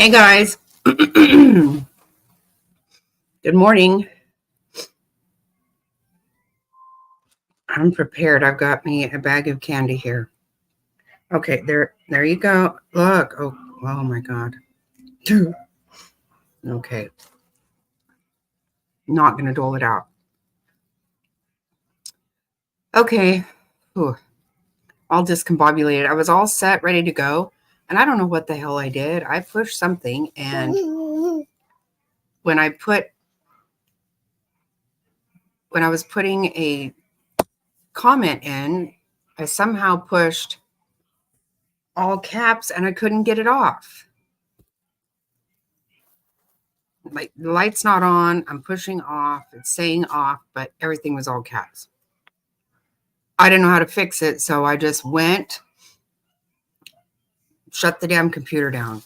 Hey guys, good morning. I'm prepared. I've got me a bag of candy here. Okay, there you go. Look. Oh my God. Okay. Not gonna dole it out. Okay. Ooh, all discombobulated. I was all set, ready to go, and I don't know what the hell I did. I pushed something, and when I was putting a comment in, I somehow pushed all caps and I couldn't get it off. Like the light's not on, I'm pushing off, it's saying off, but everything was all caps. I didn't know how to fix it, so I just went, shut the damn computer down.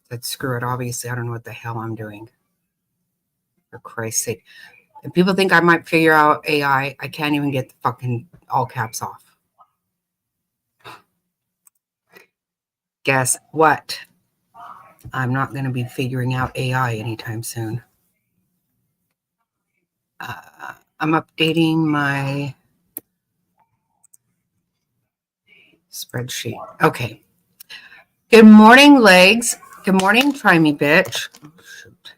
Said, screw it, obviously, I don't know what the hell I'm doing. For Christ's sake. If people think I might figure out AI, I can't even get the fucking all caps off. Guess what? I'm not going to be figuring out AI anytime soon. I'm updating my spreadsheet. Okay. Good morning, legs. Good morning, try me, bitch. Oh, shoot.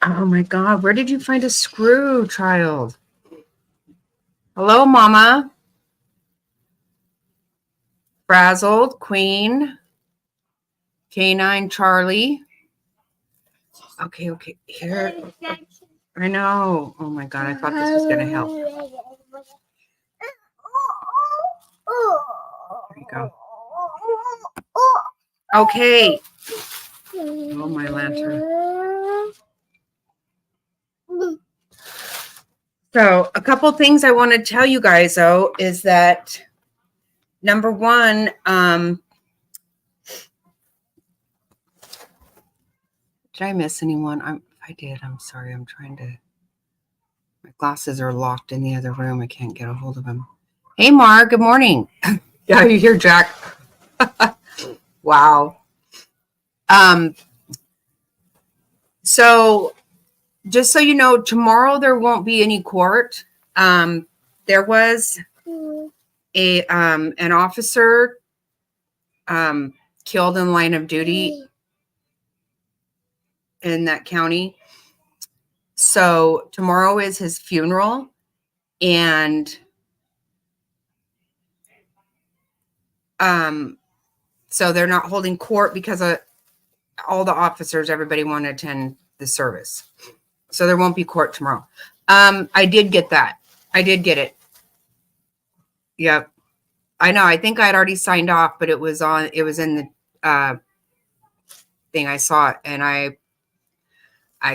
Oh my God, where did you find a screw, child? Hello, Mama. Frazzled, Queen, Canine, Charlie. Okay, here. I know. Oh my God, I thought this was going to help. There you go. Okay. Oh, my lantern. So a couple things I want to tell you guys, though, is that number one, did I miss anyone? If I did, I'm sorry. I'm trying to. My glasses are locked in the other room. I can't get a hold of them. Hey, Mar. Good morning. Yeah, you hear Jack? Wow. So just so you know, tomorrow there won't be any court. There was an officer killed in line of duty in that county. So tomorrow is his funeral, and so they're not holding court because all the officers, everybody want to attend the service. So there won't be court tomorrow. I did get that. I did get it. Yep. I know. I think I had already signed off, but it was in the thing. I saw it, and I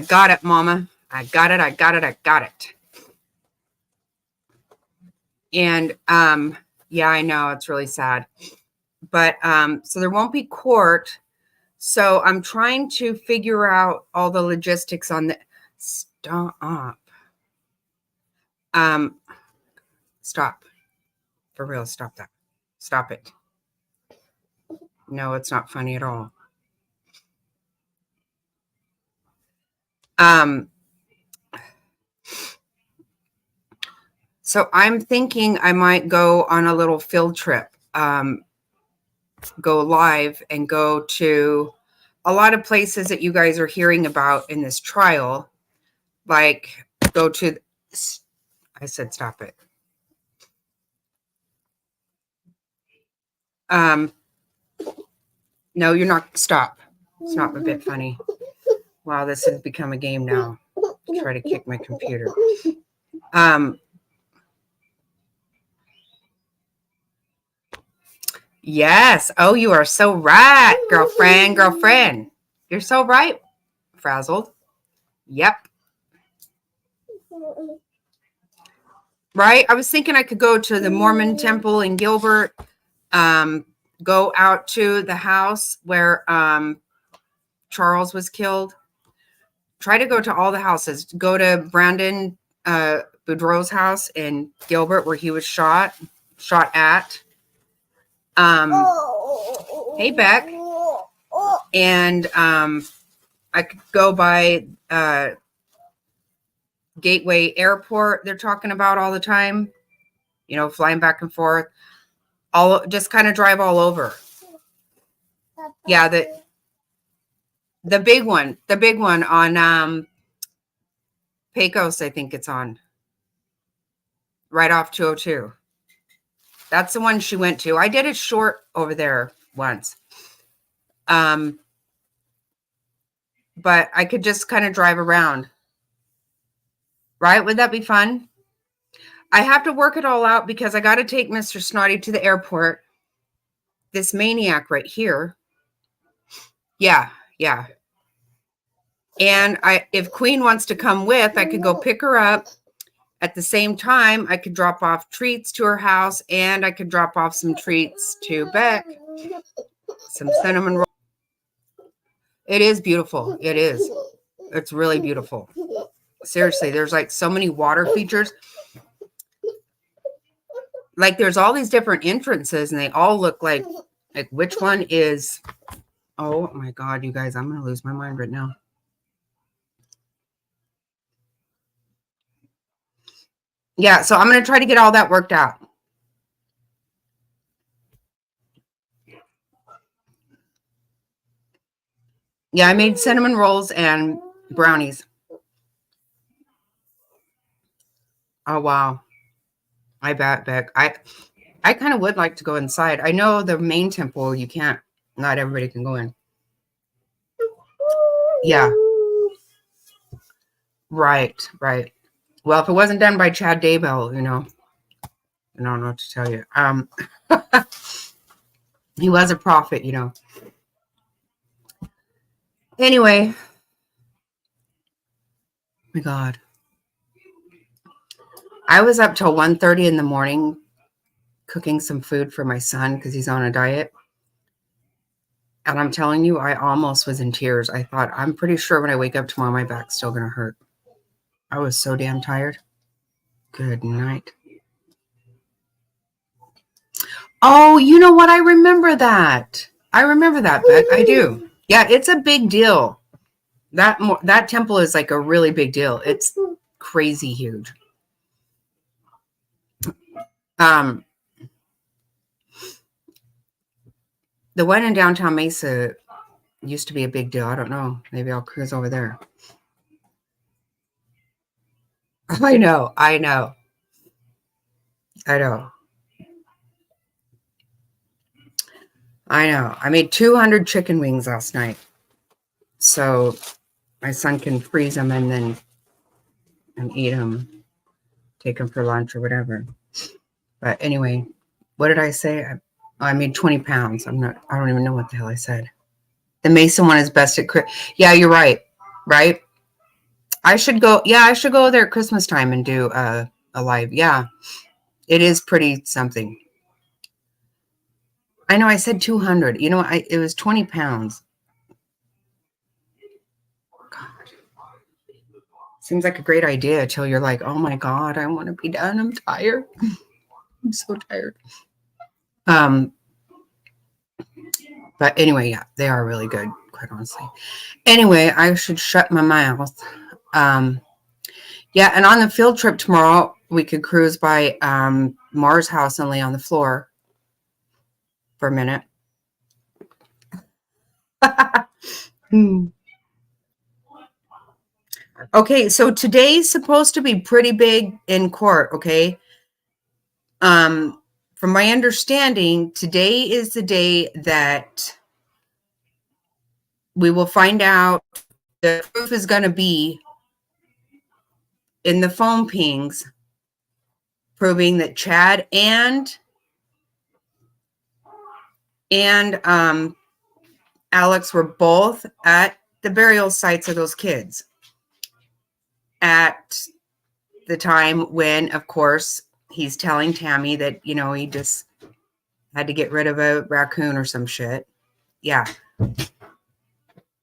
got it, Mama. I got it. And yeah, I know it's really sad. But so there won't be court. So I'm trying to figure out all the logistics on the stop. Stop. For real, stop that. Stop it. No, it's not funny at all. So I'm thinking I might go on a little field trip, go live and go to a lot of places that you guys are hearing about in this trial, like go to, I said, stop it. No, you're not. Stop. It's not a bit funny. Wow, this has become a game now. Try to kick my computer. Yes. Oh, you are so right, girlfriend. You're so right, Frazzled. Yep. Right? I was thinking I could go to the Mormon temple in Gilbert, go out to the house where Charles was killed. Try to go to all the houses. Go to Brandon Boudreaux's house in Gilbert where he was shot at. Hey, Beck. And I could go by Gateway Airport. They're talking about all the time, you know, flying back and forth. Just kind of drive all over. Yeah, the big one on Pecos, I think it's on, right off 202. That's the one she went to. I did it short over there once. But I could just kind of drive around. Right? Would that be fun? I have to work it all out because I got to take Mr. Snotty to the airport. This maniac right here. Yeah. And if Queen wants to come with, I could go pick her up. At the same time, I could drop off treats to her house, and I could drop off some treats to Beck. Some cinnamon rolls. It is beautiful. It is. It's really beautiful. Seriously, there's like so many water features. Like there's all these different entrances, and they all look like which one is... Oh my God, you guys, I'm going to lose my mind right now. Yeah, so I'm going to try to get all that worked out. Yeah, I made cinnamon rolls and brownies. Oh, wow. I bet, Beck. I kind of would like to go inside. I know the main temple, you can't. Not everybody can go in. Yeah. Right. Well, if it wasn't done by Chad Daybell, you know, I don't know what to tell you. He was a prophet, you know. Anyway. Oh my God. I was up till 1:30 in the morning cooking some food for my son because he's on a diet. And I'm telling you, I almost was in tears. I thought, I'm pretty sure when I wake up tomorrow, my back's still going to hurt. I was so damn tired. Good night. Oh, you know what? I remember that. Beck. I do. Yeah, it's a big deal. That temple is like a really big deal. It's crazy huge. The one in downtown Mesa used to be a big deal. I don't know. Maybe I'll cruise over there. I know. I made 200 chicken wings last night. So my son can freeze them and eat them, take them for lunch or whatever. But anyway, what did I say? I made 20 pounds. I don't even know what the hell I said. The Mason one is best at Yeah, you're right. Right? I should go there at Christmas time and do a live. Yeah. It is pretty something. I know I said 200. You know, it was 20 pounds. God. Seems like a great idea until you're like, oh my God, I want to be done. I'm tired. I'm so tired. But anyway, yeah, they are really good, quite honestly. Anyway, I should shut my mouth. Yeah, and on the field trip tomorrow, we could cruise by Mars' house and lay on the floor for a minute. Okay, so today's supposed to be pretty big in court, okay? From my understanding, today is the day that we will find out the proof is going to be in the phone pings proving that Chad and Alex were both at the burial sites of those kids at the time when, of course, he's telling Tammy that, you know, he just had to get rid of a raccoon or some shit. Yeah.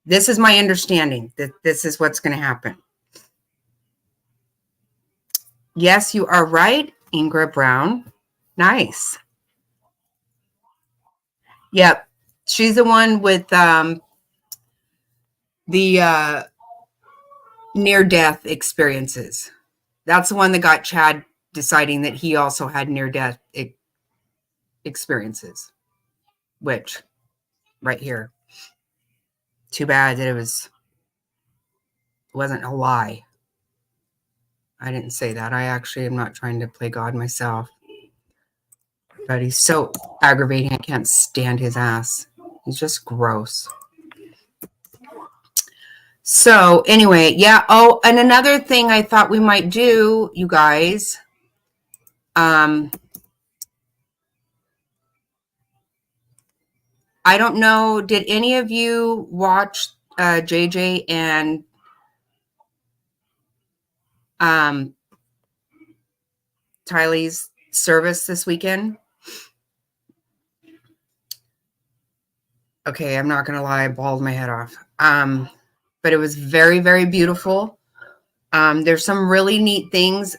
This is my understanding that this is what's going to happen. Yes, you are right, Ingrid Brown. Nice. Yep. She's the one with the near-death experiences. That's the one that got Chad deciding that he also had near-death experiences, which right here. Too bad that it wasn't a lie. I didn't say that. I actually am not trying to play God myself. But he's so aggravating. I can't stand his ass. He's just gross. So anyway, yeah. Oh, and another thing I thought we might do, you guys. I don't know. Did any of you watch JJ and Tylee's service this weekend? Okay, I'm not gonna lie, I bawled my head off. But it was very, very beautiful. There's some really neat things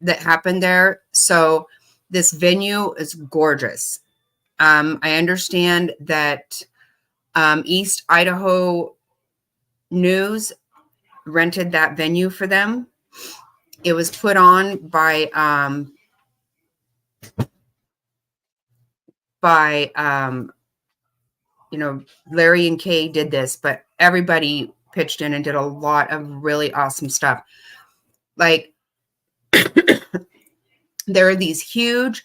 that happened there. So this venue is gorgeous. I understand that East Idaho News rented that venue for them. It was put on by Larry and Kay did this, but everybody pitched in and did a lot of really awesome stuff. Like there are these huge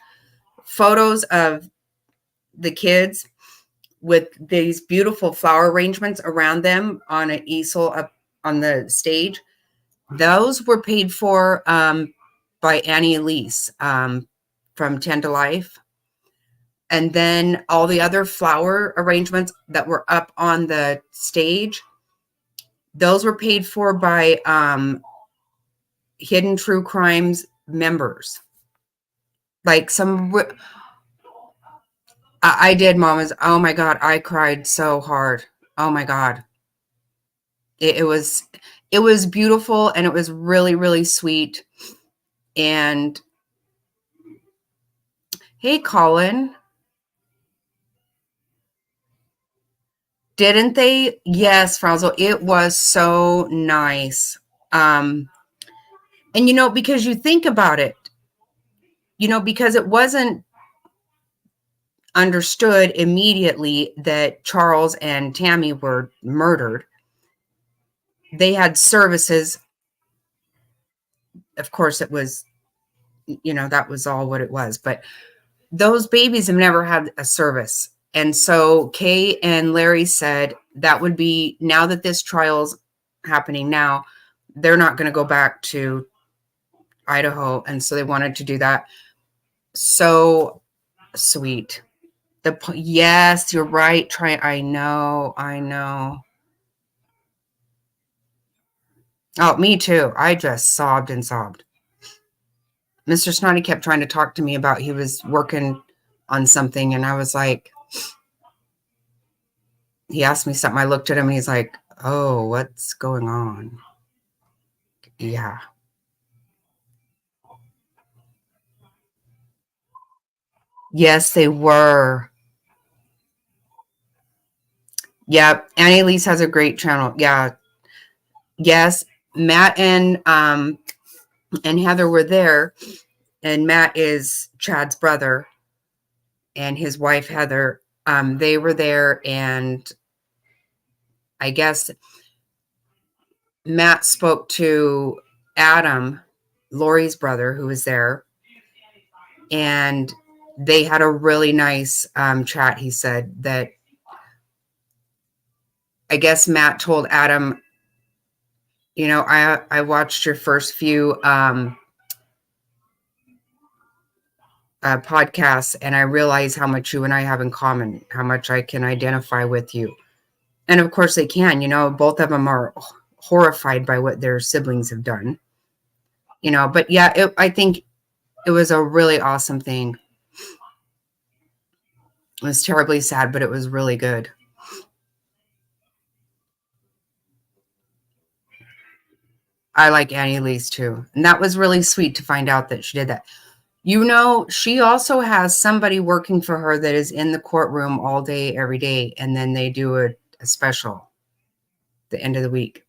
photos of the kids with these beautiful flower arrangements around them on an easel up on the stage. Those were paid for by Annie Elise from 10 to Life. And then all the other flower arrangements that were up on the stage, those were paid for by Hidden True Crimes members. Like I did, Mamas. Oh my God, I cried so hard. Oh my God. It was beautiful, and it was really, really sweet. And hey, Colin. Didn't they? Yes, Franzo. It was so nice. And because you think about it, because it wasn't understood immediately that Charles and Tammy were murdered. They had services. Of course, it was, that was all what it was. But those babies have never had a service. And so Kay and Larry said that would be, now that this trial's happening now, they're not going to go back to Idaho. And so they wanted to do that. So sweet. Yes, you're right. I know. Oh, me too. I just sobbed and sobbed. Mr. Snotty kept trying to talk to me about he was working on something, and I was like, he asked me something. I looked at him and he's like, oh, what's going on? Yeah. Yes, they were. Yep. Annie Elise has a great channel. Yeah. Yes. Matt and Heather were there, and Matt is Chad's brother, and his wife Heather. They were there, and I guess Matt spoke to Adam, Lori's brother, who was there, and they had a really nice chat. He said that, I guess Matt told Adam, I watched your first few podcasts, and I realize how much you and I have in common, how much I can identify with you. And of course they can, both of them are horrified by what their siblings have done, but yeah, I think it was a really awesome thing. It was terribly sad, but it was really good. I like Annie Elise too. And that was really sweet to find out that she did that. You know, she also has somebody working for her that is in the courtroom all day, every day, and then they do a special the end of the week.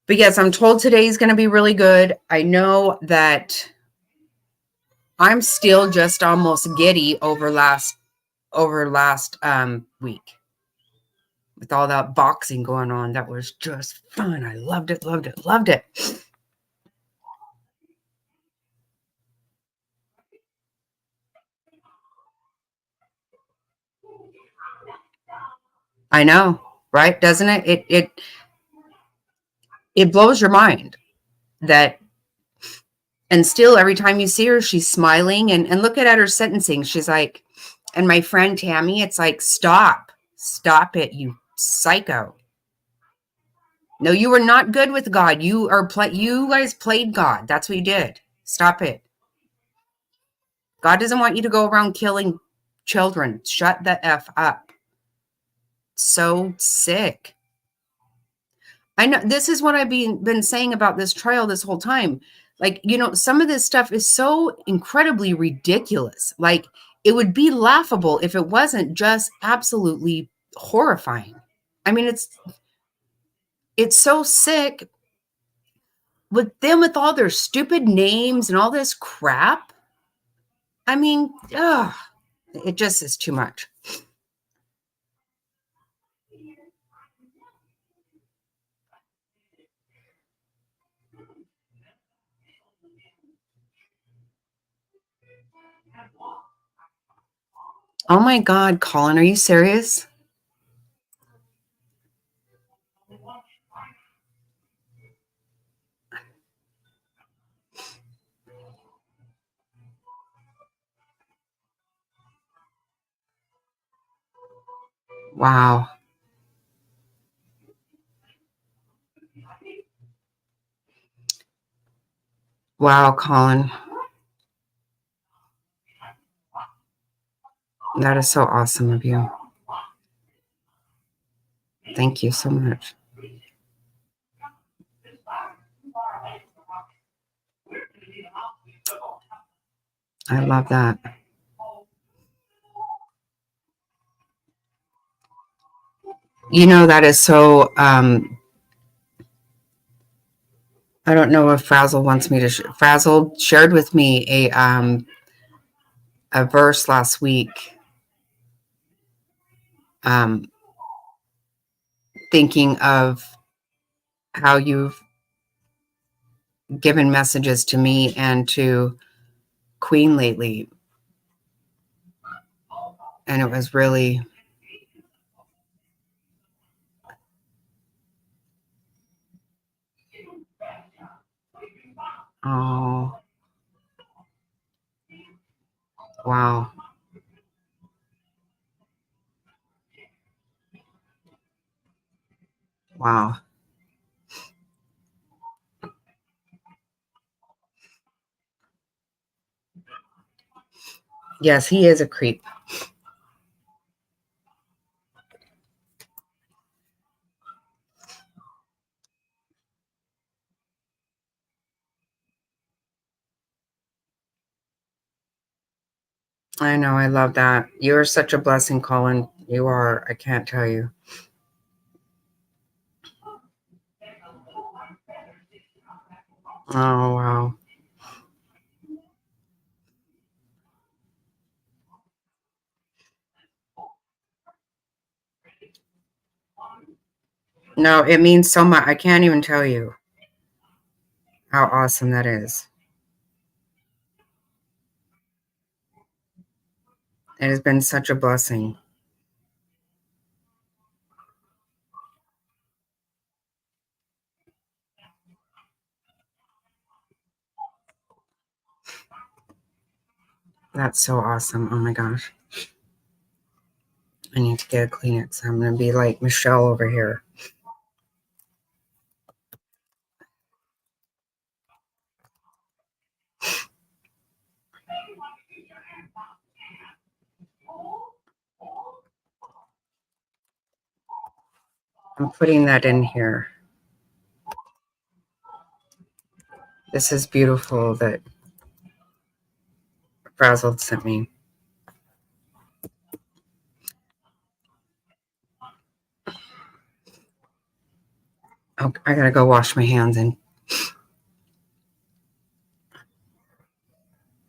But yes, I'm told today is going to be really good. I know that I'm still just almost giddy over last week with all that boxing going on. That was just fun. I loved it, loved it, loved it. I know, right? Doesn't it? It blows your mind that, and still every time you see her, she's smiling, and look at her sentencing. She's like, and my friend Tammy, it's like, stop it, you psycho. No, you were not good with God. You guys played God. That's what you did. Stop it. God doesn't want you to go around killing children. Shut the F up. So sick. I know this is what I've been saying about this trial this whole time. Like, you know, some of this stuff is so incredibly ridiculous. Like, it would be laughable if it wasn't just absolutely horrifying. I mean, it's so sick with them, with all their stupid names and all this crap. I mean, it just is too much. Oh my God, Colin, are you serious? Wow. Wow, Colin. That is so awesome of you. Thank you so much. I love that. You know, that is so, I don't know if Frazzle wants me to, Frazzle shared with me a verse last week, um, thinking of how you've given messages to me and to Queen lately. And it was really, oh, wow. Wow. Yes, he is a creep. I know. I love that. You are such a blessing, Colin. You are. I can't tell you. Oh, wow. No, it means so much. I can't even tell you how awesome that is. It has been such a blessing. That's so awesome. Oh my gosh. I need to get a Kleenex. I'm going to be like Michelle over here. I'm putting that in here. This is beautiful that Frazzled sent me. Oh, I gotta go wash my hands and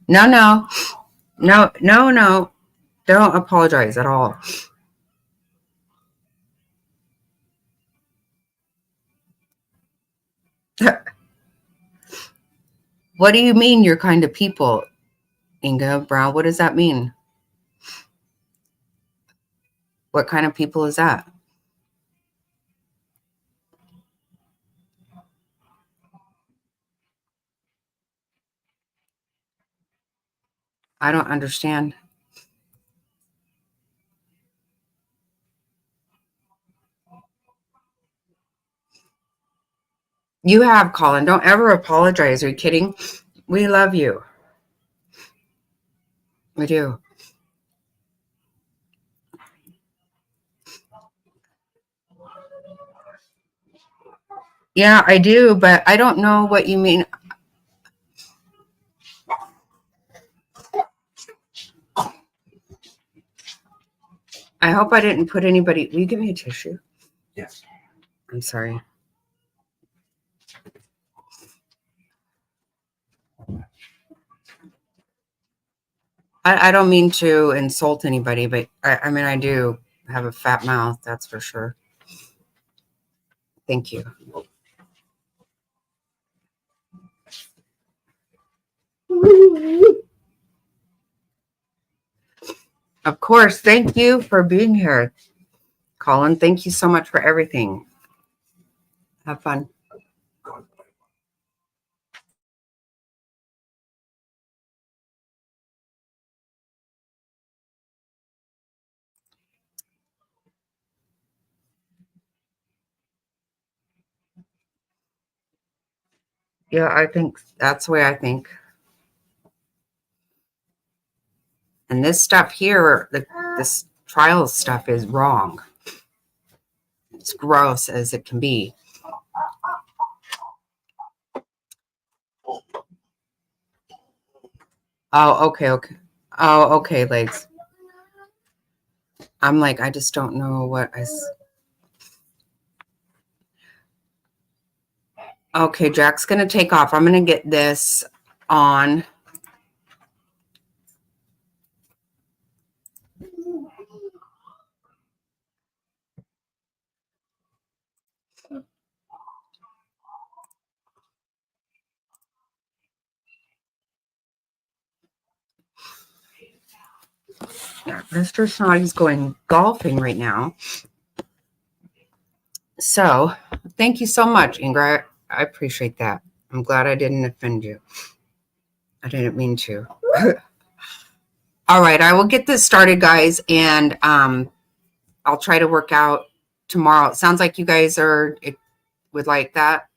no. Don't apologize at all. What do you mean you're kind of people, Inga Brown? What does that mean? What kind of people is that? I don't understand. You have, Colin. Don't ever apologize. Are you kidding? We love you. We do. Yeah, I do, but I don't know what you mean. I hope I didn't put anybody. Will you give me a tissue? Yes. I'm sorry. I don't mean to insult anybody, but I mean, I do have a fat mouth, that's for sure. Thank you. Of course. Thank you for being here, Colin. Thank you so much for everything. Have fun. Yeah, I think that's the way I think. And this stuff here, this trial stuff is wrong. It's gross as it can be. Oh, okay. Oh, okay, legs. I'm like, I just don't know what I. Okay, Jack's gonna take off. I'm gonna get this on. Mr. Snotty's going golfing right now. So thank you so much, Ingrid. I appreciate that. I'm glad I didn't offend you. I didn't mean to. All right, I will get this started, guys, and I'll try to work out tomorrow. It sounds like you guys would like that.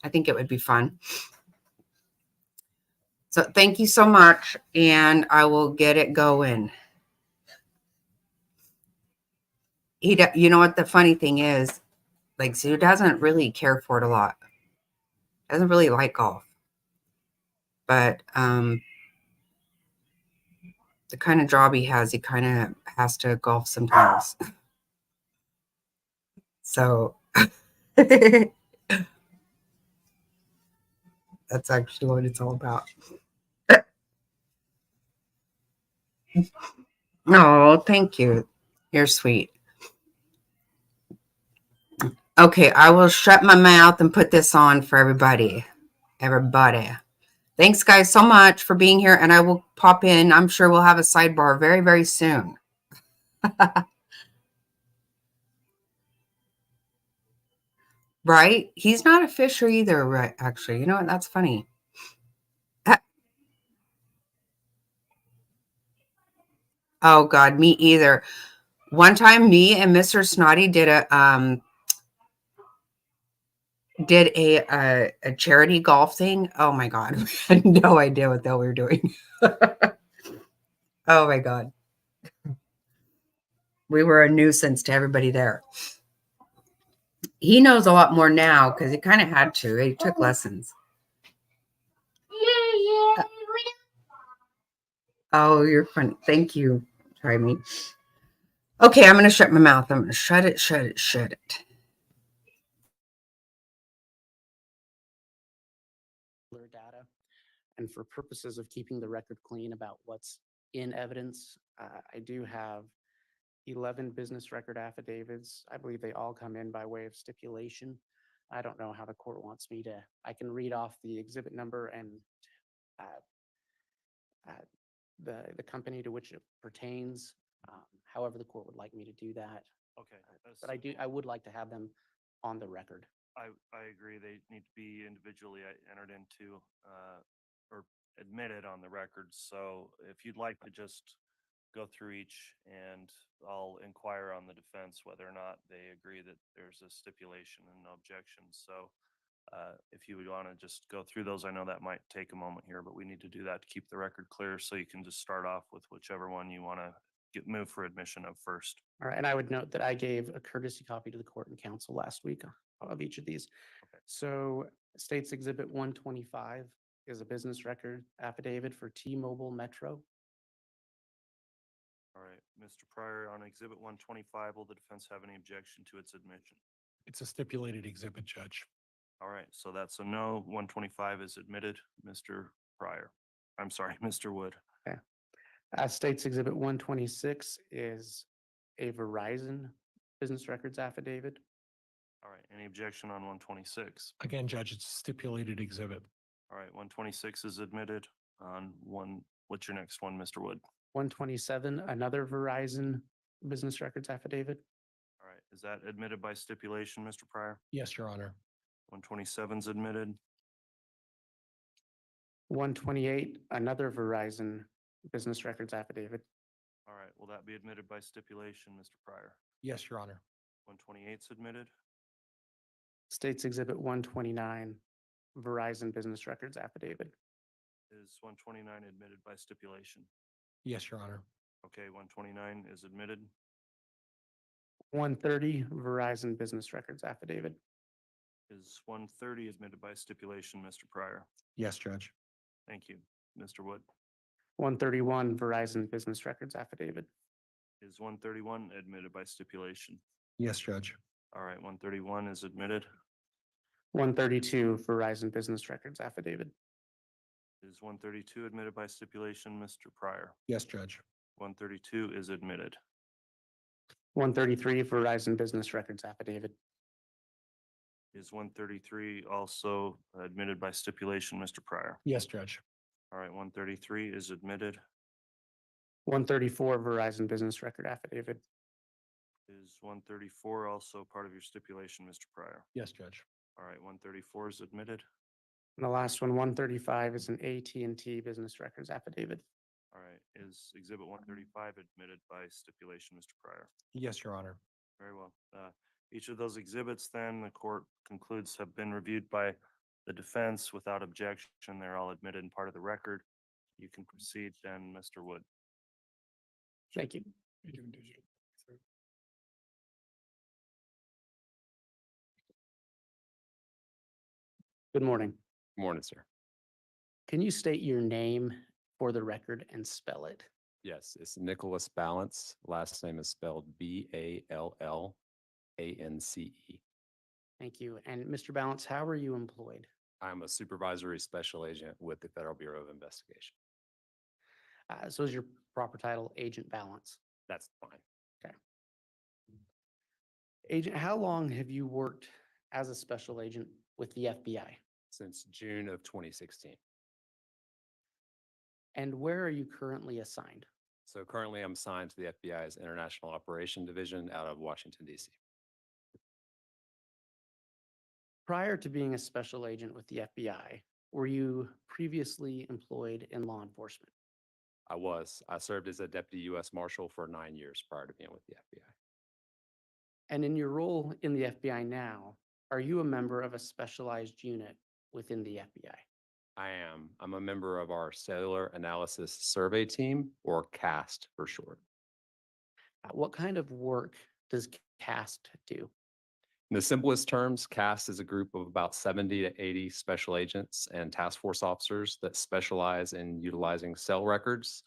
I think it would be fun. So thank you so much, and I will get it going. You know what the funny thing is? Like, Sue doesn't really care for it a lot. Doesn't really like golf. But the kind of job he has, he kind of has to golf sometimes. So that's actually what it's all about. No, thank you. You're sweet. Okay, I will shut my mouth and put this on for everybody. Thanks, guys, so much for being here, and I will pop in. I'm sure we'll have a sidebar very, very soon. Right? He's not a fisher either, right? Actually, you know what? That's funny. Oh, God, me either. One time, me and Mr. Snotty did a charity golf thing. Oh my God. We had no idea what the hell we were doing. Oh my God. We were a nuisance to everybody there. He knows a lot more now because he kind of had to. He took lessons. Oh, you're funny. Thank you. Try me. Okay, I'm going to shut my mouth. I'm going to shut it, shut it, shut it. Data, and for purposes of keeping the record clean about what's in evidence, I do have 11 business record affidavits. I believe they all come in by way of stipulation. I don't know how the court wants me to, I can read off the exhibit number and uh, the company to which it pertains, however the court would like me to do that. Okay. But I would like to have them on the record. I agree. They need to be individually entered into or admitted on the record. So if you'd like to just go through each, and I'll inquire on the defense whether or not they agree that there's a stipulation and no objection. So if you would want to just go through those, I know that might take a moment here, but we need to do that to keep the record clear. So you can just start off with whichever one you want to move for admission of first. All right, and I would note that I gave a courtesy copy to the court and counsel last week of each of these. Okay. So State's Exhibit 125 is a business record affidavit for T-Mobile Metro. All right, Mr. Pryor, on Exhibit 125, will the defense have any objection to its admission? It's a stipulated exhibit, Judge. All right, so that's a no. 125 is admitted. Mr. Pryor. I'm sorry, Mr. Wood. State's Exhibit 126 is a Verizon business records affidavit. All right, any objection on 126? Again, Judge, it's a stipulated exhibit. All right, 126 is admitted. On one, what's your next one, Mr. Wood? 127, another Verizon business records affidavit. All right, is that admitted by stipulation, Mr. Pryor? Yes, Your Honor. 127 is admitted. 128, another Verizon business records affidavit. All right, will that be admitted by stipulation, Mr. Pryor? Yes, Your Honor. 128 is admitted. State's Exhibit 129, Verizon business records affidavit. Is 129 admitted by stipulation? Yes, Your Honor. Okay, 129 is admitted. 130, Verizon business records affidavit. Is 130 admitted by stipulation, Mr. Pryor? Yes, Judge. Thank you. Mr. Wood? 131, Verizon business records affidavit. Is 131 admitted by stipulation? Yes, Judge. All right, 131 is admitted. 132, Verizon business records affidavit. Is 132 admitted by stipulation, Mr. Pryor? Yes, Judge. 132 is admitted. 133, Verizon business records affidavit. Is 133 also admitted by stipulation, Mr. Pryor? Yes, Judge. All right, 133 is admitted. 134, Verizon business record affidavit. Is 134 also part of your stipulation, Mr. Pryor? Yes, Judge. All right, 134 is admitted. And the last one, 135, is an AT&T business records affidavit. All right, is Exhibit 135 admitted by stipulation, Mr. Pryor? Yes, Your Honor. Very well. Each of those exhibits then, the court concludes, have been reviewed by the defense without objection. They're all admitted and part of the record. You can proceed then, Mr. Wood. Thank you. Good morning. Morning, sir. Can you state your name for the record and spell it? Yes, it's Nicholas Balance. Last name is spelled Ballance. Thank you. And Mr. Balance, how are you employed? I'm a supervisory special agent with the Federal Bureau of Investigation. So is your proper title Agent Balance? That's fine. Agent, how long have you worked as a special agent with the FBI? Since June of 2016. And where are you currently assigned? So currently I'm assigned to the FBI's International Operation Division out of Washington, D.C. Prior to being a special agent with the FBI, were you previously employed in law enforcement? I was. I served as a deputy U.S. Marshal for 9 years prior to being with the FBI. And in your role in the FBI now, are you a member of a specialized unit within the FBI? I am. I'm a member of our Cellular Analysis Survey Team, or CAST for short. What kind of work does CAST do? In the simplest terms, CAST is a group of about 70 to 80 special agents and task force officers that specialize in utilizing cell records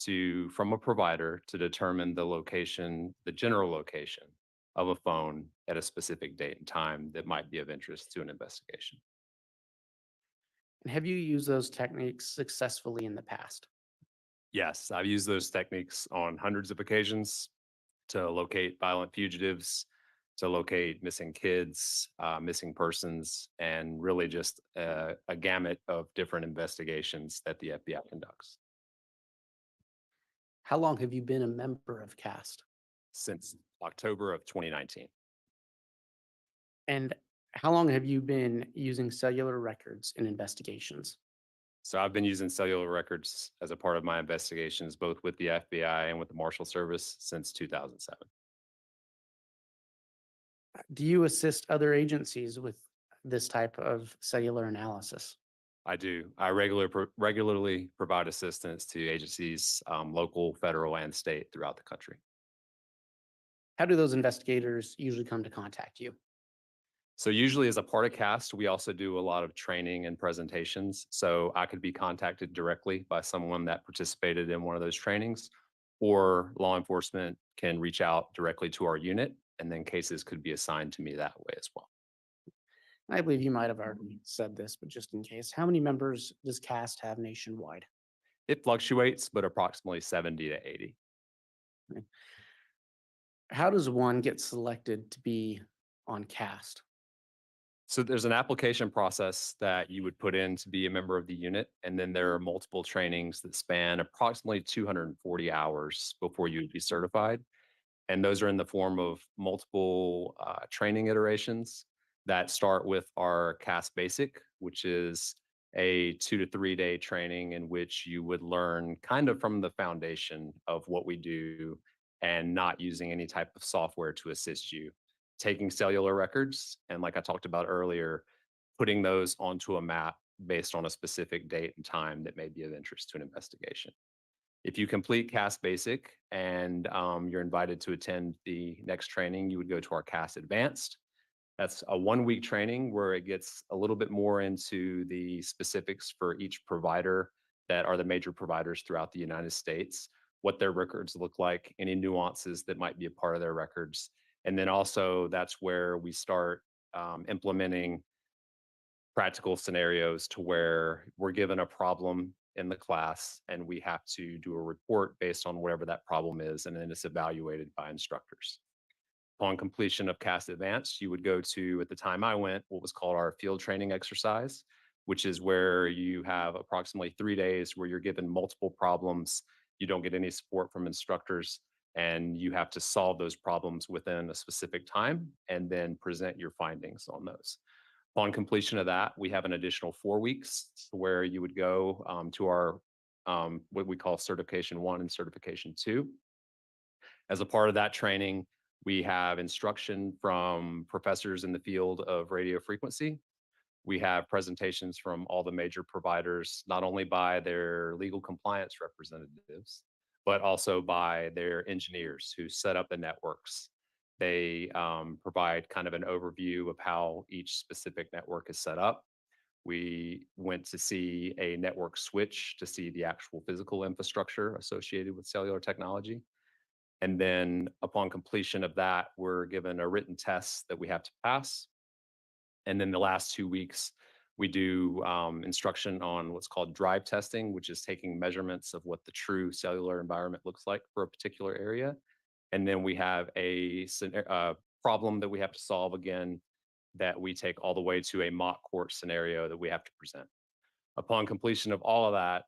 from a provider to determine the location, the general location of a phone at a specific date and time that might be of interest to an investigation. And have you used those techniques successfully in the past? Yes, I've used those techniques on hundreds of occasions to locate violent fugitives, to locate missing kids, missing persons, and really just a gamut of different investigations that the FBI conducts. How long have you been a member of CAST? Since October of 2019. And how long have you been using cellular records in investigations? So I've been using cellular records as a part of my investigations, both with the FBI and with the Marshal Service since 2007. Do you assist other agencies with this type of cellular analysis? I do. I regularly provide assistance to agencies, local, federal, and state throughout the country. How do those investigators usually come to contact you? So usually as a part of CAST, we also do a lot of training and presentations. So I could be contacted directly by someone that participated in one of those trainings, or law enforcement can reach out directly to our unit, and then cases could be assigned to me that way as well. I believe you might have already said this, but just in case, how many members does CAST have nationwide? It fluctuates, but approximately 70 to 80. How does one get selected to be on CAST? So there's an application process that you would put in to be a member of the unit, and then there are multiple trainings that span approximately 240 hours before you would be certified. And those are in the form of multiple training iterations that start with our CAST Basic, which is a 2 to 3 day training in which you would learn kind of from the foundation of what we do and not using any type of software to assist you, taking cellular records, and like I talked about earlier, putting those onto a map based on a specific date and time that may be of interest to an investigation. If you complete CAST Basic and you're invited to attend the next training, you would go to our CAST Advanced. That's a 1-week training where it gets a little bit more into the specifics for each provider that are the major providers throughout the United States, what their records look like, any nuances that might be a part of their records. And then also that's where we start implementing practical scenarios to where we're given a problem in the class and we have to do a report based on whatever that problem is, and then it's evaluated by instructors. Upon completion of CAST Advanced, you would go to, at the time I went, what was called our field training exercise, which is where you have approximately 3 days where you're given multiple problems. You don't get any support from instructors, and you have to solve those problems within a specific time and then present your findings on those. Upon completion of that, we have an additional 4 weeks where you would go to our what we call Certification 1 and Certification 2. As a part of that training, we have instruction from professors in the field of radio frequency. We have presentations from all the major providers, not only by their legal compliance representatives, but also by their engineers who set up the networks. They provide kind of an overview of how each specific network is set up. We went to see a network switch to see the actual physical infrastructure associated with cellular technology. And then upon completion of that, we're given a written test that we have to pass. And then the last 2 weeks, we do instruction on what's called drive testing, which is taking measurements of what the true cellular environment looks like for a particular area. And then we have a problem that we have to solve again that we take all the way to a mock court scenario that we have to present. Upon completion of all of that,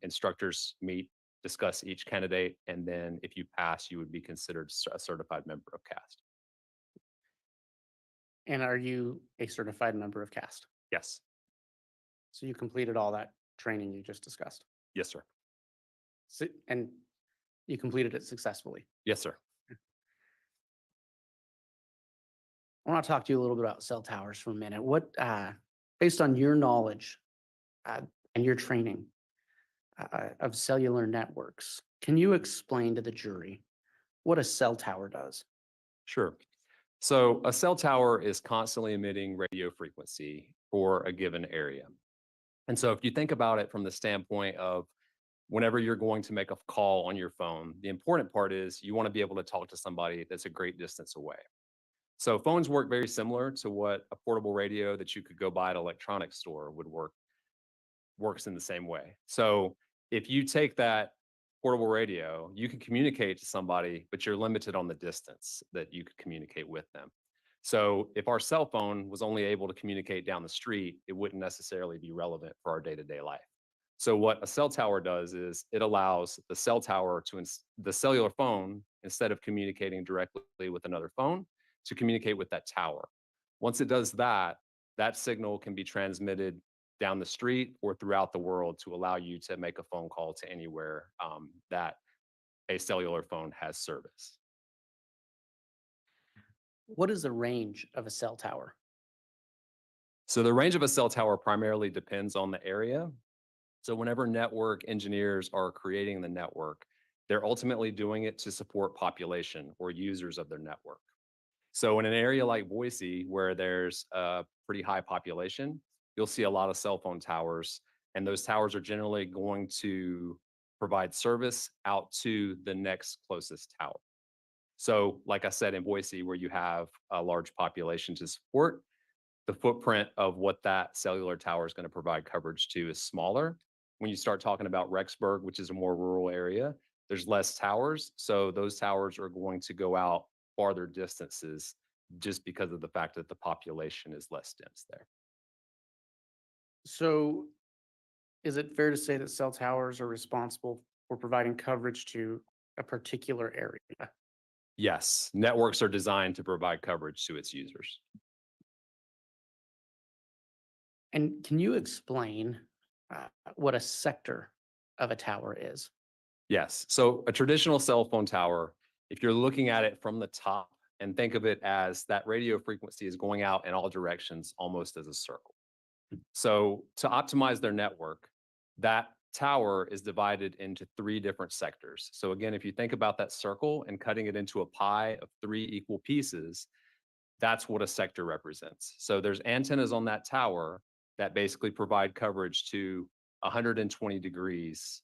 instructors meet, discuss each candidate, and then if you pass, you would be considered a certified member of CAST. And are you a certified member of CAST? Yes. So you completed all that training you just discussed? Yes, sir. And you completed it successfully? Yes, sir. I want to talk to you a little bit about cell towers for a minute. What, based on your knowledge and your training of cellular networks, can you explain to the jury what a cell tower does? Sure. So a cell tower is constantly emitting radio frequency for a given area. And so if you think about it from the standpoint of whenever you're going to make a call on your phone, the important part is you want to be able to talk to somebody that's a great distance away. So phones work very similar to what a portable radio that you could go buy at an electronics store would works in the same way. So if you take that portable radio, you can communicate to somebody, but you're limited on the distance that you could communicate with them. So if our cell phone was only able to communicate down the street, it wouldn't necessarily be relevant for our day-to-day life. So what a cell tower does is it allows the cell tower to the cellular phone, instead of communicating directly with another phone, to communicate with that tower. Once it does that, that signal can be transmitted down the street or throughout the world to allow you to make a phone call to anywhere that a cellular phone has service. What is the range of a cell tower? So the range of a cell tower primarily depends on the area. So whenever network engineers are creating the network, they're ultimately doing it to support population or users of their network. So in an area like Boise, where there's a pretty high population, you'll see a lot of cell phone towers, and those towers are generally going to provide service out to the next closest tower. So like I said, in Boise, where you have a large population to support, the footprint of what that cellular tower is going to provide coverage to is smaller. When you start talking about Rexburg, which is a more rural area, there's less towers. So those towers are going to go out farther distances just because of the fact that the population is less dense there. So is it fair to say that cell towers are responsible for providing coverage to a particular area? Yes, networks are designed to provide coverage to its users. And can you explain what a sector of a tower is? Yes. So a traditional cell phone tower, if you're looking at it from the top and think of it as that radio frequency is going out in all directions almost as a circle. So to optimize their network, that tower is divided into 3 different sectors. So again, if you think about that circle and cutting it into a pie of 3 equal pieces, that's what a sector represents. So there's antennas on that tower that basically provide coverage to 120 degrees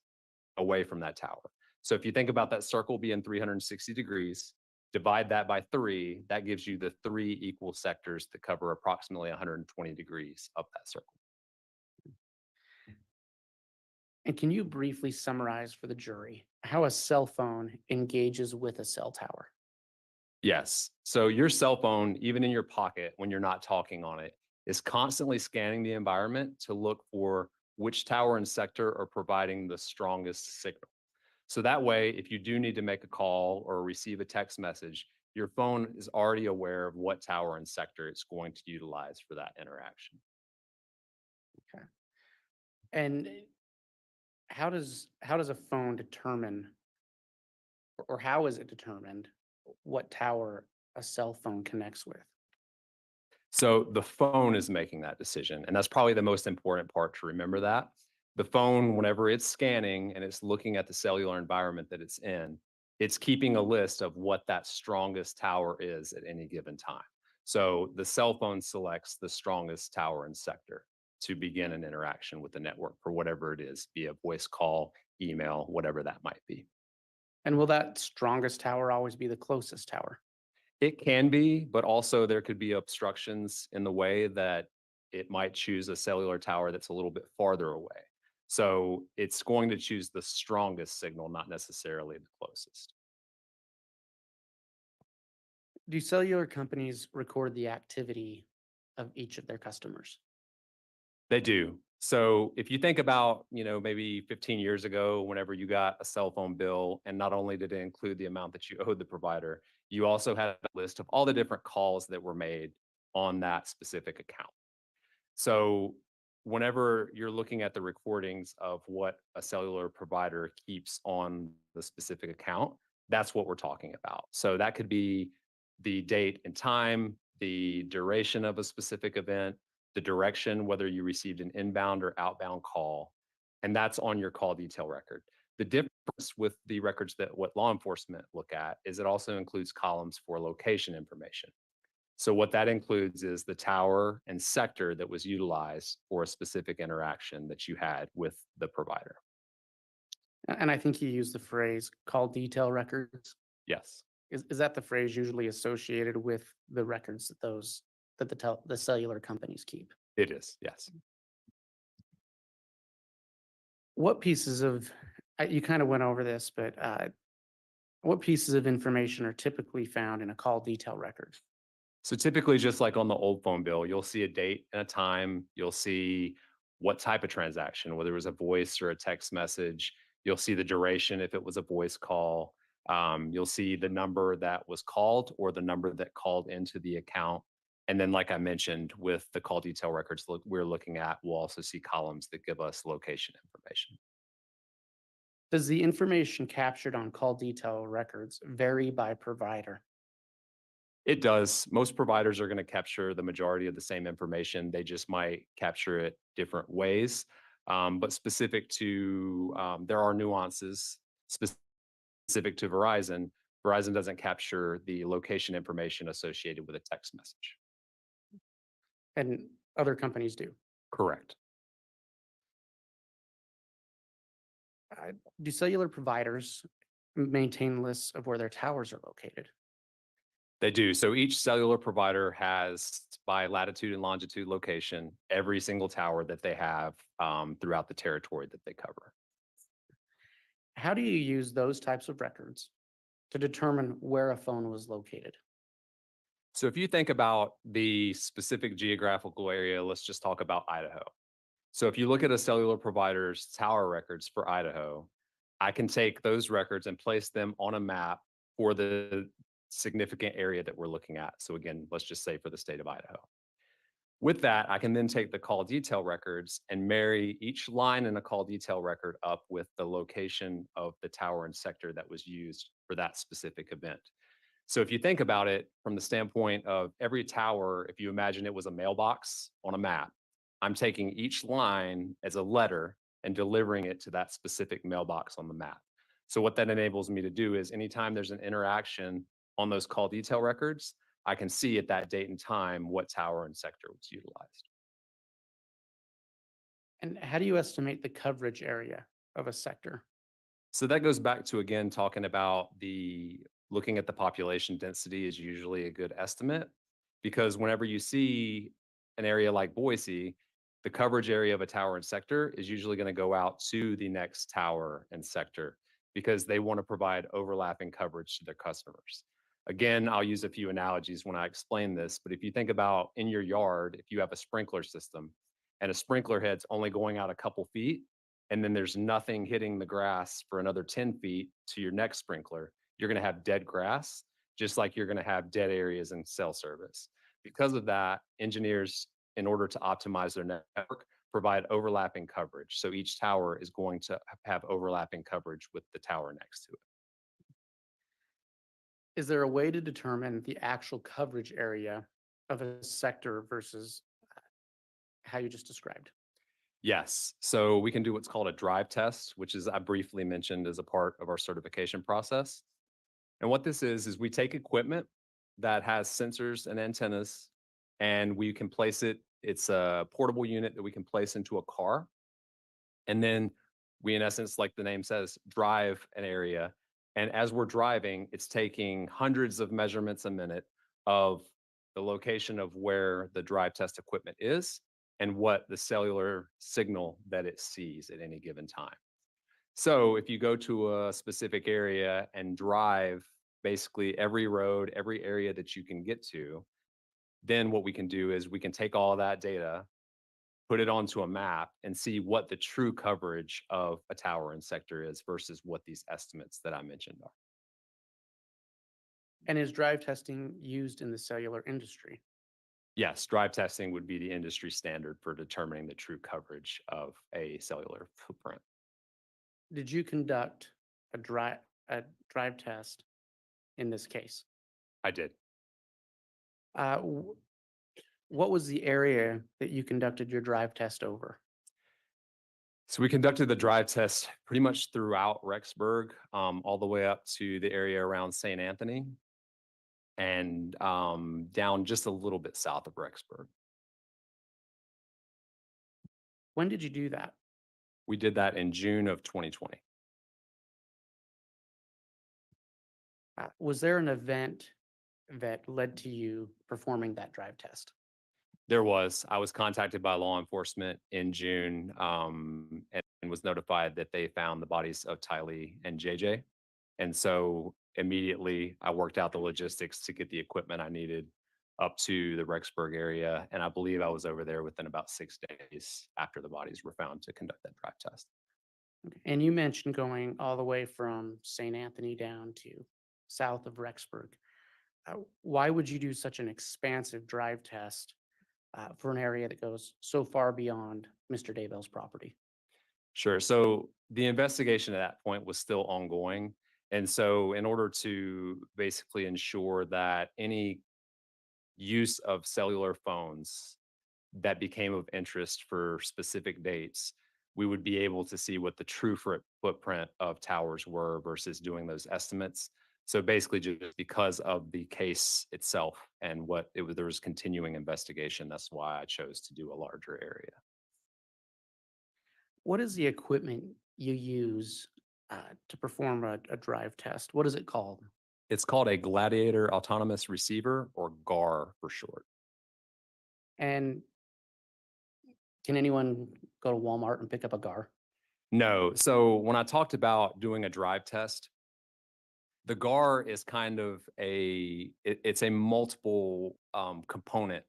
away from that tower. So if you think about that circle being 360 degrees, divide that by 3, that gives you the 3 equal sectors that cover approximately 120 degrees of that circle. And can you briefly summarize for the jury how a cell phone engages with a cell tower? Yes. So your cell phone, even in your pocket when you're not talking on it, is constantly scanning the environment to look for which tower and sector are providing the strongest signal. So that way, if you do need to make a call or receive a text message, your phone is already aware of what tower and sector it's going to utilize for that interaction. Okay. And how does a phone determine, or how is it determined what tower a cell phone connects with? So the phone is making that decision. And that's probably the most important part to remember that. The phone, whenever it's scanning and it's looking at the cellular environment that it's in, it's keeping a list of what that strongest tower is at any given time. So the cell phone selects the strongest tower and sector to begin an interaction with the network for whatever it is, be it voice call, email, whatever that might be. And will that strongest tower always be the closest tower? It can be, but also there could be obstructions in the way that it might choose a cellular tower that's a little bit farther away. So it's going to choose the strongest signal, not necessarily the closest. Do cellular companies record the activity of each of their customers? They do. So if you think about, maybe 15 years ago, whenever you got a cell phone bill, and not only did it include the amount that you owed the provider, you also had a list of all the different calls that were made on that specific account. So whenever you're looking at the recordings of what a cellular provider keeps on the specific account, that's what we're talking about. So that could be the date and time, the duration of a specific event, the direction, whether you received an inbound or outbound call, and that's on your call detail record. The difference with the records that what law enforcement look at is it also includes columns for location information. So what that includes is the tower and sector that was utilized for a specific interaction that you had with the provider. And I think you used the phrase call detail records. Yes, Is that the phrase usually associated with the records that the cellular companies keep? it is. Yes. What pieces of, you kind of went over this, but what pieces of information are typically found in a call detail record? So typically, just like on the old phone bill, you'll see a date and a time. You'll see what type of transaction, whether it was a voice or a text message. You'll see the duration if it was a voice call. You'll see the number that was called or the number that called into the account. And then, like I mentioned, with the call detail records we're looking at, we'll also see columns that give us location information. Does the information captured on call detail records vary by provider? It does. Most providers are going to capture the majority of the same information. They just might capture it different ways. But specific to, there are nuances specific to Verizon. Verizon doesn't capture the location information associated with a text message. And other companies do. Correct. Do cellular providers maintain lists of where their towers are located? They do. So each cellular provider has, by latitude and longitude location, every single tower that they have throughout the territory that they cover. How do you use those types of records to determine where a phone was located? So if you think about the specific geographical area, let's just talk about Idaho. So if you look at a cellular provider's tower records for Idaho, I can take those records and place them on a map for the significant area that we're looking at. So again, let's just say for the state of Idaho. With that, I can then take the call detail records and marry each line in a call detail record up with the location of the tower and sector that was used for that specific event. So if you think about it from the standpoint of every tower, if you imagine it was a mailbox on a map, I'm taking each line as a letter and delivering it to that specific mailbox on the map. So what that enables me to do is anytime there's an interaction on those call detail records, I can see at that date and time what tower and sector was utilized. And how do you estimate the coverage area of a sector? So that goes back to, again, talking about looking at the population density is usually a good estimate, because whenever you see an area like Boise, the coverage area of a tower and sector is usually going to go out to the next tower and sector because they want to provide overlapping coverage to their customers. Again, I'll use a few analogies when I explain this, but if you think about in your yard, if you have a sprinkler system and a sprinkler head's only going out a couple feet, and then there's nothing hitting the grass for another 10 feet to your next sprinkler, you're going to have dead grass, just like you're going to have dead areas in cell service. Because of that, engineers, in order to optimize their network, provide overlapping coverage. So each tower is going to have overlapping coverage with the tower next to it. Is there a way to determine the actual coverage area of a sector versus how you just described? Yes. So we can do what's called a drive test, which is I briefly mentioned as a part of our certification process. And what this is we take equipment that has sensors and antennas, and we can place it. It's a portable unit that we can place into a car. And then we, in essence, like the name says, drive an area. And as we're driving, it's taking hundreds of measurements a minute of the location of where the drive test equipment is and what the cellular signal that it sees at any given time. So if you go to a specific area and drive basically every road, every area that you can get to, then what we can do is we can take all of that data, put it onto a map, and see what the true coverage of a tower and sector is versus what these estimates that I mentioned are. And is drive testing used in the cellular industry? Yes, drive testing would be the industry standard for determining the true coverage of a cellular footprint. Did you conduct a drive test in this case? I did. What was the area that you conducted your drive test over? So we conducted the drive test pretty much throughout Rexburg, all the way up to the area around St. Anthony and down just a little bit south of Rexburg. When did you do that? We did that in June of 2020. Was there an event that led to you performing that drive test? There was. I was contacted by law enforcement in June, and was notified that they found the bodies of Tylee and JJ. And so immediately I worked out the logistics to get the equipment I needed up to the Rexburg area. And I believe I was over there within about 6 days after the bodies were found to conduct that drive test. Okay. And you mentioned going all the way from St. Anthony down to south of Rexburg. Why would you do such an expansive drive test for an area that goes so far beyond Mr. Daybell's property? Sure. So the investigation at that point was still ongoing. And so in order to basically ensure that any use of cellular phones that became of interest for specific dates, we would be able to see what the true footprint of towers were versus doing those estimates. So basically, just because of the case itself and what it was, there was continuing investigation. That's why I chose to do a larger area. What is the equipment you use to perform a drive test? What is it called? It's called a Gladiator Autonomous Receiver, or GAR for short. And can anyone go to Walmart and pick up a GAR? No. So when I talked about doing a drive test, the GAR is kind of it's a multiple component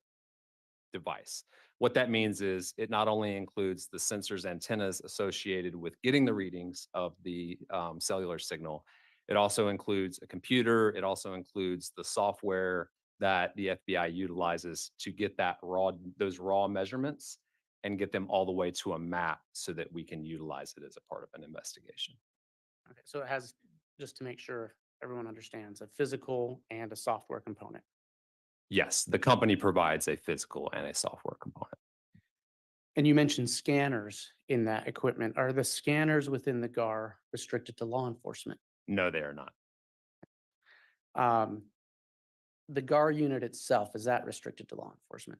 device. What that means is it not only includes the sensors, antennas associated with getting the readings of the cellular signal, it also includes a computer. It also includes the software that the FBI utilizes to get those raw measurements and get them all the way to a map so that we can utilize it as a part of an investigation. Okay, so it has, just to make sure everyone understands, a physical and a software component. Yes, the company provides a physical and a software component. And you mentioned scanners in that equipment. Are the scanners within the GAR restricted to law enforcement? No, they are not. The GAR unit itself, is that restricted to law enforcement?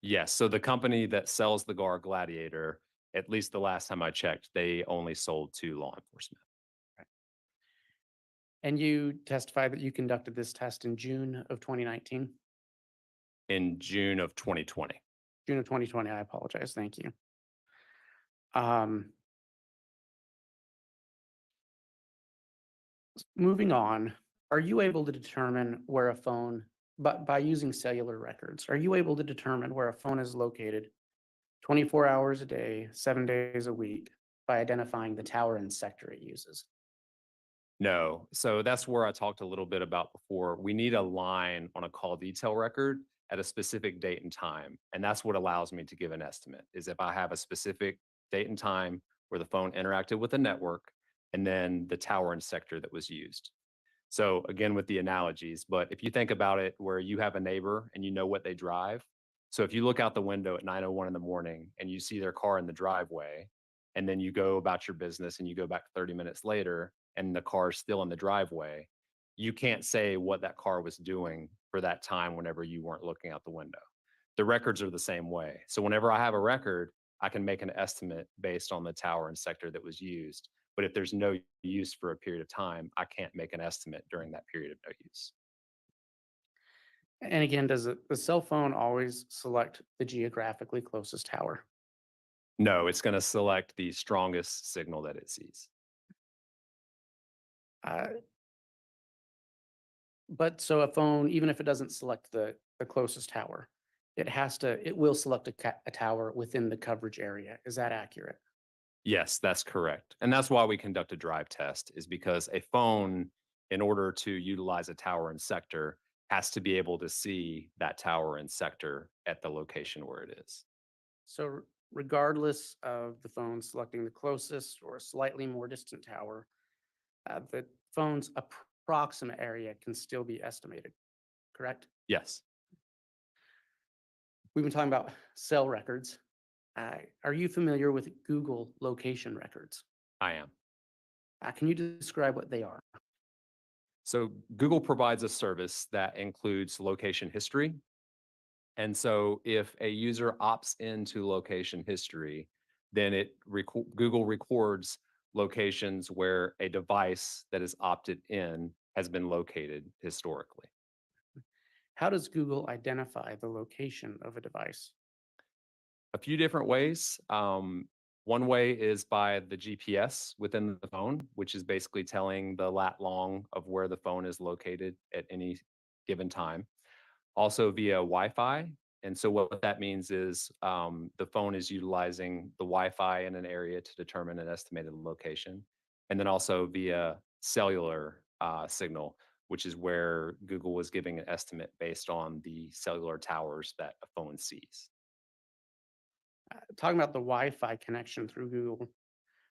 Yes. So the company that sells the GAR Gladiator, at least the last time I checked, they only sold to law enforcement. And you testified that you conducted this test in June of 2019? In June of 2020. June of 2020, I apologize. Thank you. Moving on, are you able to determine where a phone, but by using cellular records, are you able to determine where a phone is located 24 hours a day, 7 days a week by identifying the tower and sector it uses? No. So that's where I talked a little bit about before. We need a line on a call detail record at a specific date and time. And that's what allows me to give an estimate, is if I have a specific date and time where the phone interacted with the network and then the tower and sector that was used. So again, with the analogies, but if you think about it where you have a neighbor and you know what they drive. So if you look out the window at 9:01 in the morning and you see their car in the driveway, and then you go about your business and you go back 30 minutes later and the car's still in the driveway, you can't say what that car was doing for that time whenever you weren't looking out the window. The records are the same way. So whenever I have a record, I can make an estimate based on the tower and sector that was used. But if there's no use for a period of time, I can't make an estimate during that period of no use. And again, does the cell phone always select the geographically closest tower? No, it's going to select the strongest signal that it sees. But so a phone, even if it doesn't select the closest tower, it will select a tower within the coverage area. Is that accurate? Yes, that's correct. And that's why we conduct a drive test, is because a phone, in order to utilize a tower and sector, has to be able to see that tower and sector at the location where it is. So regardless of the phone selecting the closest or slightly more distant tower, the phone's approximate area can still be estimated, correct? Yes. We've been talking about cell records. Are you familiar with Google location records? I am. Can you describe what they are? So Google provides a service that includes location history. And so if a user opts into location history, then Google records locations where a device that is opted in has been located historically. How does Google identify the location of a device? A few different ways. One way is by the GPS within the phone, which is basically telling the lat long of where the phone is located at any given time. Also via Wi-Fi. And so what that means is the phone is utilizing the Wi-Fi in an area to determine an estimated location. And then also via cellular signal, which is where Google was giving an estimate based on the cellular towers that a phone sees. Talking about the Wi-Fi connection through Google,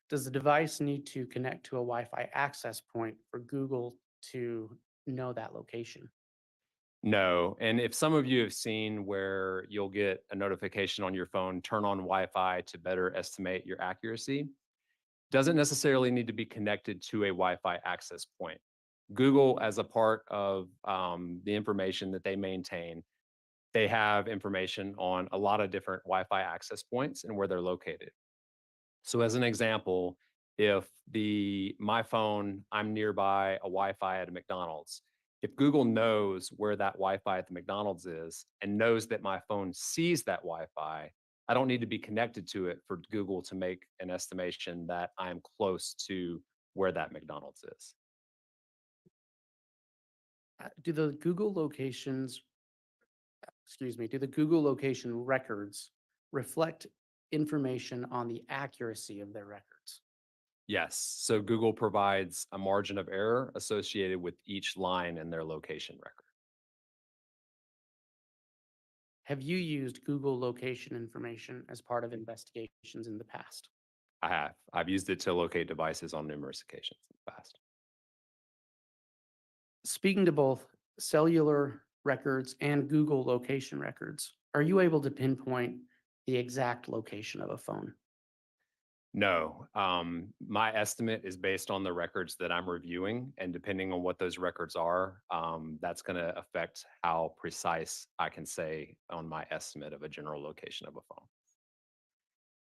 does the device need to connect to a Wi-Fi access point for Google to know that location? No. And if some of you have seen where you'll get a notification on your phone, turn on Wi-Fi to better estimate your accuracy, doesn't necessarily need to be connected to a Wi-Fi access point. Google, as a part of the information that they maintain, they have information on a lot of different Wi-Fi access points and where they're located. So as an example, if my phone, I'm nearby a Wi-Fi at a McDonald's, if Google knows where that Wi-Fi at the McDonald's is and knows that my phone sees that Wi-Fi, I don't need to be connected to it for Google to make an estimation that I'm close to where that McDonald's is. Do the Google location records reflect information on the accuracy of their records? Yes. So Google provides a margin of error associated with each line in their location record. Have you used Google location information as part of investigations in the past? I have. I've used it to locate devices on numerous occasions in the past. Speaking to both cellular records and Google location records, are you able to pinpoint the exact location of a phone? No, my estimate is based on the records that I'm reviewing, and depending on what those records are, that's going to affect how precise I can say on my estimate of a general location of a phone.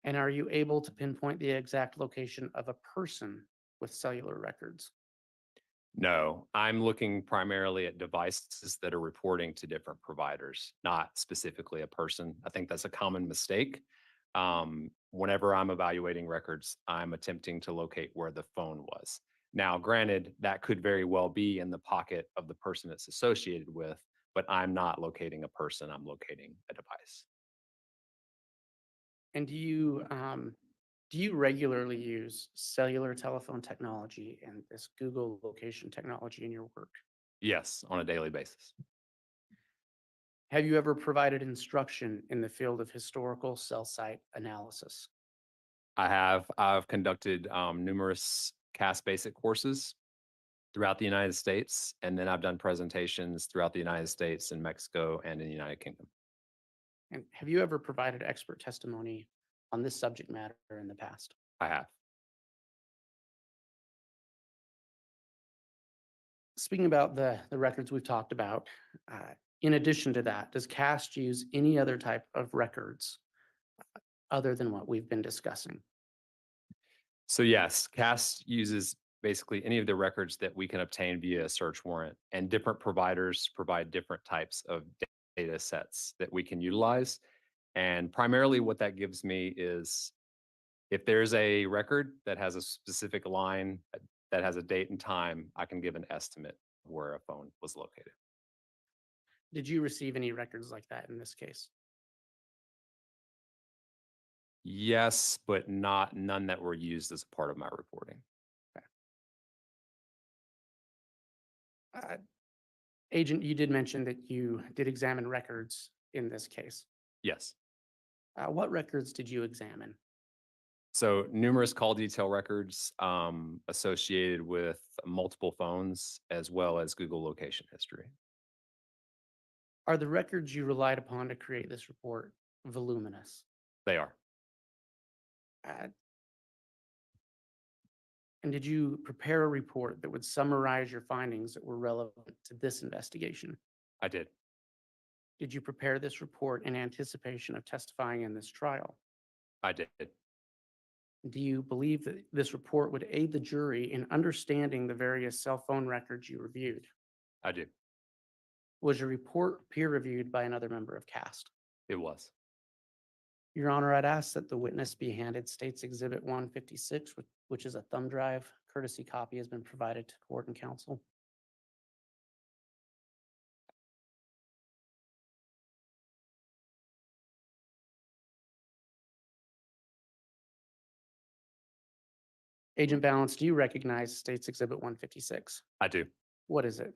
And are you able to pinpoint the exact location of a person with cellular records? No, I'm looking primarily at devices that are reporting to different providers, not specifically a person. I think that's a common mistake. Whenever I'm evaluating records, I'm attempting to locate where the phone was. Now, granted, that could very well be in the pocket of the person it's associated with, but I'm not locating a person, I'm locating a device. And do you regularly use cellular telephone technology and this Google location technology in your work? Yes, on a daily basis. Have you ever provided instruction in the field of historical cell site analysis? I've conducted numerous CAS basic courses throughout the United States, and then I've done presentations throughout the United States and Mexico and in the United Kingdom. And have you ever provided expert testimony on this subject matter in the past? I have. Speaking about the records we've talked about, in addition to that, does CAST use any other type of records other than what we've been discussing? So yes, CAS uses basically any of the records that we can obtain via a search warrant, and different providers provide different types of data sets that we can utilize. And primarily what that gives me is if there's a record that has a specific line that has a date and time, I can give an estimate of where a phone was located. Did you receive any records like that in this case? Yes, but none that were used as a part of my reporting. Agent, you did mention that you did examine records in this case. Yes. What records did you examine? So numerous call detail records associated with multiple phones, as well as Google location history. Are the records you relied upon to create this report voluminous? They are. And did you prepare a report that would summarize your findings that were relevant to this investigation? I did. Did you prepare this report in anticipation of testifying in this trial? I did. Do you believe that this report would aid the jury in understanding the various cell phone records you reviewed? I do. Was your report peer-reviewed by another member of CAST? It was. Your Honor, I'd ask that the witness be handed State's Exhibit 156, which is a thumb drive. Courtesy copy has been provided to court and counsel. Agent Balance, do you recognize State's Exhibit 156? I do. What is it?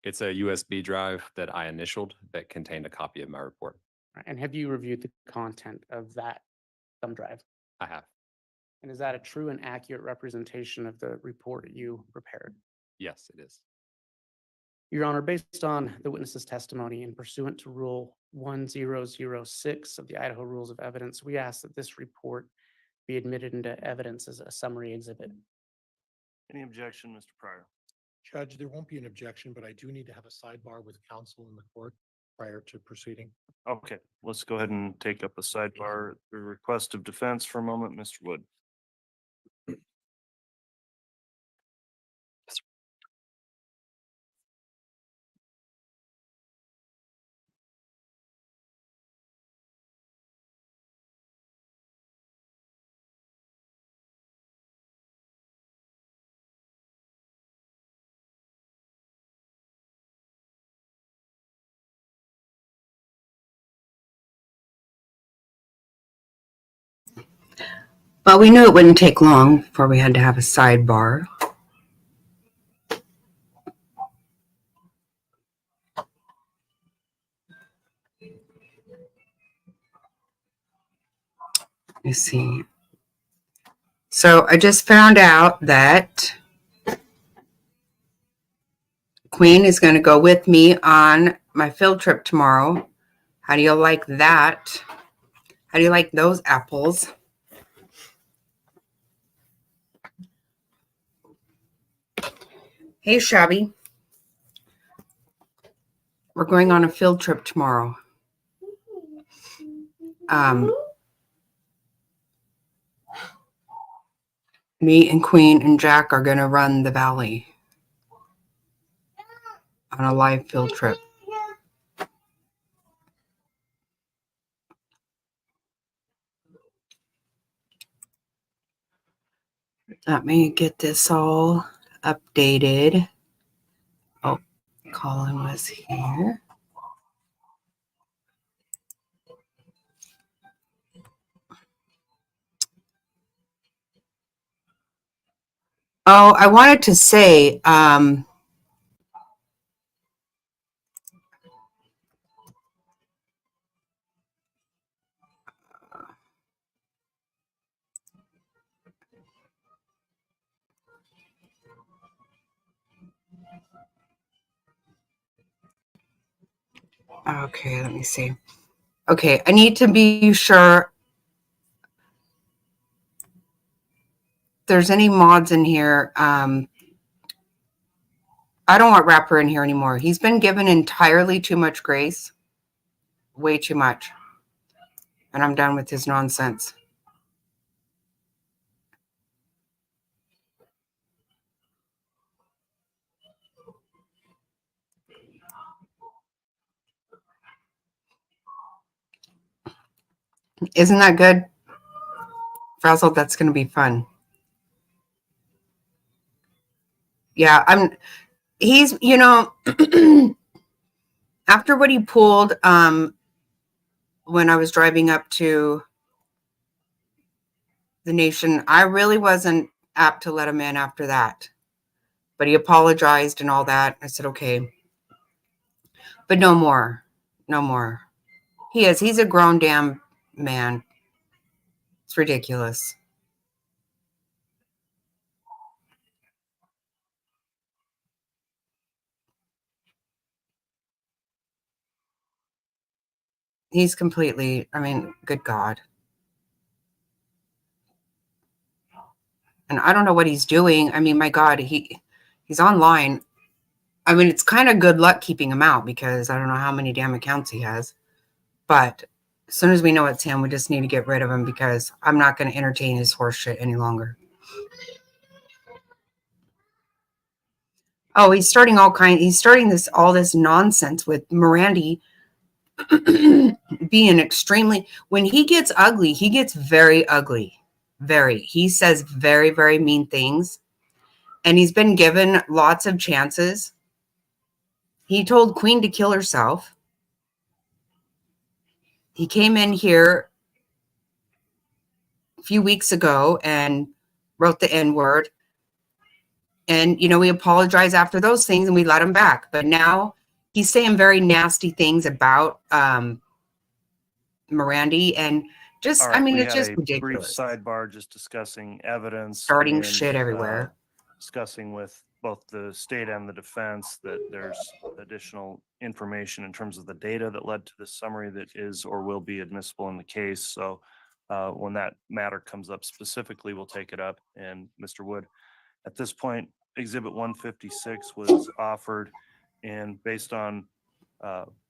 It's a USB drive that I initialed that contained a copy of my report. And have you reviewed the content of that thumb drive? I have. And is that a true and accurate representation of the report you prepared? Yes, it is. Your Honor, based on the witness's testimony and pursuant to Rule 1006 of the Idaho Rules of Evidence, we ask that this report be admitted into evidence as a summary exhibit. Any objection, Mr. Pryor? Judge, there won't be an objection, but I do need to have a sidebar with counsel in the court prior to proceeding. Okay, let's go ahead and take up a sidebar, the request of defense for a moment, Mr. Wood. Well, we knew it wouldn't take long before we had to have a sidebar. Let me see. So I just found out that Queen is going to go with me on my field trip tomorrow. How do you like that? How do you like those apples? Hey, Shabby. We're going on a field trip tomorrow. Me and Queen and Jack are going to run the valley on a live field trip. Let me get this all updated. Oh, Colin was here. Oh, I wanted to say, okay, let me see. Okay, I need to be sure there's any mods in here. I don't want Rapper in here anymore. He's been given entirely too much grace. Way too much. And I'm done with his nonsense. Isn't that good? Frazzle, that's going to be fun. Yeah, he's, you know, after what he pulled when I was driving up to the nation, I really wasn't apt to let him in after that. But he apologized and all that. I said, okay. But no more. No more. He's a grown damn man. It's ridiculous. He's completely, I mean, good God. And I don't know what he's doing. I mean, my God, he's online. I mean, it's kind of good luck keeping him out because I don't know how many damn accounts he has. But As soon as we know it's him, we just need to get rid of him because I'm not going to entertain his horse shit any longer. Oh, he's starting all this nonsense with Mirandi being extremely, when he gets ugly, he gets very ugly. He says very, very mean things. And he's been given lots of chances. He told Queen to kill herself. He came in here a few weeks ago and wrote the N-word. And, we apologize after those things and we let him back. But now he's saying very nasty things about Mirandi and just, All right, we it's had just a ridiculous. Brief sidebar just discussing evidence. Starting and, shit everywhere. Discussing with both the state and the defense that there's additional information in terms of the data that led to this summary that is or will be admissible in the case. So when that matter comes up specifically, we'll take it up. And Mr. Wood, at this point, Exhibit 156 was offered, and based on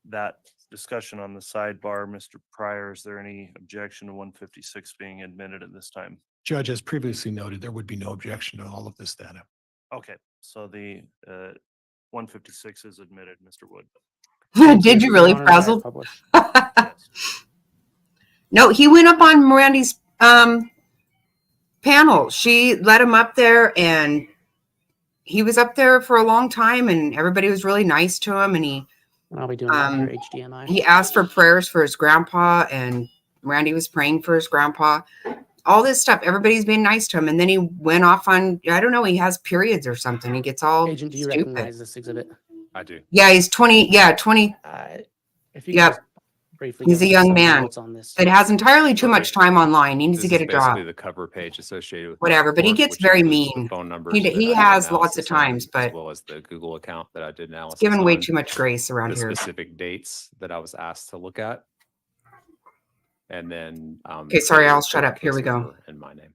that discussion on the sidebar, Mr. Pryor, is there any objection to 156 being admitted at this time? Judge, as previously noted, there would be no objection to all of this data. Okay, so the 156 is admitted, Mr. Wood. Did you really, Frazzled? Yes. No, he went up on Mirandi's panel. She let him up there, and he was up there for a long time, and everybody was really nice to him. And I'll be doing that for HDMI. he asked for prayers for his grandpa, and Mirandi was praying for his grandpa. All this stuff, everybody's being nice to him. And then he went off on, I don't know, he has periods or something. He gets all Agent, do you stupid. recognize this exhibit? I do. Yeah, he's 20. Yeah, 20. If you Yep. could just briefly He's give a us young some man. notes on this. It has entirely too much time online. He needs This to get is a basically job. the cover page associated with Whatever, but he report, gets which very includes the mean. phone numbers He that I did has lots of analysis on, times, but as well as the Google account that I did analysis given way on, too much grace around the here. specific dates that I was asked to look at. And then Okay, sorry, the I'll shut report up. Here we case go. number and my name.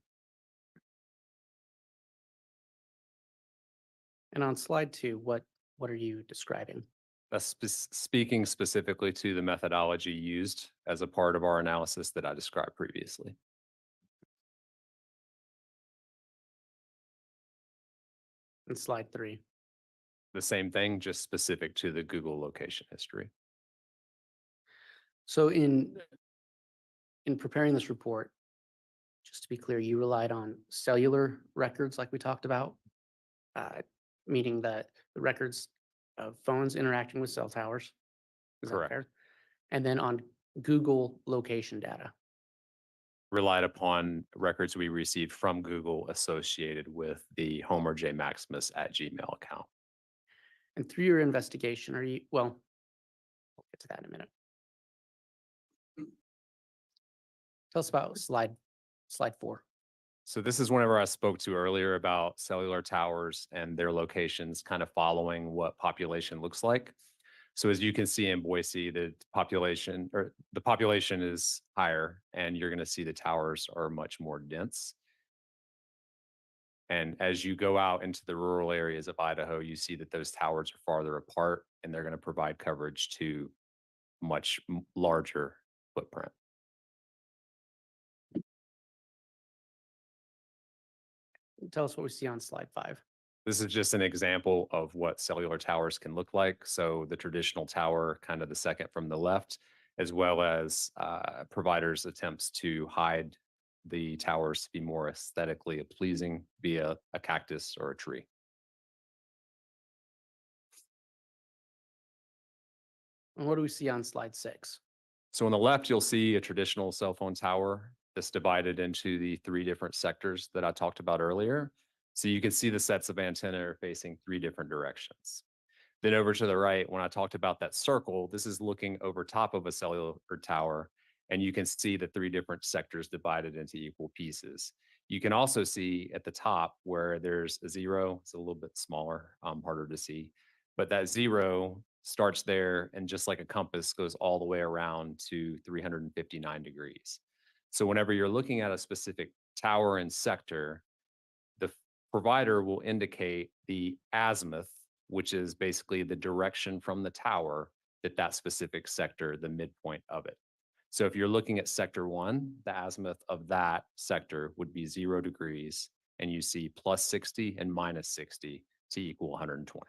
And on slide 2, what are you describing? Speaking specifically to the methodology used as a part of our analysis that I described previously. And slide 3. The same thing, just specific to the Google location history. So in preparing this report, just to be clear, you relied on cellular records like we talked about, meaning that the records of phones interacting with cell towers. Is that Correct. fair? And then on Google location data. Relied upon records we received from Google associated with the Homer J. Maximus @gmail account. And through your investigation, we'll get to that in a minute. Tell us about slide 4. So this is whenever I spoke to earlier about cellular towers and their locations kind of following what population looks like. So as you can see in Boise, the population is higher, and you're going to see the towers are much more dense. And as you go out into the rural areas of Idaho, you see that those towers are farther apart, and they're going to provide coverage to much larger footprint. Tell us what we see on slide 5. This is just an example of what cellular towers can look like. So the traditional tower, kind of the second from the left, as well as providers' attempts to hide the towers to be more aesthetically pleasing via a cactus or a tree. And what do we see on slide 6? So on the left, you'll see a traditional cell phone tower that's divided into the 3 different sectors that I talked about earlier. So you can see the sets of antenna are facing 3 different directions. Then over to the right, when I talked about that circle, this is looking over top of a cellular tower, and you can see the 3 different sectors divided into equal pieces. You can also see at the top where there's a 0, it's a little bit smaller, harder to see, but that 0 starts there and just like a compass goes all the way around to 359 degrees. So whenever you're looking at a specific tower and sector, the provider will indicate the azimuth, which is basically the direction from the tower that specific sector, the midpoint of it. So if you're looking at sector 1, the azimuth of that sector would be 0 degrees, and you see plus 60 and minus 60 to equal 120.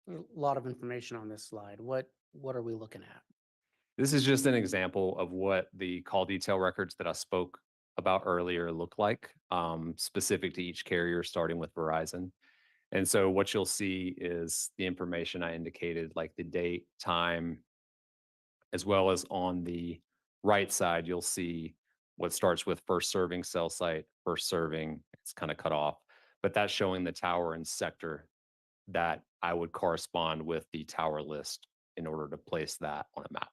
A lot of information on this slide. What are we looking at? This is just an example of what the call detail records that I spoke about earlier look like, specific to each carrier, starting with Verizon. And so what you'll see is the information I indicated, like the date, time, as well as on the right side, you'll see what starts with first serving cell site, first serving, it's kind of cut off, but that's showing the tower and sector that I would correspond with the tower list in order to place that on a map.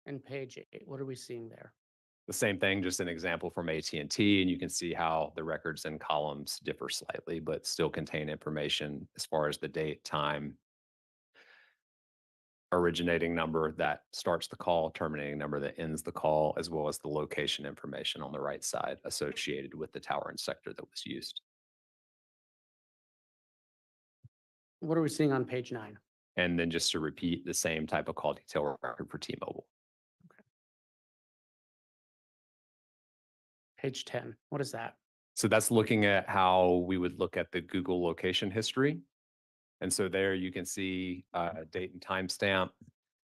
And page 8, what are we seeing there? The same thing, just an example from AT&T, and you can see how the records and columns differ slightly, but still contain information as far as the date, time, originating number that starts the call, terminating number that ends the call, as well as the location information on the right side associated with the tower and sector that was used. What are we seeing on page 9? And then just to repeat, the same type of call detail record for T-Mobile. Page 10, what is that? So that's looking at how we would look at the Google location history. And so there you can see date and timestamp,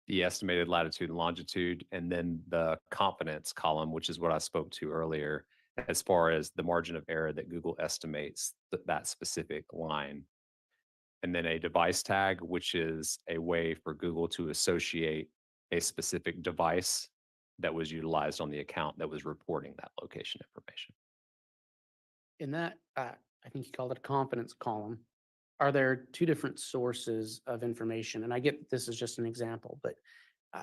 the estimated latitude and longitude, and then the confidence column, which is what I spoke to earlier, as far as the margin of error that Google estimates that specific line. And then a device tag, which is a way for Google to associate a specific device that was utilized on the account that was reporting that location information. In that, I think you called it a confidence column. Are there 2 different sources of information? And I get this is just an example, but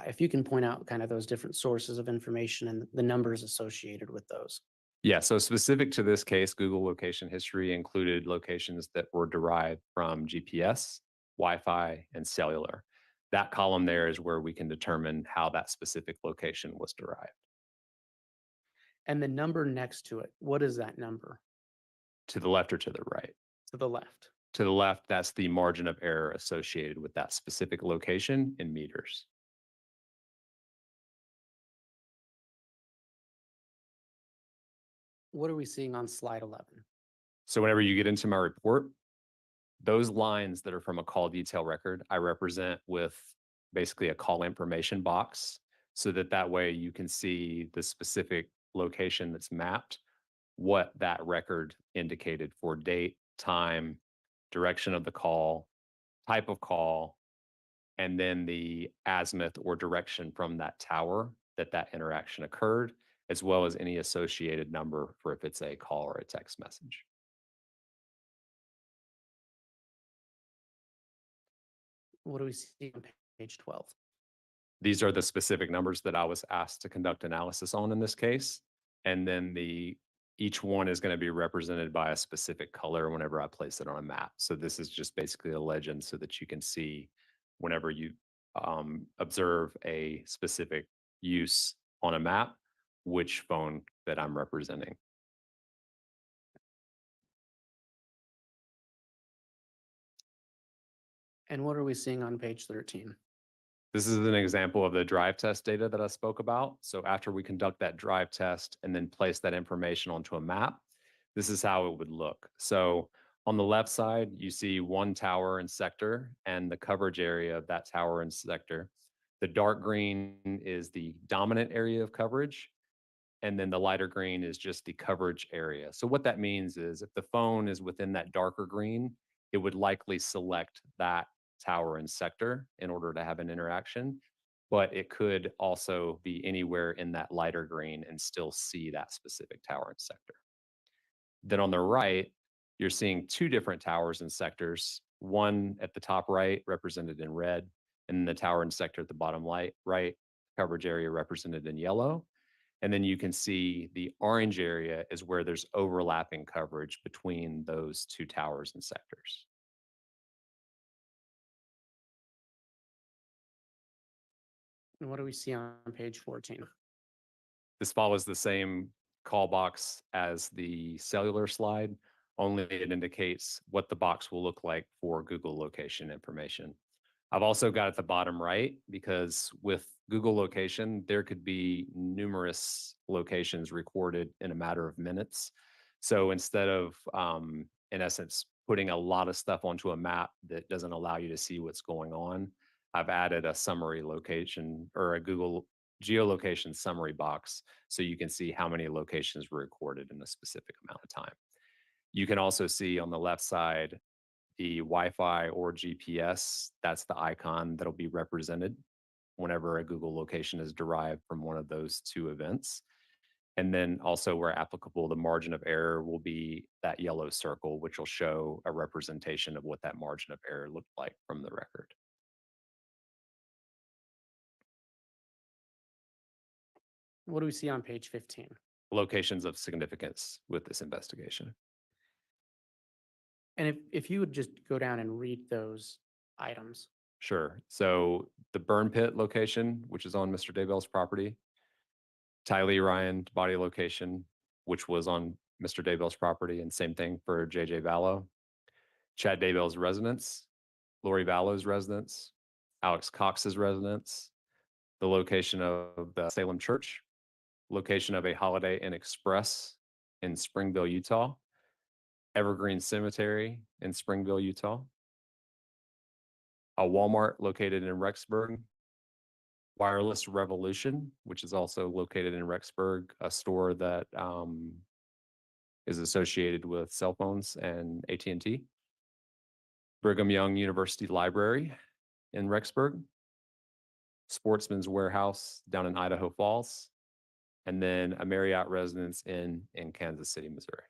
if you can point out kind of those different sources of information and the numbers associated with those. Yeah, so specific to this case, Google location history included locations that were derived from GPS, Wi-Fi, and cellular. That column there is where we can determine how that specific location was derived. And the number next to it, what is that number? To the left or to the right? To the left. To the left, that's the margin of error associated with that specific location in meters. What are we seeing on slide 11? So whenever you get into my report, those lines that are from a call detail record, I represent with basically a call information box so that way you can see the specific location that's mapped, what that record indicated for date, time, direction of the call, type of call, and then the azimuth or direction from that tower that interaction occurred, as well as any associated number for if it's a call or a text message. What do we see on page 12? These are the specific numbers that I was asked to conduct analysis on in this case. And then each one is going to be represented by a specific color whenever I place it on a map. So this is just basically a legend so that you can see whenever you observe a specific use on a map, which phone that I'm representing. And what are we seeing on page 13? This is an example of the drive test data that I spoke about. So after we conduct that drive test and then place that information onto a map, this is how it would look. So on the left side, you see one tower and sector and the coverage area of that tower and sector. The dark green is the dominant area of coverage, and then the lighter green is just the coverage area. So what that means is if the phone is within that darker green, it would likely select that tower and sector in order to have an interaction, but it could also be anywhere in that lighter green and still see that specific tower and sector. Then on the right, you're seeing 2 different towers and sectors, one at the top right represented in red, and the tower and sector at the bottom right coverage area represented in yellow. And then you can see the orange area is where there's overlapping coverage between those 2 towers and sectors. And what do we see on page 14? This follows the same call box as the cellular slide, only it indicates what the box will look like for Google location information. I've also got at the bottom right, because with Google location, there could be numerous locations recorded in a matter of minutes. So instead of, in essence, putting a lot of stuff onto a map that doesn't allow you to see what's going on, I've added a summary location or a Google geolocation summary box so you can see how many locations were recorded in a specific amount of time. You can also see on the left side the Wi-Fi or GPS. That's the icon that'll be represented whenever a Google location is derived from one of those two events. And then also, where applicable, the margin of error will be that yellow circle, which will show a representation of what that margin of error looked like from the record. What do we see on page 15? Locations of significance with this investigation. And if you would just go down and read those items. Sure. So the burn pit location, which is on Mr. Daybell's property, Tylee Ryan body location, which was on Mr. Daybell's property, and same thing for JJ Vallow. Chad Daybell's residence, Lori Vallow's residence, Alex Cox's residence, the location of the Salem Church, location of a Holiday Inn Express in Springville, Utah, Evergreen Cemetery in Springville, Utah, a Walmart located in Rexburg, Wireless Revolution, which is also located in Rexburg, a store that is associated with cell phones and AT&T, Brigham Young University Library in Rexburg, Sportsman's Warehouse down in Idaho Falls, and then a Marriott residence in Kansas City, Missouri.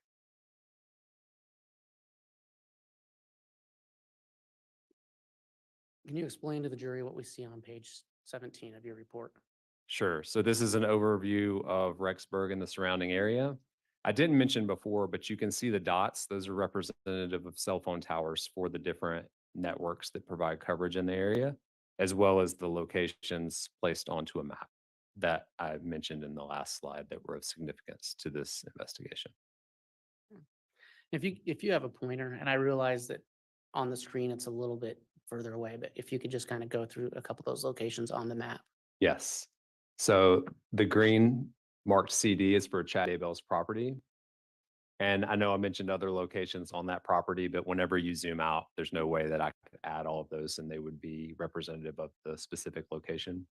Can you explain to the jury what we see on page 17 of your report? Sure. So this is an overview of Rexburg and the surrounding area. I didn't mention before, but you can see the dots. Those are representative of cell phone towers for the different networks that provide coverage in the area, as well as the locations placed onto a map that I mentioned in the last slide that were of significance to this investigation. If you have a pointer, and I realize that on the screen it's a little bit further away, but if you could just kind of go through a couple of those locations on the map. Yes. So the green marked CD is for Chad Daybell's property. And I know I mentioned other locations on that property, but whenever you zoom out, there's no way that I could add all of those and they would be representative of the specific location.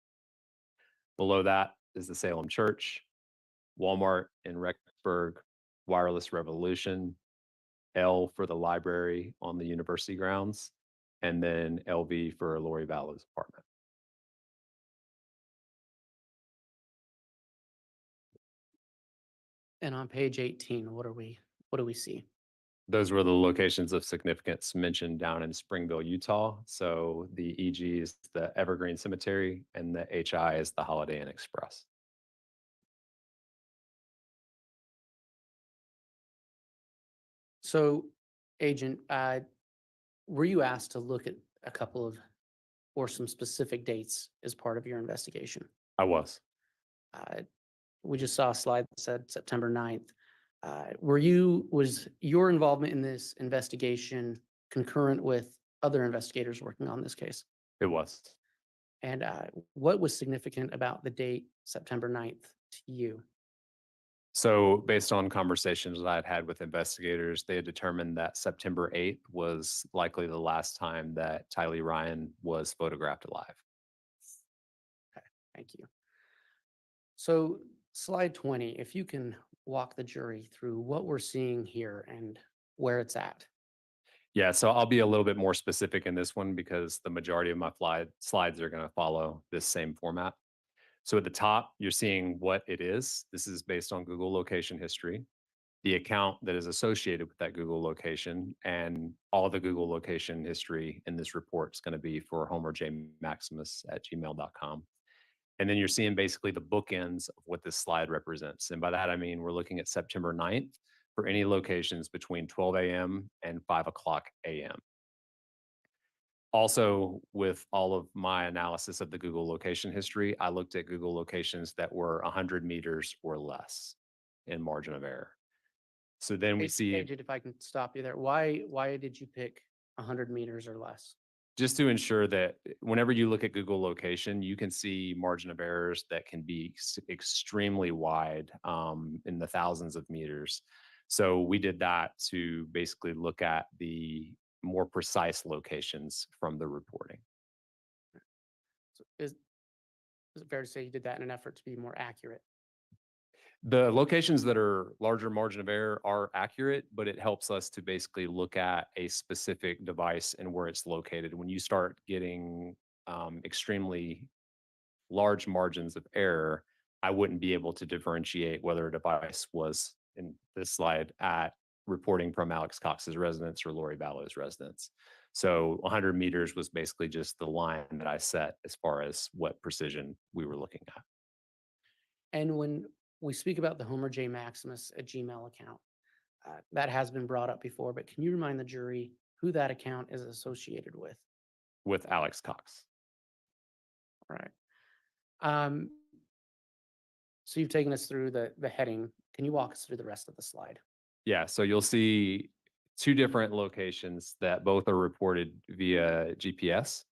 Below that is the Salem Church, Walmart in Rexburg, Wireless Revolution, L for the library on the university grounds, and then LV for Lori Vallow's apartment. And on page 18, what do we see? Those were the locations of significance mentioned down in Springville, Utah. So the EG is the Evergreen Cemetery and the HI is the Holiday Inn Express. So, Agent, were you asked to look at a couple of or some specific dates as part of your investigation? I was. We just saw a slide that said September 9th. Was your involvement in this investigation concurrent with other investigators working on this case? It was. And what was significant about the date September 9th to you? So based on conversations that I'd had with investigators, they had determined that September 8th was likely the last time that Tylee Ryan was photographed alive. Okay, thank you. So slide 20, if you can walk the jury through what we're seeing here and where it's at. Yeah, so I'll be a little bit more specific in this one because the majority of my slides are going to follow this same format. So at the top, you're seeing what it is. This is based on Google location history, the account that is associated with that Google location, and all the Google location history in this report is going to be for homerjmaximus@gmail.com. And then you're seeing basically the bookends of what this slide represents. And by that, I mean, we're looking at September 9th for any locations between 12 a.m. and 5 o'clock a.m. Also, with all of my analysis of the Google location history, I looked at Google locations that were 100 meters or less in margin of error. So then we see, Agent, if I can stop you there, why did you pick 100 meters or less? just to ensure that whenever you look at Google location, you can see margin of errors that can be extremely wide, in the thousands of meters. So we did that to basically look at the more precise locations from the reporting. So is it fair to say you did that in an effort to be more accurate? The locations that are larger margin of error are accurate, but it helps us to basically look at a specific device and where it's located. When you start getting extremely large margins of error, I wouldn't be able to differentiate whether a device was in this slide at reporting from Alex Cox's residence or Lori Vallow's residence. So 100 meters was basically just the line that I set as far as what precision we were looking at. And when we speak about the Homer J. Maximus at Gmail account, that has been brought up before, but can you remind the jury who that account is associated with? With Alex Cox. All right. So you've taken us through the heading. Can you walk us through the rest of the slide? Yeah, so you'll see two different locations that both are reported via GPS.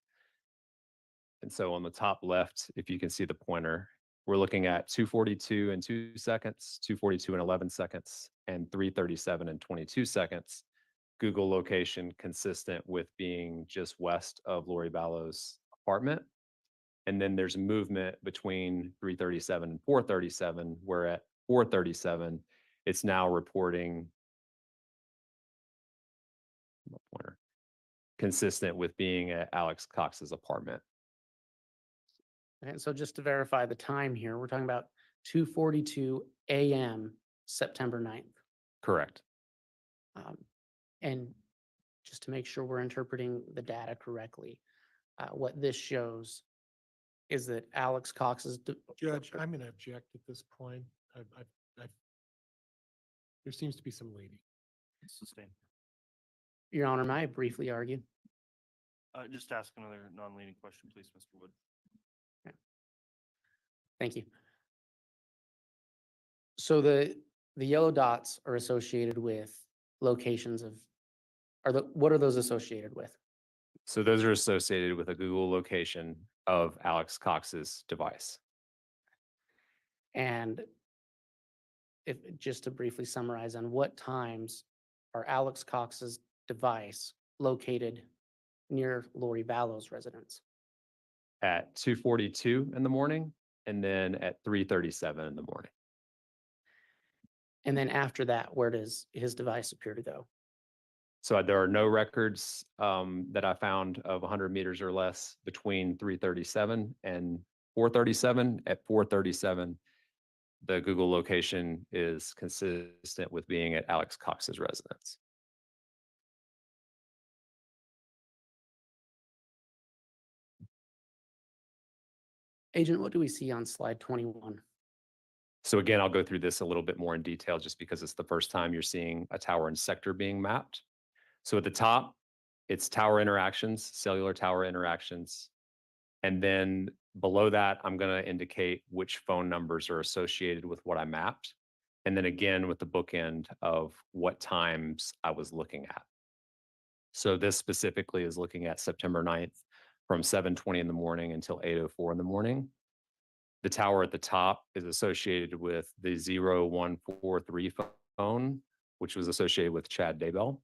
And so on the top left, if you can see the pointer, we're looking at 2:42 and 2 seconds, 2:42 and 11 seconds, and 3:37 and 22 seconds. Google location consistent with being just west of Lori Vallow's apartment. And then there's movement between 3:37 and 4:37, where at 4:37, it's now reporting pointer, consistent with being at Alex Cox's apartment. And so just to verify the time here, we're talking about 2:42 a.m. September 9th. Correct. And just to make sure we're interpreting the data correctly, what this shows is that Alex Cox's Judge, I'm going to object at this point. There seems to be some leading. Sustain. Your Honor, may I briefly argue? Just ask another non-leading question, please, Mr. Wood. Thank you. So the yellow dots are associated with locations of, what are those associated with? So those are associated with a Google location of Alex Cox's device. And if, just to briefly summarize, on what times are Alex Cox's device located near Lori Vallow's residence? At 2:42 in the morning, and then at 3:37 in the morning. And then after that, where does his device appear to go? So there are no records that I found of 100 meters or less between 3:37 and 4:37. At 4:37, the Google location is consistent with being at Alex Cox's residence. Agent, what do we see on slide 21? So again, I'll go through this a little bit more in detail just because it's the first time you're seeing a tower and sector being mapped. So at the top, it's tower interactions, cellular tower interactions. And then below that, I'm going to indicate which phone numbers are associated with what I mapped. And then again, with the bookend of what times I was looking at. So this specifically is looking at September 9th from 7:20 in the morning until 8:04 in the morning. The tower at the top is associated with the 0143 phone, which was associated with Chad Daybell.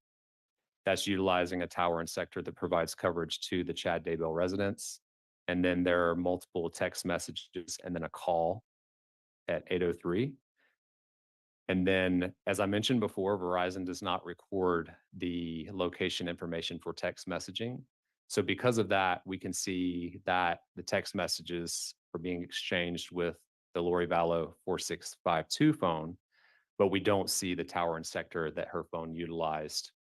That's utilizing a tower and sector that provides coverage to the Chad Daybell residence. And then there are multiple text messages and then a call at 8:03. And then, as I mentioned before, Verizon does not record the location information for text messaging. So because of that, we can see that the text messages are being exchanged with the Lori Vallow 4652 phone, but we don't see the tower and sector that her phone utilized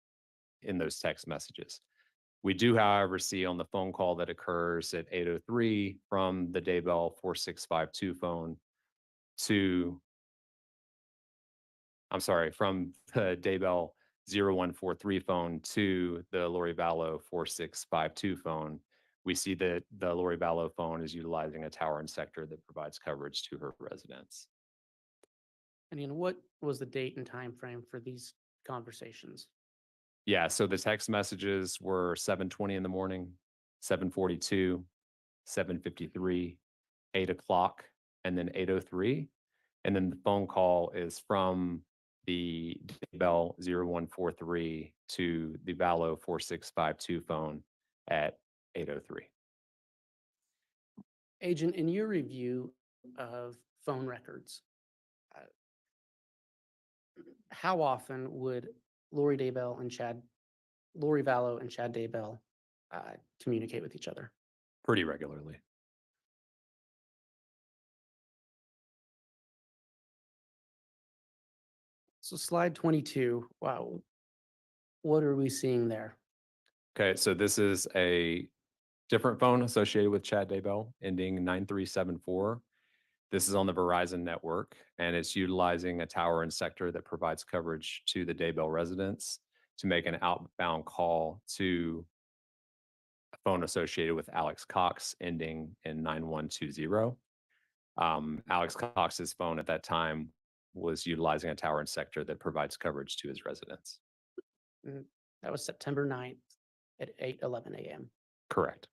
in those text messages. We do, however, see on the phone call that occurs at 8:03 from the Daybell 4652 phone to, from the Daybell 0143 phone to the Lori Vallow 4652 phone. We see that the Lori Vallow phone is utilizing a tower and sector that provides coverage to her residence. And again, what was the date and time frame for these conversations? Yeah, so the text messages were 7:20 in the morning, 7:42, 7:53, 8 o'clock, and then 8:03. And then the phone call is from the Daybell 0143 to the Valo 4652 phone at 8:03. Agent, in your review of phone records, uh, how often would Lori Daybell and Lori Vallow and Chad Daybell communicate with each other? Pretty regularly. So slide 22, wow, what are we seeing there? Okay, so this is a different phone associated with Chad Daybell ending 9374. This is on the Verizon network, and it's utilizing a tower and sector that provides coverage to the Daybell residents to make an outbound call to a phone associated with Alex Cox ending in 9120. Alex Cox's phone at that time was utilizing a tower and sector that provides coverage to his residents. That was September 9th at 8:11 a.m. Correct.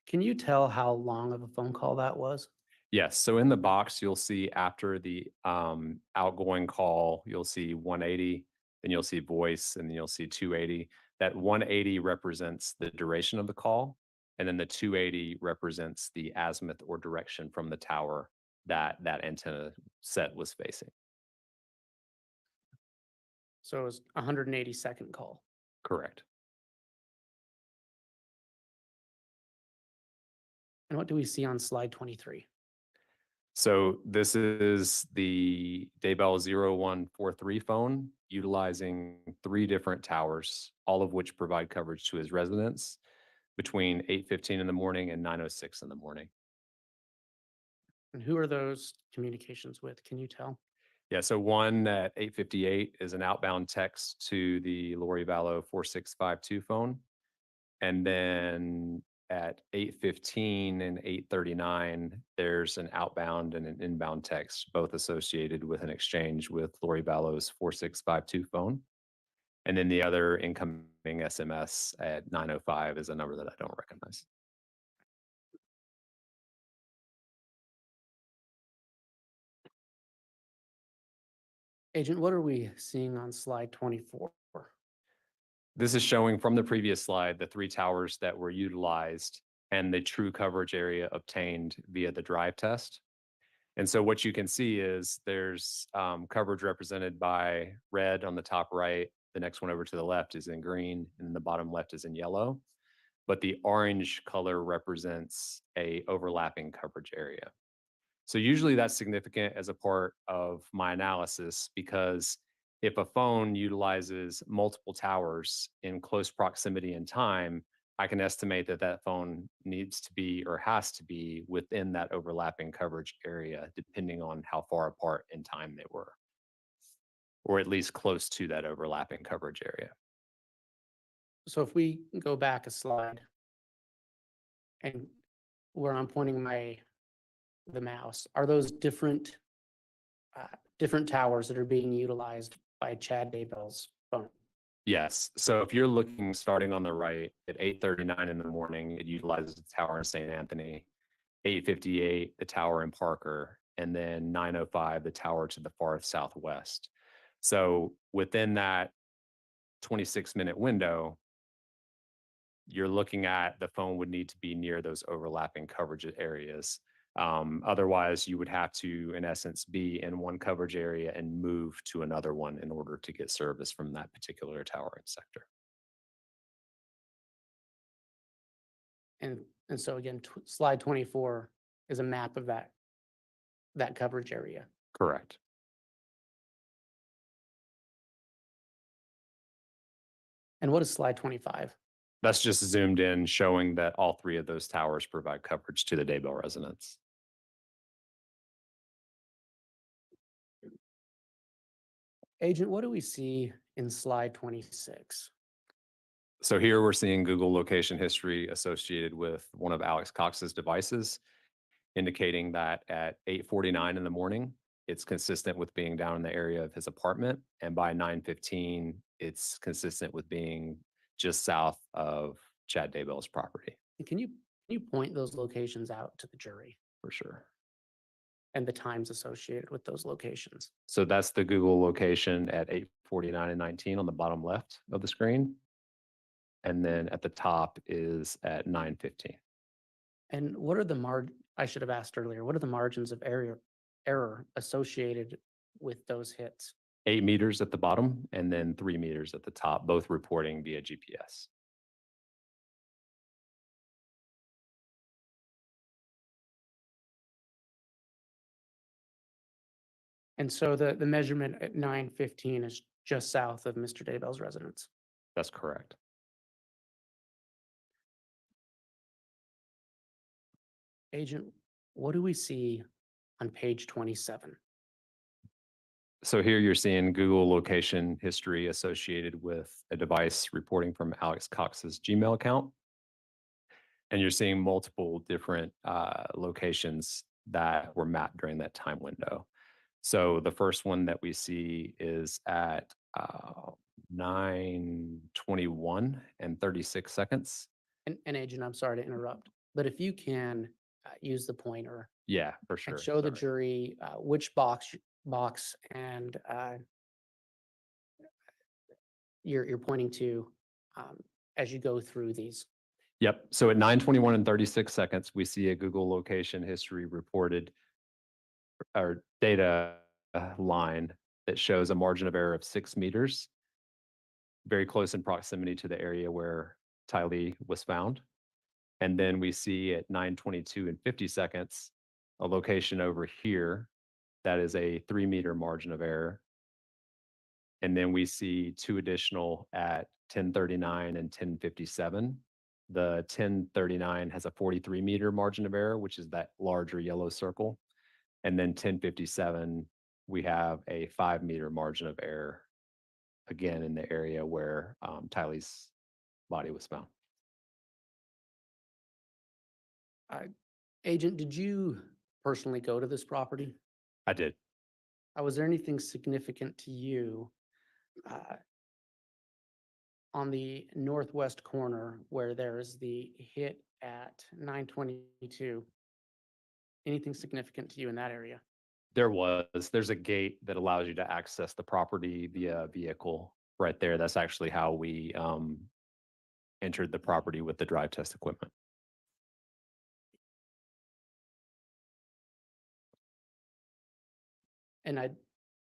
Can you tell how long of a phone call that was? Yes. So in the box, you'll see after the outgoing call, you'll see 180, then you'll see voice, and then you'll see 280. That 180 represents the duration of the call, and then the 280 represents the azimuth or direction from the tower that that antenna set was facing. So it was a 180-second call. Correct. And what do we see on slide 23? So this is the Daybell 0143 phone utilizing 3 different towers, all of which provide coverage to his residents between 8:15 in the morning and 9:06 in the morning. And who are those communications with? Can you tell? Yeah, so one at 8:58 is an outbound text to the Lori Vallow 4652 phone. And then at 8:15 and 8:39, there's an outbound and an inbound text, both associated with an exchange with Lori Vallow's 4652 phone. And then the other incoming SMS at 9:05 is a number that I don't recognize. Agent, what are we seeing on slide 24? This is showing from the previous slide, the 3 towers that were utilized and the true coverage area obtained via the drive test. And so what you can see is there's coverage represented by red on the top right. The next one over to the left is in green, and the bottom left is in yellow. But the orange color represents a overlapping coverage area. So usually that's significant as a part of my analysis, because if a phone utilizes multiple towers in close proximity in time, I can estimate that that phone needs to be or has to be within that overlapping coverage area, depending on how far apart in time they were, or at least close to that overlapping coverage area. So if we go back a slide and where I'm pointing the mouse, are those different towers that are being utilized by Chad Daybell's phone? Yes. So if you're looking starting on the right at 8:39 in the morning, it utilizes the tower in St. Anthony, 8:58, the tower in Parker, and then 9:05, the tower to the far southwest. So within that 26-minute window, you're looking at the phone would need to be near those overlapping coverage areas. Otherwise, you would have to, in essence, be in one coverage area and move to another one in order to get service from that particular tower and sector. And so again, slide 24 is a map of that coverage area. Correct. And what is slide 25? That's just zoomed in, showing that all 3 of those towers provide coverage to the Daybell residents. Agent, what do we see in slide 26? So here we're seeing Google location history associated with one of Alex Cox's devices, indicating that at 8:49 in the morning, it's consistent with being down in the area of his apartment. And by 9:15, it's consistent with being just south of Chad Daybell's property, And can you point those locations out to the jury for sure. and the times associated with those locations? So that's the Google location at 8:49 and 19 on the bottom left of the screen. And then at the top is at 9:15. And what are the I should have asked earlier, what are the margins of error associated with those hits? 8 meters at the bottom and then 3 meters at the top, both reporting via GPS. And so the measurement at 9:15 is just south of Mr. Daybell's residence. That's correct. Agent, what do we see on page 27? So here you're seeing Google location history associated with a device reporting from Alex Cox's Gmail account. And you're seeing multiple different locations that were mapped during that time window. So the first one that we see is at 9:21 and 36 seconds. And Agent, I'm sorry to interrupt, but if you can use the pointer Yeah, for sure. and show the Sorry. jury which box and you're pointing to as you go through these. Yep. So at 9:21 and 36 seconds, we see a Google location history reported or data line that shows a margin of error of 6 meters, very close in proximity to the area where Tylee was found. And then we see at 9:22 and 50 seconds, a location over here that is a 3-meter margin of error. And then we see 2 additional at 10:39 and 10:57. The 10:39 has a 43-meter margin of error, which is that larger yellow circle. And then 10:57, we have a 5-meter margin of error, again, in the area where Tylee's body was found. Agent, did you personally go to this property? I did. Was there anything significant to you on the northwest corner where there is the hit at 9:22? Anything significant to you in that area? There's a gate that allows you to access the property via vehicle right there. That's actually how we entered the property with the drive test equipment. And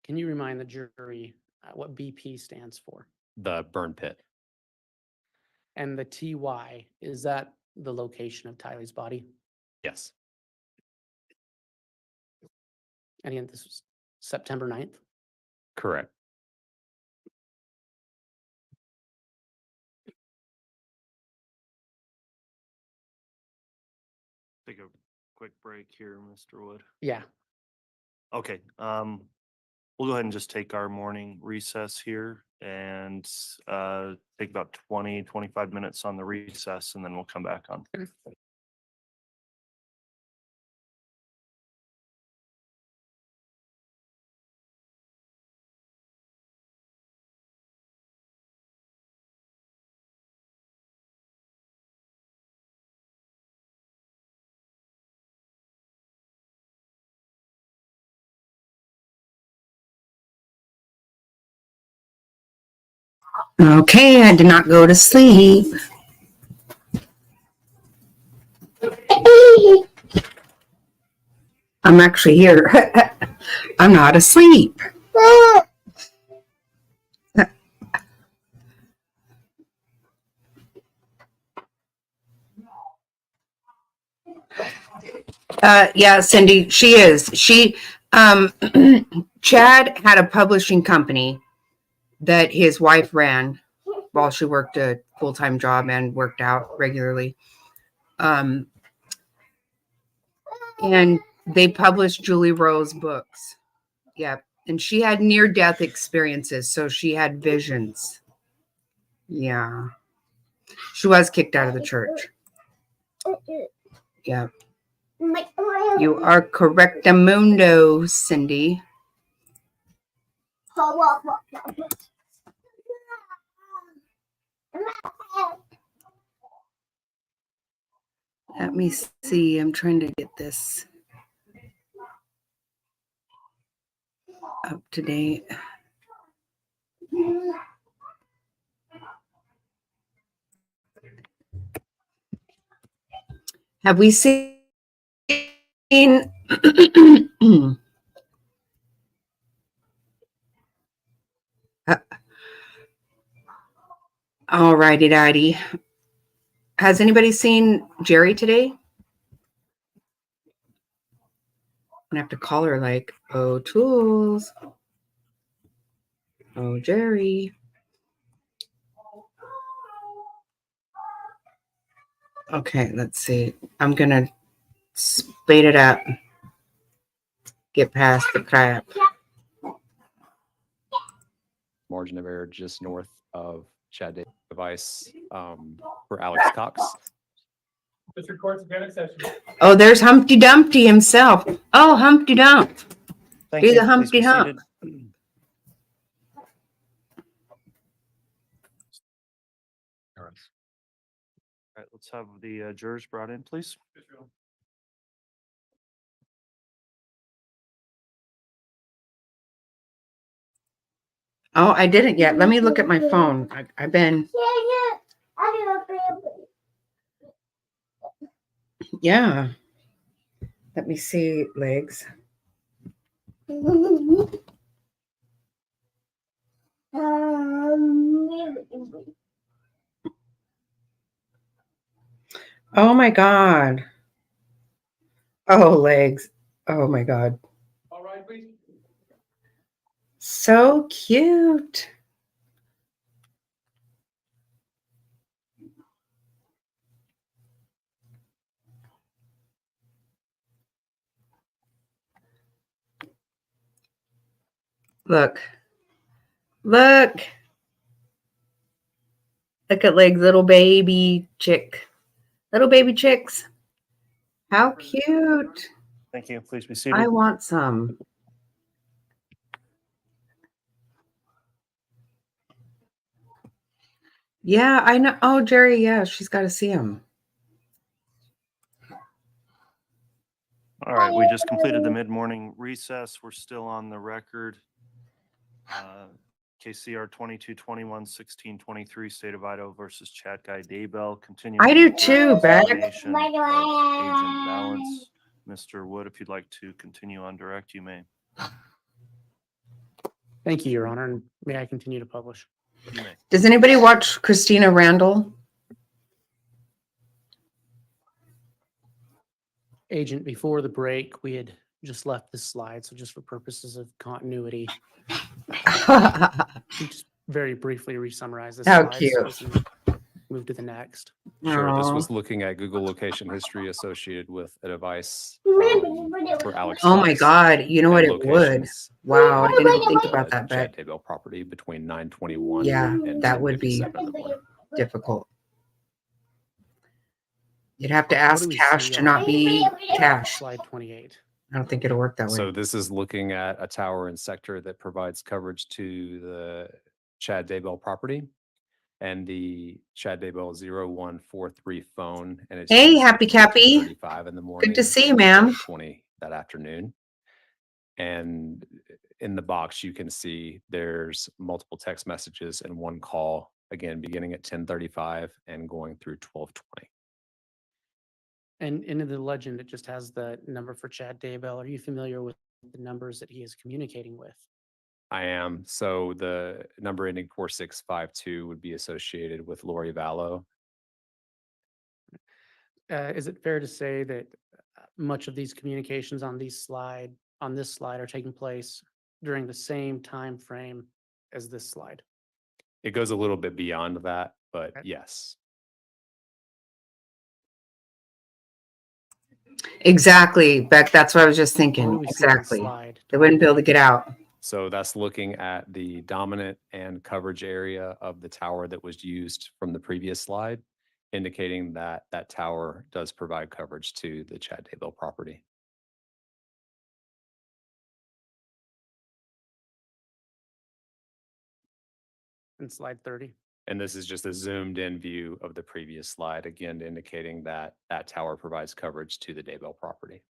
can you remind the jury what BP stands for? The burn pit. And the TY, is that the location of Tylee's body? Yes. And again, this was September 9th. Correct. Take a quick break here, Mr. Wood. Yeah. Okay, we'll go ahead and just take our morning recess here and take about 20-25 minutes on the recess, and then we'll come back on. Okay, I did not go to sleep. I'm actually here. I'm not asleep. Yeah, Cindy, she is. Chad had a publishing company that his wife ran while she worked a full-time job and worked out regularly. And they published Julie Rowe's books. Yep. And she had near-death experiences, so she had visions. Yeah. She was kicked out of the church. Yeah. You are correctamundo, Cindy. Let me see. I'm trying to get this up to date. Have we seen all righty, daddy. Has anybody seen Gerri today? I'm gonna have to call her like, oh, Tools. Oh, Gerri. Okay, let's see. I'm gonna speed it up. Get past the crap. Margin of error just north of Chad Daybell device for Alex Cox. Mr. Court's again in session. Oh, there's Humpty Dumpty himself. Oh, Humpty Dump. Thank Do you. the Please Humpty be Hump. seated. All right, let's have the jurors brought in, please. Oh, I didn't yet. Let me look at my phone. I've been. Yeah. Let me see, legs. Oh my God. Oh, legs. Oh my God. All right, please. So cute. Look. Look. Look at legs, little baby chick. Little baby chicks. How cute. Thank you. Please be seated. I want some. Yeah, I know. Oh, Gerri, yeah, she's got to see him. All right, we just completed the mid-morning recess. We're still on the record. KCR 2221-1623, State of Idaho versus Chad Daybell. Continuing. I do with too, Beck. examination of Agent Balance. Mr. Wood, if you'd like to continue on direct, you may. Thank you, Your Honor, and may I continue to publish? You may. Does anybody watch Christina Randall? Agent, before the break, we had just left this slide, so just for purposes of continuity, we just very briefly re-summarize this How slide. cute. So we can move to the next. Sure, this Aw. was looking at Google location history associated with a device for Alex Oh my Cox God. You know what and it would? locations Wow. I didn't even on think the about that, Chad Beck. Daybell property between 9:21 Yeah, and that would be 10:57 in the morning. difficult. You'd have to What ask do we Cash see to on not be Cash. Slide 28. I don't think it'll work that way. So this is looking at a tower and sector that provides coverage to the Chad Daybell property and the Chad Daybell 0143 phone. And it's Hey, used Happy between Cappy. 10:35 in the morning. to see you, and ma'am. 12:20 that afternoon. And in the box, you can see there's multiple text messages and one call, again, beginning at 10:35 and going through 12:20. And in the legend, it just has the number for Chad Daybell. Are you familiar with the numbers that he is communicating with? I am. So the number ending 4652 would be associated with Lori Vallow. Is it fair to say that much of these communications on this slide are taking place during the same time frame as this slide? It goes a little bit beyond that, but Okay. yes. Exactly, Beck. That's what I was just What do thinking. we see on Exactly. slide They wouldn't be able to get out. So that's looking at the dominant and coverage area of the tower that was used from the previous slide. indicating that that tower does provide coverage to the Chad Daybell property. And slide 30. And this is just a zoomed in view of the previous slide, again indicating that that tower provides coverage to the Daybell property.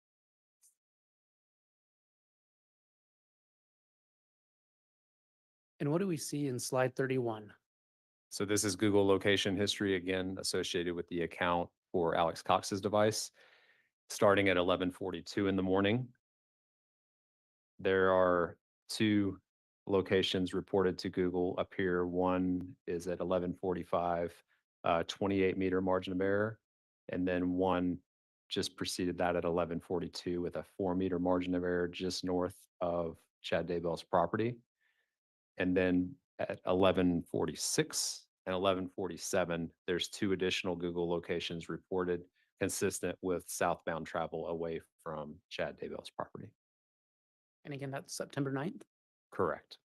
And what do we see in slide 31? So this is Google location history, again, associated with the account for Alex Cox's device, starting at 11:42 in the morning. There are two locations reported to Google up here. One is at 11:45, 28-meter margin of error. And then one just preceded that at 11:42 with a 4-meter margin of error just north of Chad Daybell's property. And then at 11:46 and 11:47, there's two additional Google locations reported consistent with southbound travel away from Chad Daybell's property. And again, that's September 9th. Correct.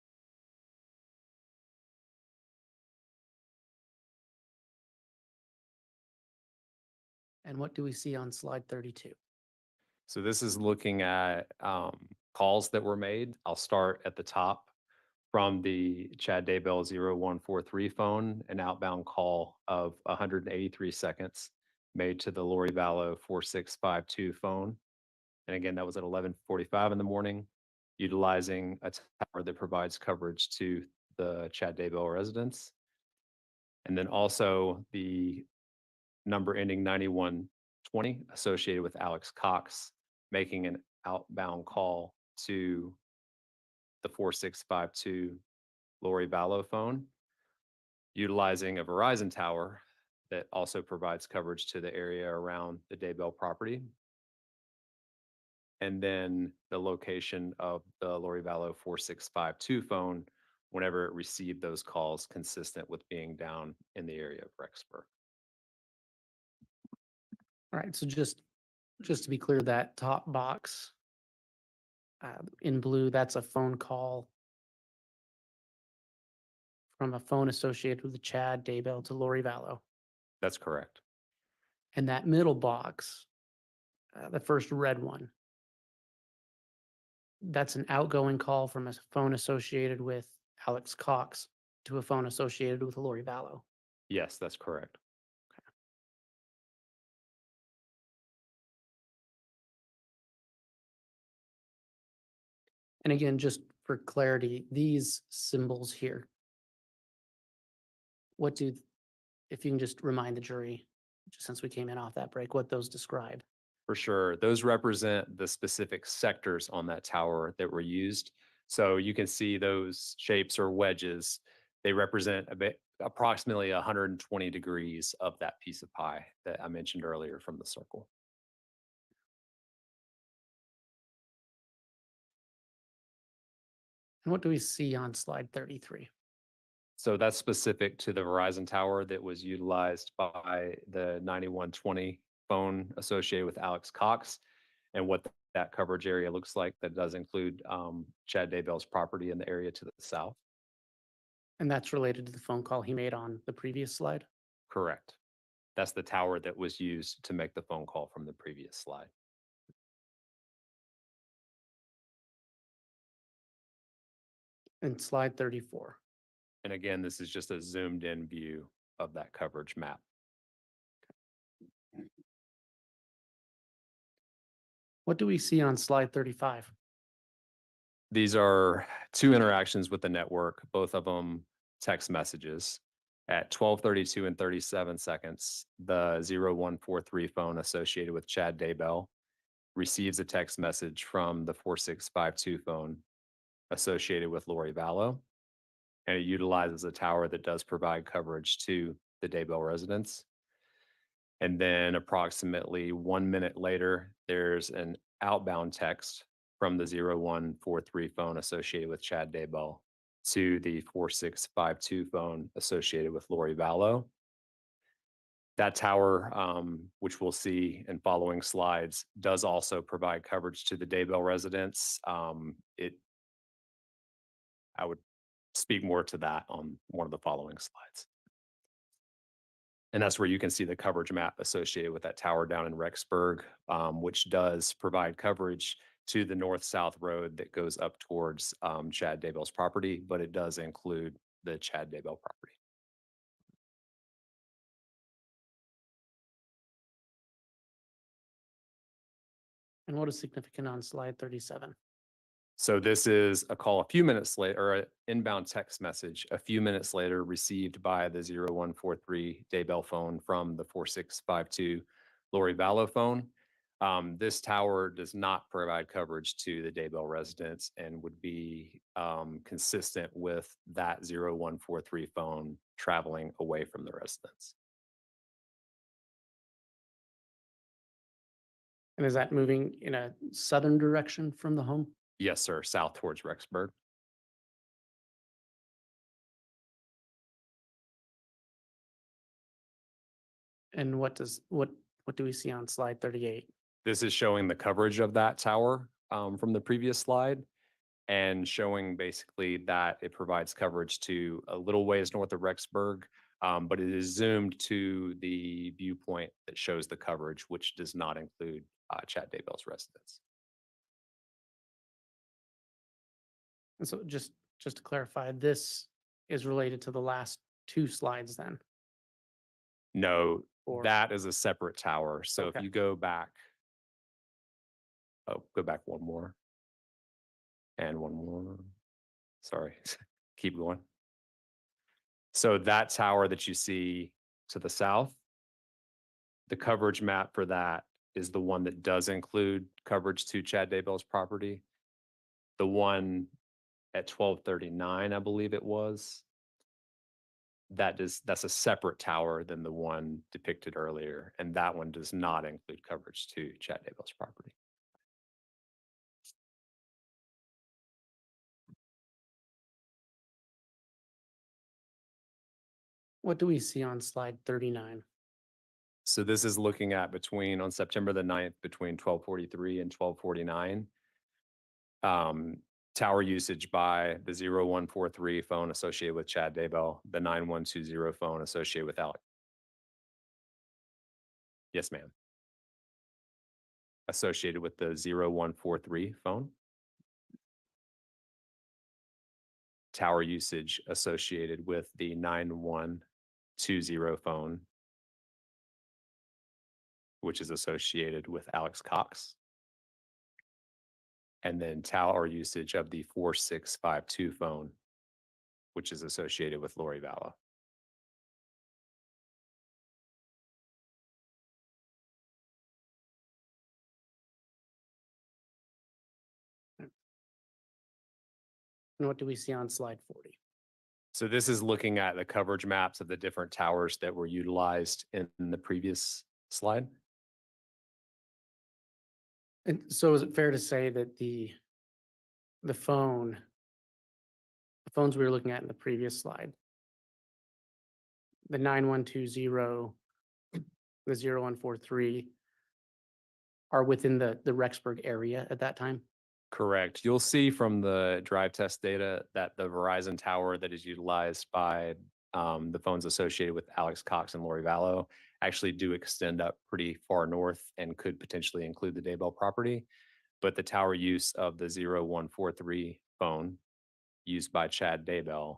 And what do we see on slide 32? So this is looking at calls that were made. I'll start at the top from the Chad Daybell 0143 phone, an outbound call of 183 seconds made to the Lori Vallow 4652 phone. And again, that was at 11:45 in the morning, utilizing a tower that provides coverage to the Chad Daybell residents. And then also the number ending 9120 associated with Alex Cox, making an outbound call to the 4652 Lori Vallow phone, utilizing a Verizon tower that also provides coverage to the area around the Daybell property. And then the location of the Lori Vallow 4652 phone whenever it received those calls consistent with being down in the area of Rexburg. All right, so just to be clear, that top box in blue, that's a phone call from a phone associated with the Chad Daybell to Lori Vallow. That's correct. And that middle box, the first red one, that's an outgoing call from a phone associated with Alex Cox to a phone associated with Lori Vallow. Yes, that's correct. And again, just for clarity, these symbols here, if you can just remind the jury, just since we came in off that break, what those describe. For sure. Those represent the specific sectors on that tower that were used. So you can see those shapes or wedges. They represent approximately 120 degrees of that piece of pie that I mentioned earlier from the circle. And what do we see on slide 33? So that's specific to the Verizon tower that was utilized by the 9120 phone associated with Alex Cox, and what that coverage area looks like. That does include Chad Daybell's property in the area to the south. And that's related to the phone call he made on the previous slide? Correct. That's the tower that was used to make the phone call from the previous slide. And slide 34. And again, this is just a zoomed in view of that coverage map. What do we see on slide 35? These are two interactions with the network, both of them text messages. At 12:32 and 37 seconds, the 0143 phone associated with Chad Daybell receives a text message from the 4652 phone associated with Lori Vallow, and it utilizes a tower that does provide coverage to the Daybell residents. And then approximately 1 minute later, there's an outbound text from the 0143 phone associated with Chad Daybell to the 4652 phone associated with Lori Vallow. That tower, which we'll see in following slides, does also provide coverage to the Daybell residents. I would speak more to that on one of the following slides. And that's where you can see the coverage map associated with that tower down in Rexburg, which does provide coverage to the north-south road that goes up towards Chad Daybell's property, but it does include the Chad Daybell property. And what is significant on slide 37? So this is a call a few minutes later, or an inbound text message a few minutes later received by the 0143 Daybell phone from the 4652 Lori Vallow phone. This tower does not provide coverage to the Daybell residents and would be consistent with that 0143 phone traveling away from the residents. And is that moving in a southern direction from the home? Yes, sir. South towards Rexburg. And what do we see on slide 38? This is showing the coverage of that tower from the previous slide and showing basically that it provides coverage to a little ways north of Rexburg, but it is zoomed to the viewpoint that shows the coverage, which does not include Chad Daybell's residence. And so just to clarify, this is related to the last two slides then? No, Or- that is a separate tower. So Okay. if you go back, go back one more. And one more. Sorry, keep going. So that tower that you see to the south, the coverage map for that is the one that does include coverage to Chad Daybell's property. The one at 1239, I believe it was, that's a separate tower than the one depicted earlier, and that one does not include coverage to Chad Daybell's property. What do we see on slide 39? So this is looking at on September the 9th, between 1243 and 1249. Tower usage by the 0143 phone associated with Chad Daybell, the 9120 phone associated with Alex. Yes, ma'am. Associated with the 0143 phone. Tower usage associated with the 9120 phone, which is associated with Alex Cox. And then tower usage of the 4652 phone, which is associated with Lori Vallow. And what do we see on slide 40? So this is looking at the coverage maps of the different towers that were utilized in the previous slide. And so is it fair to say that the phones we were looking at in the previous slide, the 9120, the 0143 are within the Rexburg area at that time? Correct. You'll see from the drive test data that the Verizon tower that is utilized by the phones associated with Alex Cox and Lori Vallow actually do extend up pretty far north and could potentially include the Daybell property. But the tower use of the 0143 phone used by Chad Daybell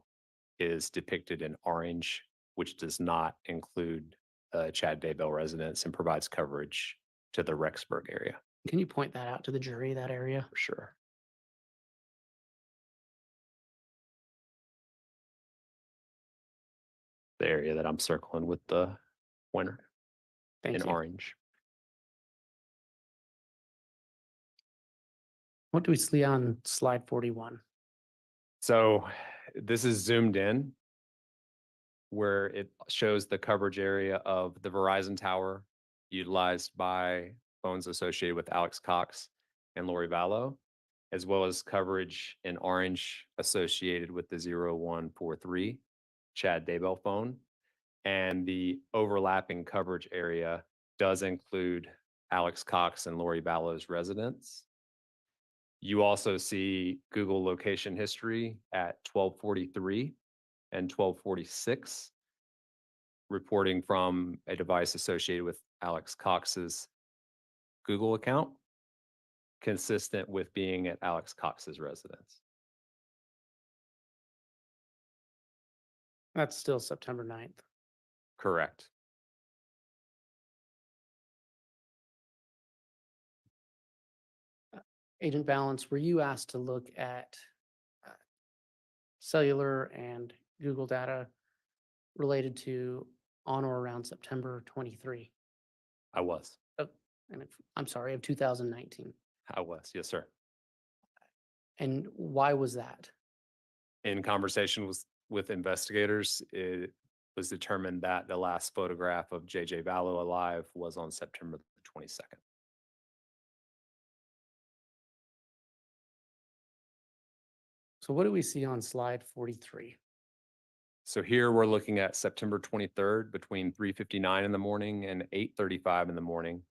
is depicted in orange, which does not include Chad Daybell residents and provides coverage to the Rexburg area. Can you point that out to the jury, that area? For sure. The area that I'm circling with the pointer Thank in you. orange. What do we see on slide 41? So this is zoomed in where it shows the coverage area of the Verizon tower utilized by phones associated with Alex Cox and Lori Vallow, as well as coverage in orange associated with the 0143 Chad Daybell phone. And the overlapping coverage area does include Alex Cox and Lori Vallow's residence. You also see Google location history at 1243 and 1246. reporting from a device associated with Alex Cox's Google account, consistent with being at Alex Cox's residence. That's still September 9th. Correct. Agent Balance, were you asked to look at uh, cellular and Google data related to on or around September 23? I was. I'm sorry, of 2019. I was. Yes, sir. And why was that? In conversation with investigators, it was determined that the last photograph of JJ Vallow alive was on September the 22nd. So what do we see on slide 43? So here we're looking at September 23rd between 3:59 in the morning and 8:35 in the morning.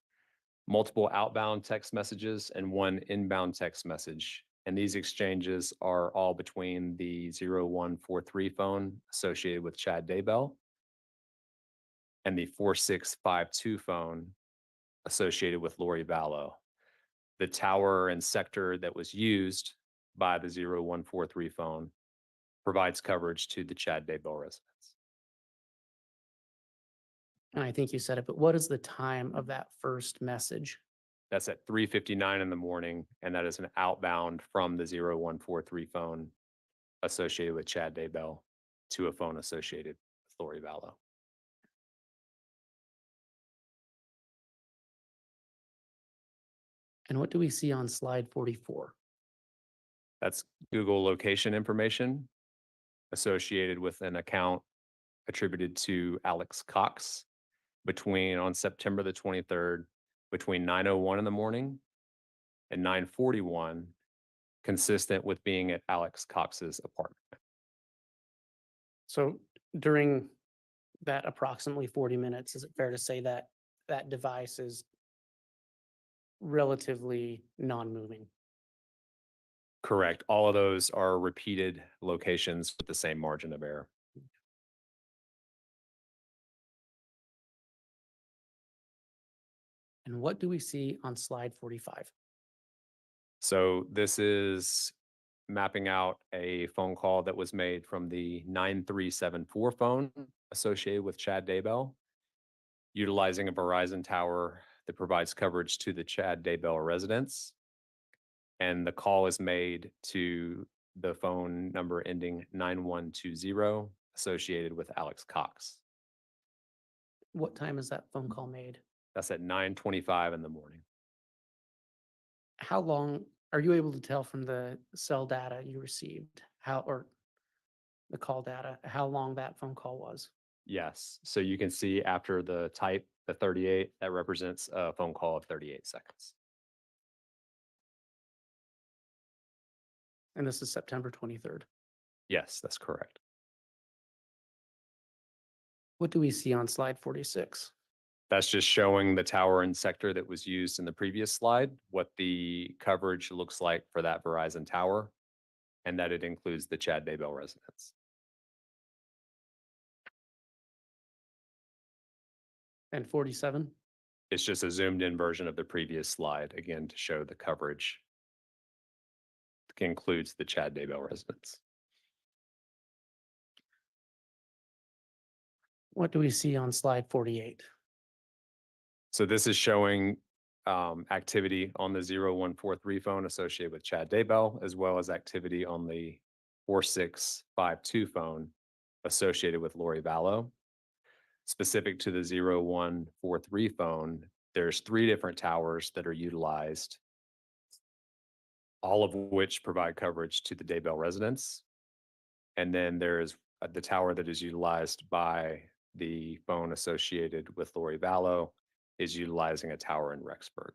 Multiple outbound text messages and one inbound text message. And these exchanges are all between the 0143 phone associated with Chad Daybell and the 4652 phone associated with Lori Vallow. The tower and sector that was used by the 0143 phone provides coverage to the Chad Daybell residence. And I think you said it, but what is the time of that first message? That's at 3:59 in the morning, and that is an outbound from the 0143 phone associated with Chad Daybell to a phone associated with Lori Vallow. And what do we see on slide 44? That's Google location information associated with an account attributed to Alex Cox on September the 23rd, between 9:01 in the morning and 9:41, consistent with being at Alex Cox's apartment. So during that approximately 40 minutes, is it fair to say that that device is relatively non-moving? Correct. All of those are repeated locations with the same margin of error. And what do we see on slide 45? So this is mapping out a phone call that was made from the 9374 phone associated with Chad Daybell, utilizing a Verizon tower that provides coverage to the Chad Daybell residence. And the call is made to the phone number ending 9120 associated with Alex Cox. What time is that phone call made? That's at 9:25 in the morning. How long, are you able to tell from the cell data you received, or the call data, how long that phone call was? Yes. So you can see after the type, the 38, that represents a phone call of 38 seconds. And this is September 23rd. Yes, that's correct. What do we see on slide 46? That's just showing the tower and sector that was used in the previous slide, what the coverage looks like for that Verizon tower, and that it includes the Chad Daybell residence. And 47? It's just a zoomed in version of the previous slide, again, to show the coverage that includes the Chad Daybell residence. What do we see on slide 48? So this is showing activity on the 0143 phone associated with Chad Daybell, as well as activity on the 4652 phone associated with Lori Vallow. Specific to the 0143 phone, there's 3 different towers that are utilized, all of which provide coverage to the Daybell residence. And then there's the tower that is utilized by the phone associated with Lori Vallow is utilizing a tower in Rexburg.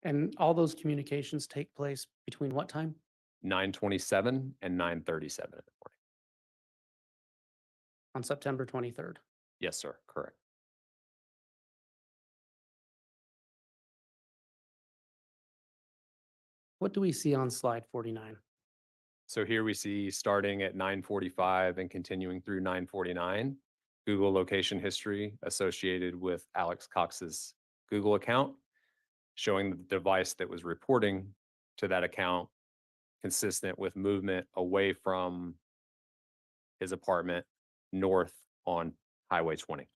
And all those communications take place between what time? 9:27 and 9:37 in the morning. On September 23rd. Yes, sir. Correct. What do we see on slide 49? So here we see starting at 9:45 and continuing through 9:49, Google location history associated with Alex Cox's Google account, showing the device that was reporting to that account consistent with movement away from his apartment north on Highway 20.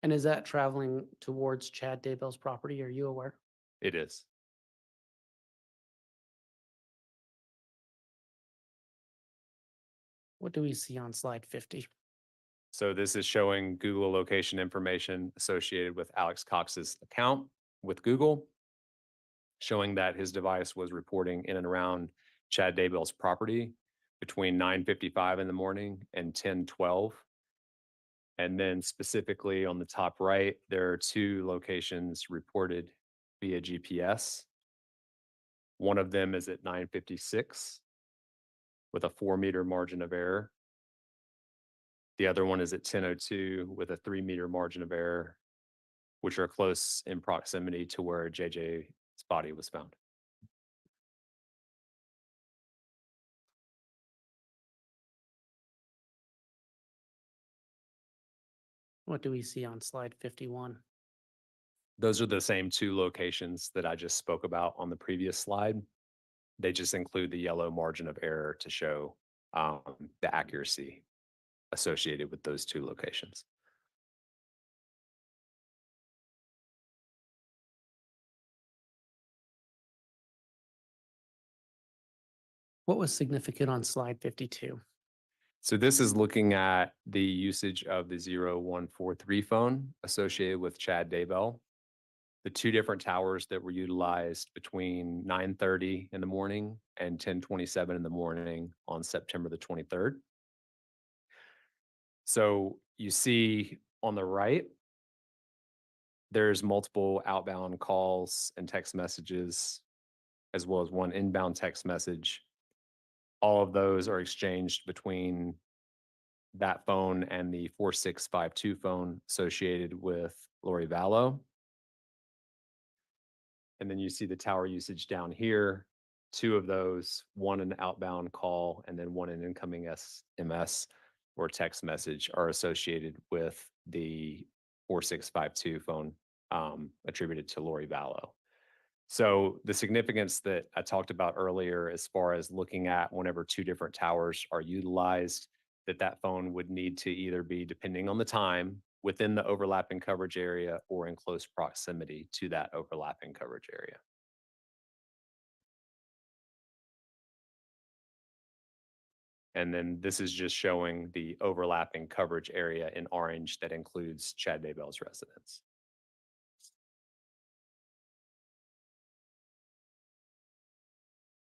And is that traveling towards Chad Daybell's property? Are you aware? It is. What do we see on slide 50? So this is showing Google location information associated with Alex Cox's account with Google, showing that his device was reporting in and around Chad Daybell's property between 9:55 in the morning and 10:12. And then specifically on the top right, there are two locations reported via GPS. One of them is at 9:56 with a 4-meter margin of error. The other one is at 10:02 with a 3-meter margin of error, which are close in proximity to where JJ's body was found. What do we see on slide 51? Those are the same two locations that I just spoke about on the previous slide. They just include the yellow margin of error to show the accuracy associated with those two locations. What was significant on slide 52? So this is looking at the usage of the 0143 phone associated with Chad Daybell. The two different towers that were utilized between 9:30 in the morning and 10:27 in the morning on September the 23rd. So you see on the right, there's multiple outbound calls and text messages, as well as one inbound text message. All of those are exchanged between that phone and the 4652 phone associated with Lori Vallow. And then you see the tower usage down here. Two of those, one an outbound call and then one an incoming SMS or text message, are associated with the 4652 phone attributed to Lori Vallow. So the significance that I talked about earlier, as far as looking at whenever two different towers are utilized, that phone would need to either be, depending on the time, within the overlapping coverage area or in close proximity to that overlapping coverage area. And then this is just showing the overlapping coverage area in orange that includes Chad Daybell's residence.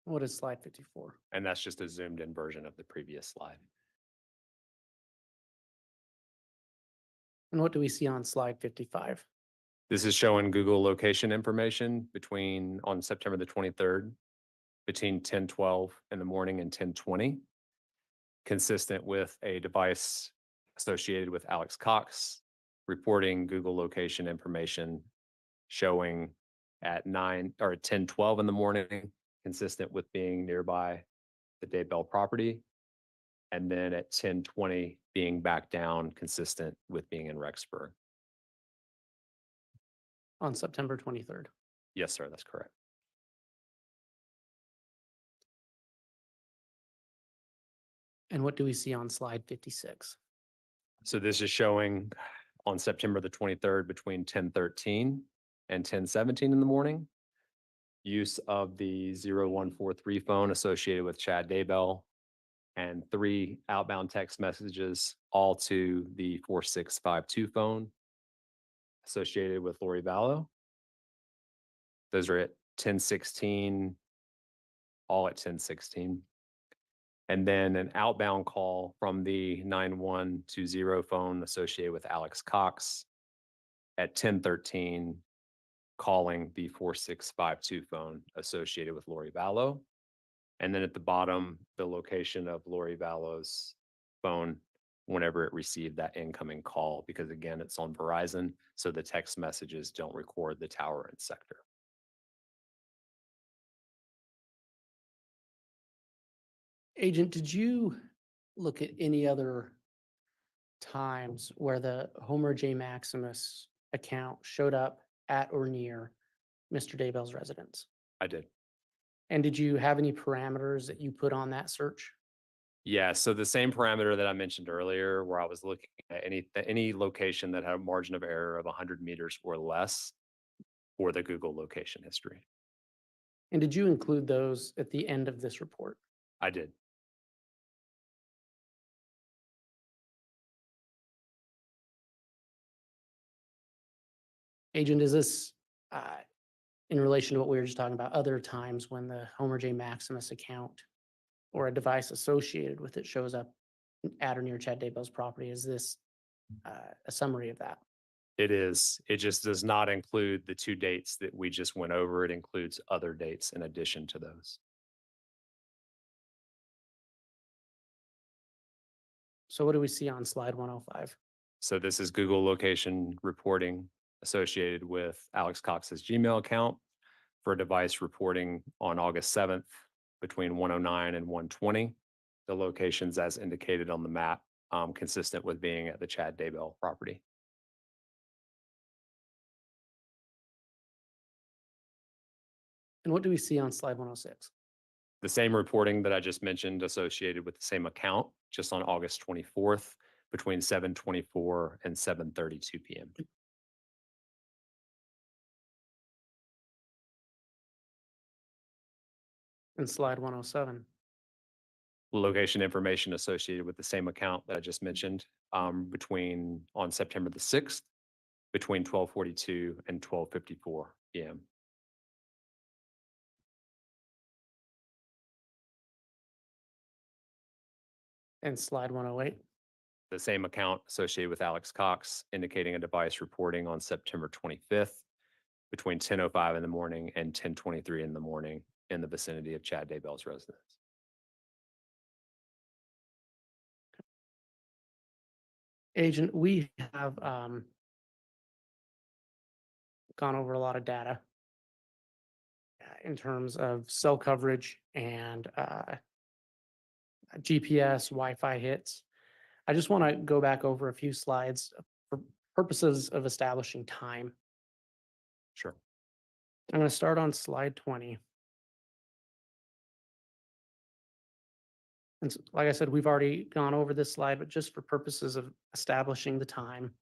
What is slide 54? And that's just a zoomed in version of the previous slide. And what do we see on slide 55? This is showing Google location information on September the 23rd, between 10:12 in the morning and 10:20, consistent with a device associated with Alex Cox reporting Google location information showing at 10:12 in the morning, consistent with being nearby the Daybell property, and then at 10:20 being back down, consistent with being in Rexburg. On September 23rd. Yes, sir, that's correct. And what do we see on slide 56? So this is showing on September the 23rd between 10:13 and 10:17 in the morning, use of the 0143 phone associated with Chad Daybell, and 3 outbound text messages, all to the 4652 phone associated with Lori Vallow. Those are at 10:16, all at 10:16. And then an outbound call from the 9120 phone associated with Alex Cox at 10:13, calling the 4652 phone associated with Lori Vallow. And then at the bottom, the location of Lori Vallow's phone whenever it received that incoming call, because again, it's on Verizon, so the text messages don't record the tower and sector. Agent, did you look at any other times where the Homer J. Maximus account showed up at or near Mr. Daybell's residence? I did. And did you have any parameters that you put on that search? Yeah, so the same parameter that I mentioned earlier, where I was looking at any location that had a margin of error of 100 meters or less for the Google location history. And did you include those at the end of this report? I did. Agent, is this in relation to what we were just talking about, other times when the Homer J. Maximus account or a device associated with it shows up at or near Chad Daybell's property? Is this a summary of that? It is. It just does not include the 2 dates that we just went over. It includes other dates in addition to those. So what do we see on slide 105? So this is Google location reporting associated with Alex Cox's Gmail account for a device reporting on August 7th between 1:09 and 1:20. The locations as indicated on the map, consistent with being at the Chad Daybell property. And what do we see on slide 106? The same reporting that I just mentioned associated with the same account, just on August 24th between 7:24 and 7:32 p.m. And slide 107? Location information associated with the same account that I just mentioned, on September the 6th, between 12:42 and 12:54 p.m. And slide 108? The same account associated with Alex Cox, indicating a device reporting on September 25th between 10:05 in the morning and 10:23 in the morning in the vicinity of Chad Daybell's residence. Agent, we have gone over a lot of data in terms of cell coverage and GPS, Wi-Fi hits. I just want to go back over a few slides for purposes of establishing time. Sure. I'm going to start on slide 20. And like I said, we've already gone over this slide, but just for purposes of establishing the time,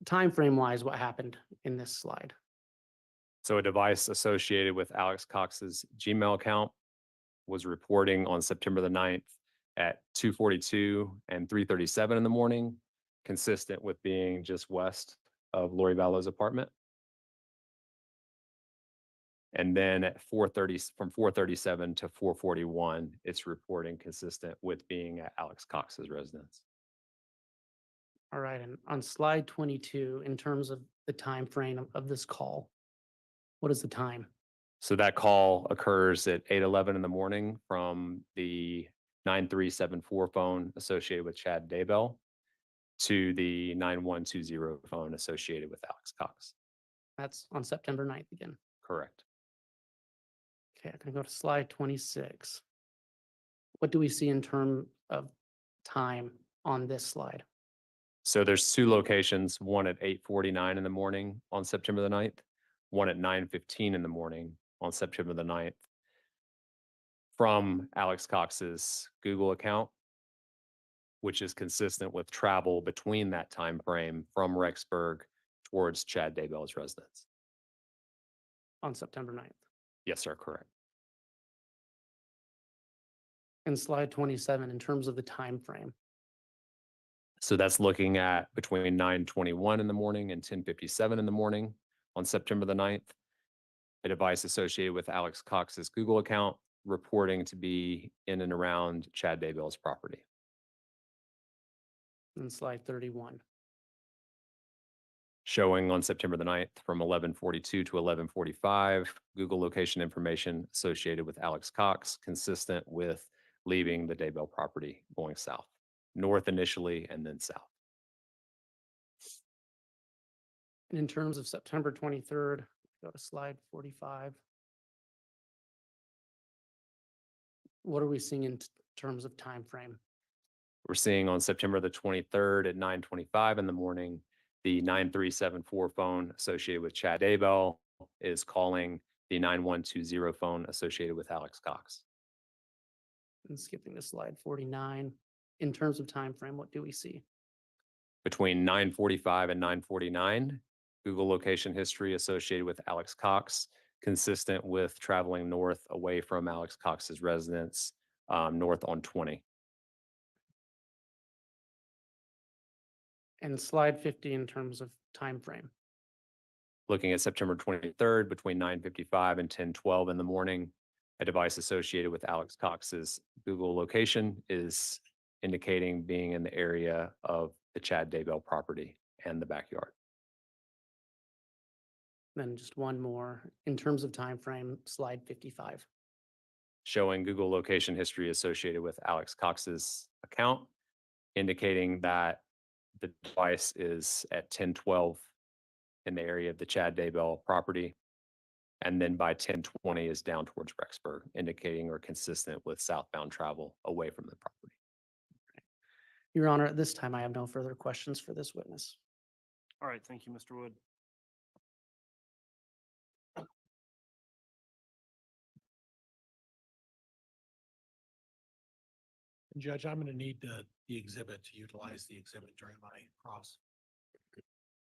time frame wise, what happened in this slide? So a device associated with Alex Cox's Gmail account was reporting on September the 9th at 2:42 and 3:37 in the morning, consistent with being just west of Lori Vallow's apartment. And then at 4:30, from 4:37 to 4:41, it's reporting consistent with being at Alex Cox's residence. All right, and on slide 22, in terms of the time frame of this call, what is the time? So that call occurs at 8:11 in the morning from the 9374 phone associated with Chad Daybell to the 9120 phone associated with Alex Cox. That's on September 9th again. Correct. Okay, I'm gonna go to slide 26. What do we see in terms of time on this slide? So there's 2 locations, one at 8:49 in the morning on September the 9th, one at 9:15 in the morning on September the 9th from Alex Cox's Google account, which is consistent with travel between that time frame from Rexburg towards Chad Daybell's residence. On September 9th. Yes, sir, correct. And slide 27, in terms of the time frame. So that's looking at between 9:21 in the morning and 10:57 in the morning on September the 9th. A device associated with Alex Cox's Google account reporting to be in and around Chad Daybell's property. And slide 31. Showing on September the 9th from 11:42 to 11:45, Google location information associated with Alex Cox, consistent with leaving the Daybell property going south, north initially and then south. And in terms of September 23rd, go to slide 45. What are we seeing in terms of time frame? We're seeing on September the 23rd at 9:25 in the morning, the 9374 phone associated with Chad Daybell is calling the 9120 phone associated with Alex Cox. And skipping to slide 49, in terms of time frame, what do we see? Between 9:45 and 9:49, Google location history associated with Alex Cox, consistent with traveling north away from Alex Cox's residence, north on 20. And slide 50 in terms of time frame. Looking at September 23rd, between 9:55 and 10:12 in the morning, a device associated with Alex Cox's Google location is indicating being in the area of the Chad Daybell property and the backyard. Then just one more, in terms of time frame, slide 55. Showing Google location history associated with Alex Cox's account, indicating that the device is at 10:12 in the area of the Chad Daybell property. And then by 10:20 is down towards Rexburg, indicating or consistent with southbound travel away from the property. Your Honor, at this time, I have no further questions for this witness. All right, thank you, Mr. Wood. And Judge, I'm going to need the exhibit to utilize the exhibit during my cross.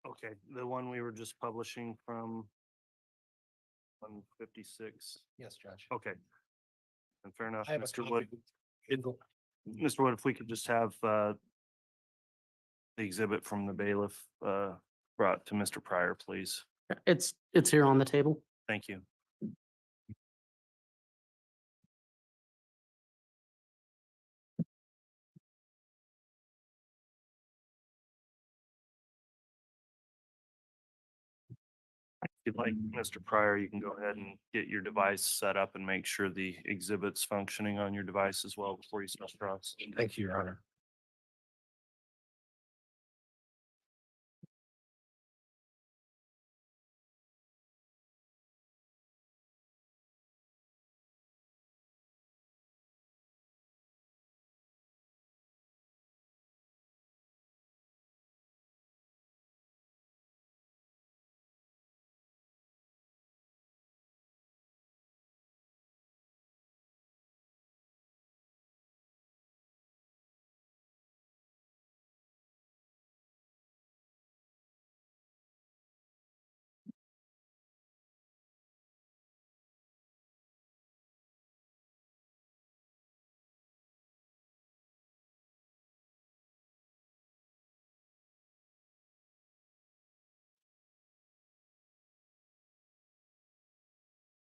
Okay, the one we were just publishing from 156. Yes, Judge. Okay. And fair enough, I have a Mr. copy. Wood. Mr. Wood, if we could just have the exhibit from the bailiff brought to Mr. Pryor, please. It's here on the table. Thank you. If you'd like, Mr. Pryor, you can go ahead and get your device set up and make sure the exhibit's functioning on your device as well before you start across. Thank you, Your Honor.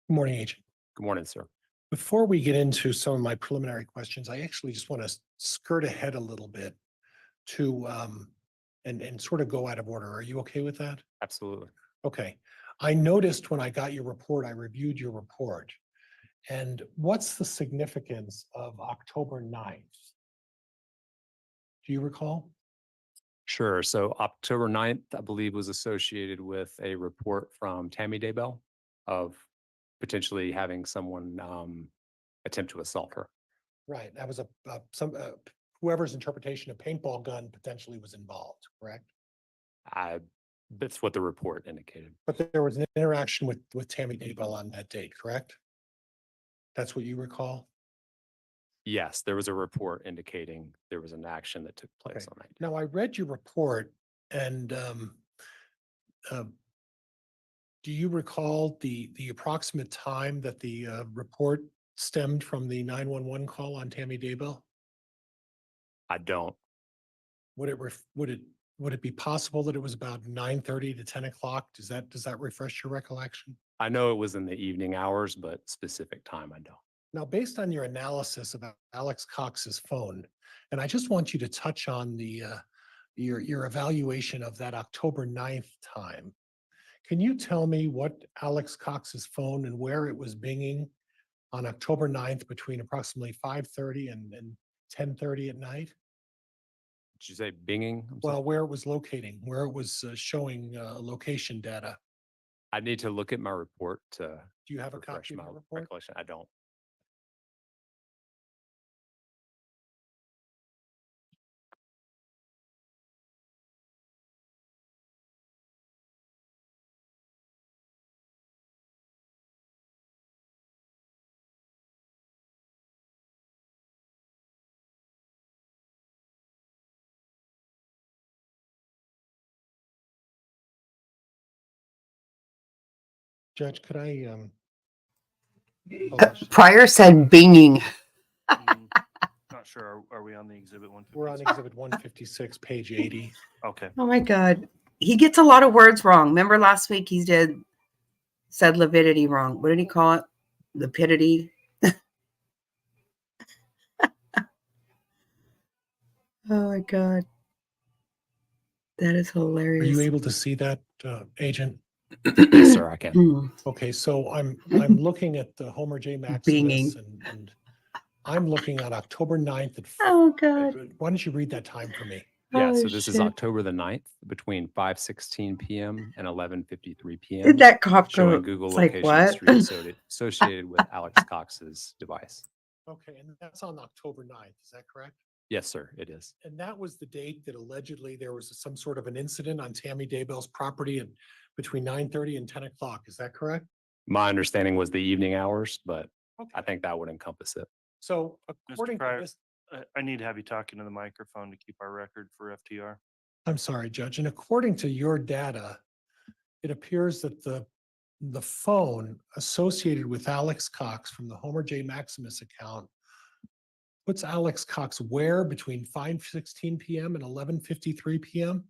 Good morning, Agent. Good morning, sir. Before we get into some of my preliminary questions, I actually just want to skirt ahead a little bit to and sort of go out of order. Are you okay with that? Absolutely. Okay. I noticed when I got your report, I reviewed your report. And what's the significance of October 9th? Do you recall? Sure. So October 9th, I believe, was associated with a report from Tammy Daybell of potentially having someone attempt to assault her. Right. That was whoever's interpretation of paintball gun potentially was involved, correct? That's what the report indicated. But there was an interaction with Tammy Daybell on that date, correct? That's what you recall? Yes, there was a report indicating there was an action that took place Okay. on that day. Now, I read your report and do you recall the approximate time that the report stemmed from the 911 call on Tammy Daybell? I don't. Would it be possible that it was about 9:30 to 10 o'clock? Does that refresh your recollection? I know it was in the evening hours, but specific time, I don't. Now, based on your analysis about Alex Cox's phone, and I just want you to touch on your evaluation of that October 9th time. Can you tell me what Alex Cox's phone and where it was binging on October 9th between approximately 5:30 and 10:30 at night? Did you say binging? I'm sorry. Well, where it was locating, where it was showing location data. I need to look at my report to Do you have a refresh copy of my the report? recollection. I don't. Judge, could I, publish this? Pryor said binging. Not sure. Are we on the exhibit 156? We're on exhibit 156, page 80. Okay. Oh my God. He gets a lot of words wrong. Remember last week he said lividity wrong. What did he call it? Lapidity. Oh my God. That is Are hilarious. you able to see that, Agent? Yes, sir, I can. Hmm. Okay, so I'm looking at the Homer J. Maximus Binging. and I'm looking at October 9th at, Oh God. why don't you read that time for me? Yeah, Oh, so this is shit. October the 9th between 5:16 p.m. and 11:53 p.m. Did that cop go? showing Google It's like location what? history associated with Alex Cox's device. Okay, and that's on October 9th, is that correct? Yes, sir, it is. And that was the date that allegedly there was some sort of an incident on Tammy Daybell's property and between 9:30 and 10 o'clock, is that correct? My understanding was the evening hours, but I Okay, think that would encompass it. so according to Pryor, this, I need to have you talking to the microphone to keep our record for FTR. I'm sorry, Judge, and according to your data, it appears that the phone associated with Alex Cox from the Homer J. Maximus account puts Alex Cox where between 5:16 PM and 11:53 PM?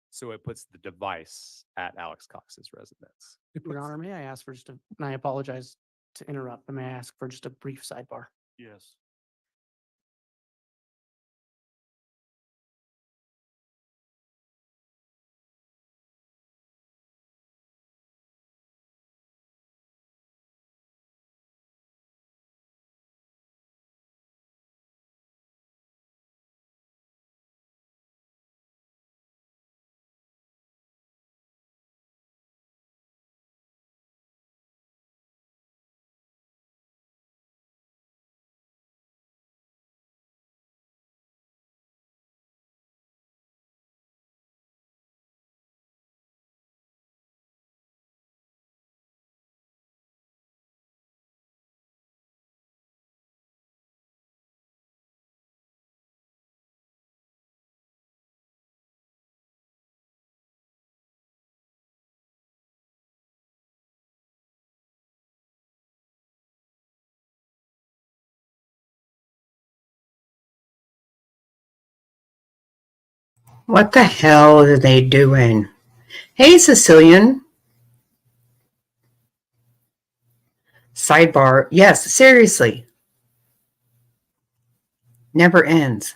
So it puts the device at Alex Cox's residence. It Your puts- Honor, may I ask for and I apologize to interrupt, but may I ask for just a brief sidebar? Yes. What the hell are they doing? Hey, Sicilian. Sidebar. Yes, seriously. Never ends.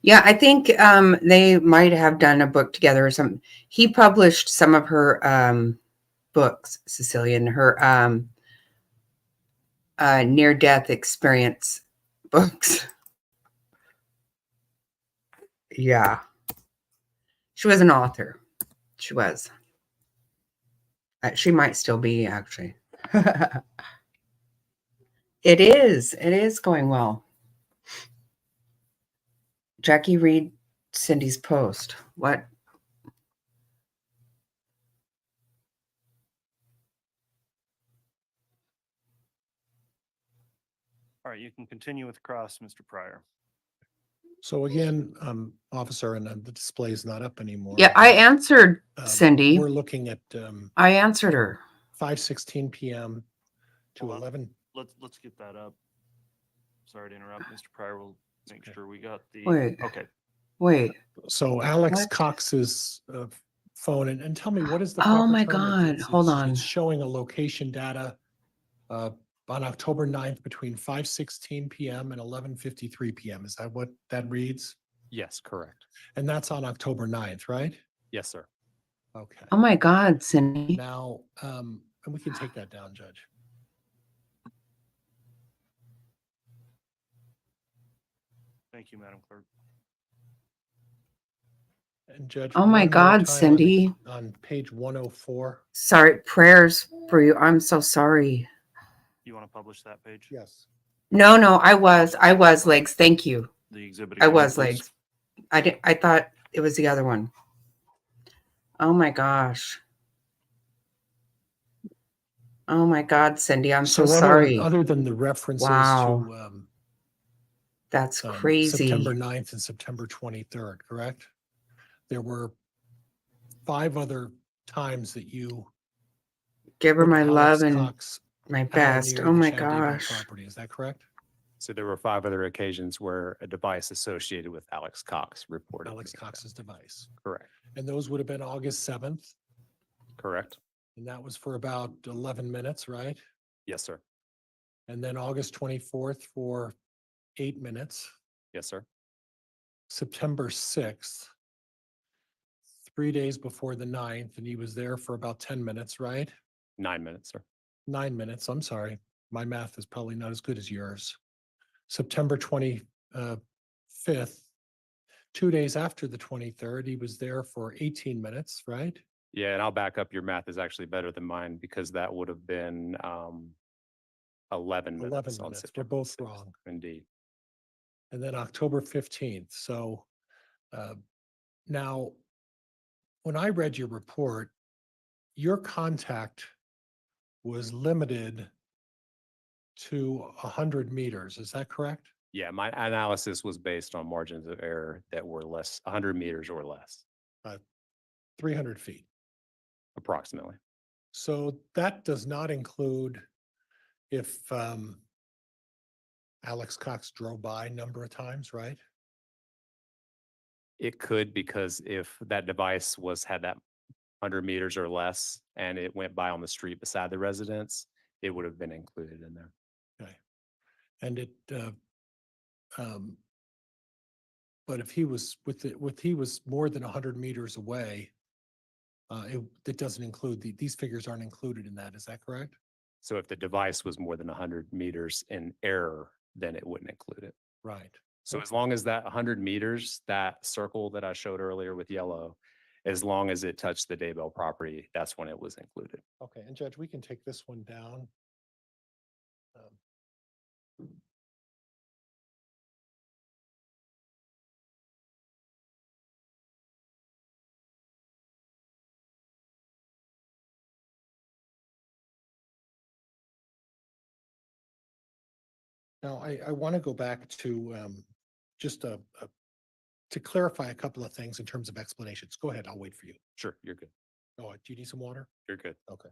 Yeah, I think they might have done a book together or something. He published some of her books, Sicilian, her near-death experience books. Yeah. She was an author. She was. She might still be, actually. It is. It is going well. Jackie, read Cindy's post. What? All right, you can continue with cross, Mr. Pryor. So again, officer, and the display is not up anymore. Yeah, I answered Um, Cindy. We're looking at I answered her. 5:16 PM to Hold on. 11. Let's get that up. Sorry to interrupt, Mr. Pryor. We'll make okay. sure we got the. Wait. Okay. Wait. So Alex What? Cox's phone, and tell me, what is the Oh proper my term? God, hold on. It's showing a location data on October 9th between 5:16 PM and 11:53 PM. Is that what that reads? Yes, correct. And that's on October 9th, right? Yes, sir. Okay. Oh my God, Cindy. Now, and we can take that down, Judge. Thank you, Madam Clerk. And Judge. Oh my one more God, time Cindy. On page 104. Sorry. Prayers for you. I'm so sorry. You want to publish that page? Yes. No, I was legs. Thank you. The exhibit. I again, was please. legs. I thought it was the other one. Oh my gosh. Oh my God, Cindy. I'm so other- sorry. Other than the references Wow. to That's September crazy. 9th and September 23rd, correct? There were 5 other times that you Give her put my Alex love and Cox my out best. near Oh the my Chad Daybell gosh. property. Is that correct? So there were 5 other occasions where a device associated with Alex Cox reported. to Alex me. Cox's device. Correct. And those would have been August 7th. Correct. And that was for about 11 minutes, right? Yes, sir. And then August 24th for 8 minutes. Yes, sir. September 6th, 3 days before the 9th, and he was there for about 10 minutes, right? 9 minutes, sir. 9 minutes, I'm sorry. My math is probably not as good as yours. September 25th, 2 days after the 23rd, he was there for 18 minutes, right? Yeah, and I'll back up. Your math is actually better than mine because that would have been 11 minutes. 11 on minutes. We're September both 6th. wrong. Indeed. And then October 15th. So now, when I read your report, your contact was limited to 100 meters. Is that correct? Yeah, my analysis was based on margins of error that were less, 100 meters or less, 300 feet. approximately. So that does not include if Alex Cox drove by a number of times, right? It could, because if that device had that 100 meters or less and it went by on the street beside the residence, it would have been included in there. Okay. And but if he was he was more than 100 meters away, it doesn't include these figures aren't included in that. Is that correct? So if the device was more than 100 meters in error, then it wouldn't include it. Right. So as long as that 100 meters, that circle that I showed earlier with yellow, as long as it touched the Daybell property, that's when it was included. Okay. And Judge, we can take this one down. Now, I want to go back to just to clarify a couple of things in terms of explanations. Go ahead, I'll wait for you. Sure, you're good. Oh, do you need some water? You're good. Okay.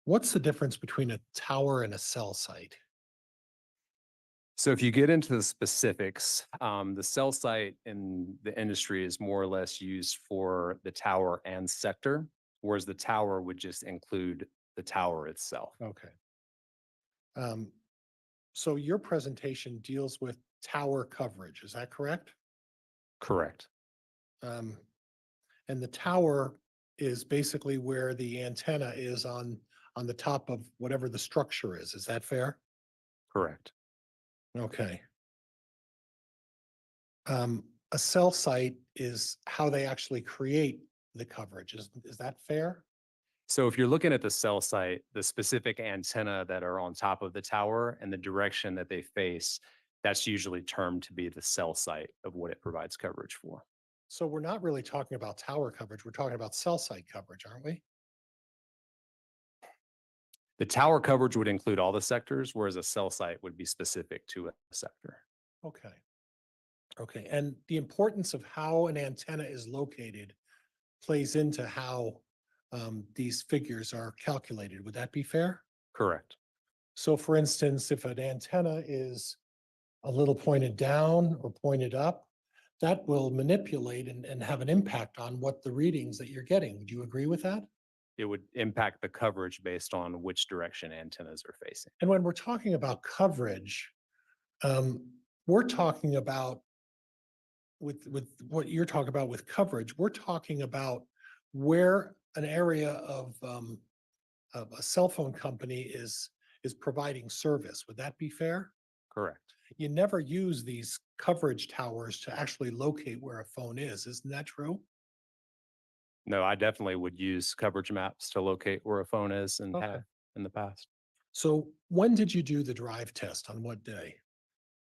What's the difference between a tower and a cell site? So if you get into the specifics, the cell site in the industry is more or less used for the tower and sector, whereas the tower would just include the tower itself. Okay. So your presentation deals with tower coverage, is that correct? Correct. And the tower is basically where the antenna is on the top of whatever the structure is. Is that fair? Correct. Okay. A cell site is how they actually create the coverage. Is that fair? So if you're looking at the cell site, the specific antenna that are on top of the tower and the direction that they face, that's usually termed to be the cell site of what it provides coverage for. So we're not really talking about tower coverage. We're talking about cell site coverage, aren't we? The tower coverage would include all the sectors, whereas a cell site would be specific to a sector. Okay. Okay. And the importance of how an antenna is located plays into how these figures are calculated. Would that be fair? Correct. So for instance, if an antenna is a little pointed down or pointed up, that will manipulate and have an impact on what the readings that you're getting. Would you agree with that? It would impact the coverage based on which direction antennas are facing. And when we're talking about coverage, we're talking about with what you're talking about with coverage, we're talking about where an area of a cell phone company is providing service. Would that be fair? Correct. You never use these coverage towers to actually locate where a phone is. Isn't that true? No, I definitely would use coverage maps to locate where a phone is and Okay. have in the past. So when did you do the drive test? On what day?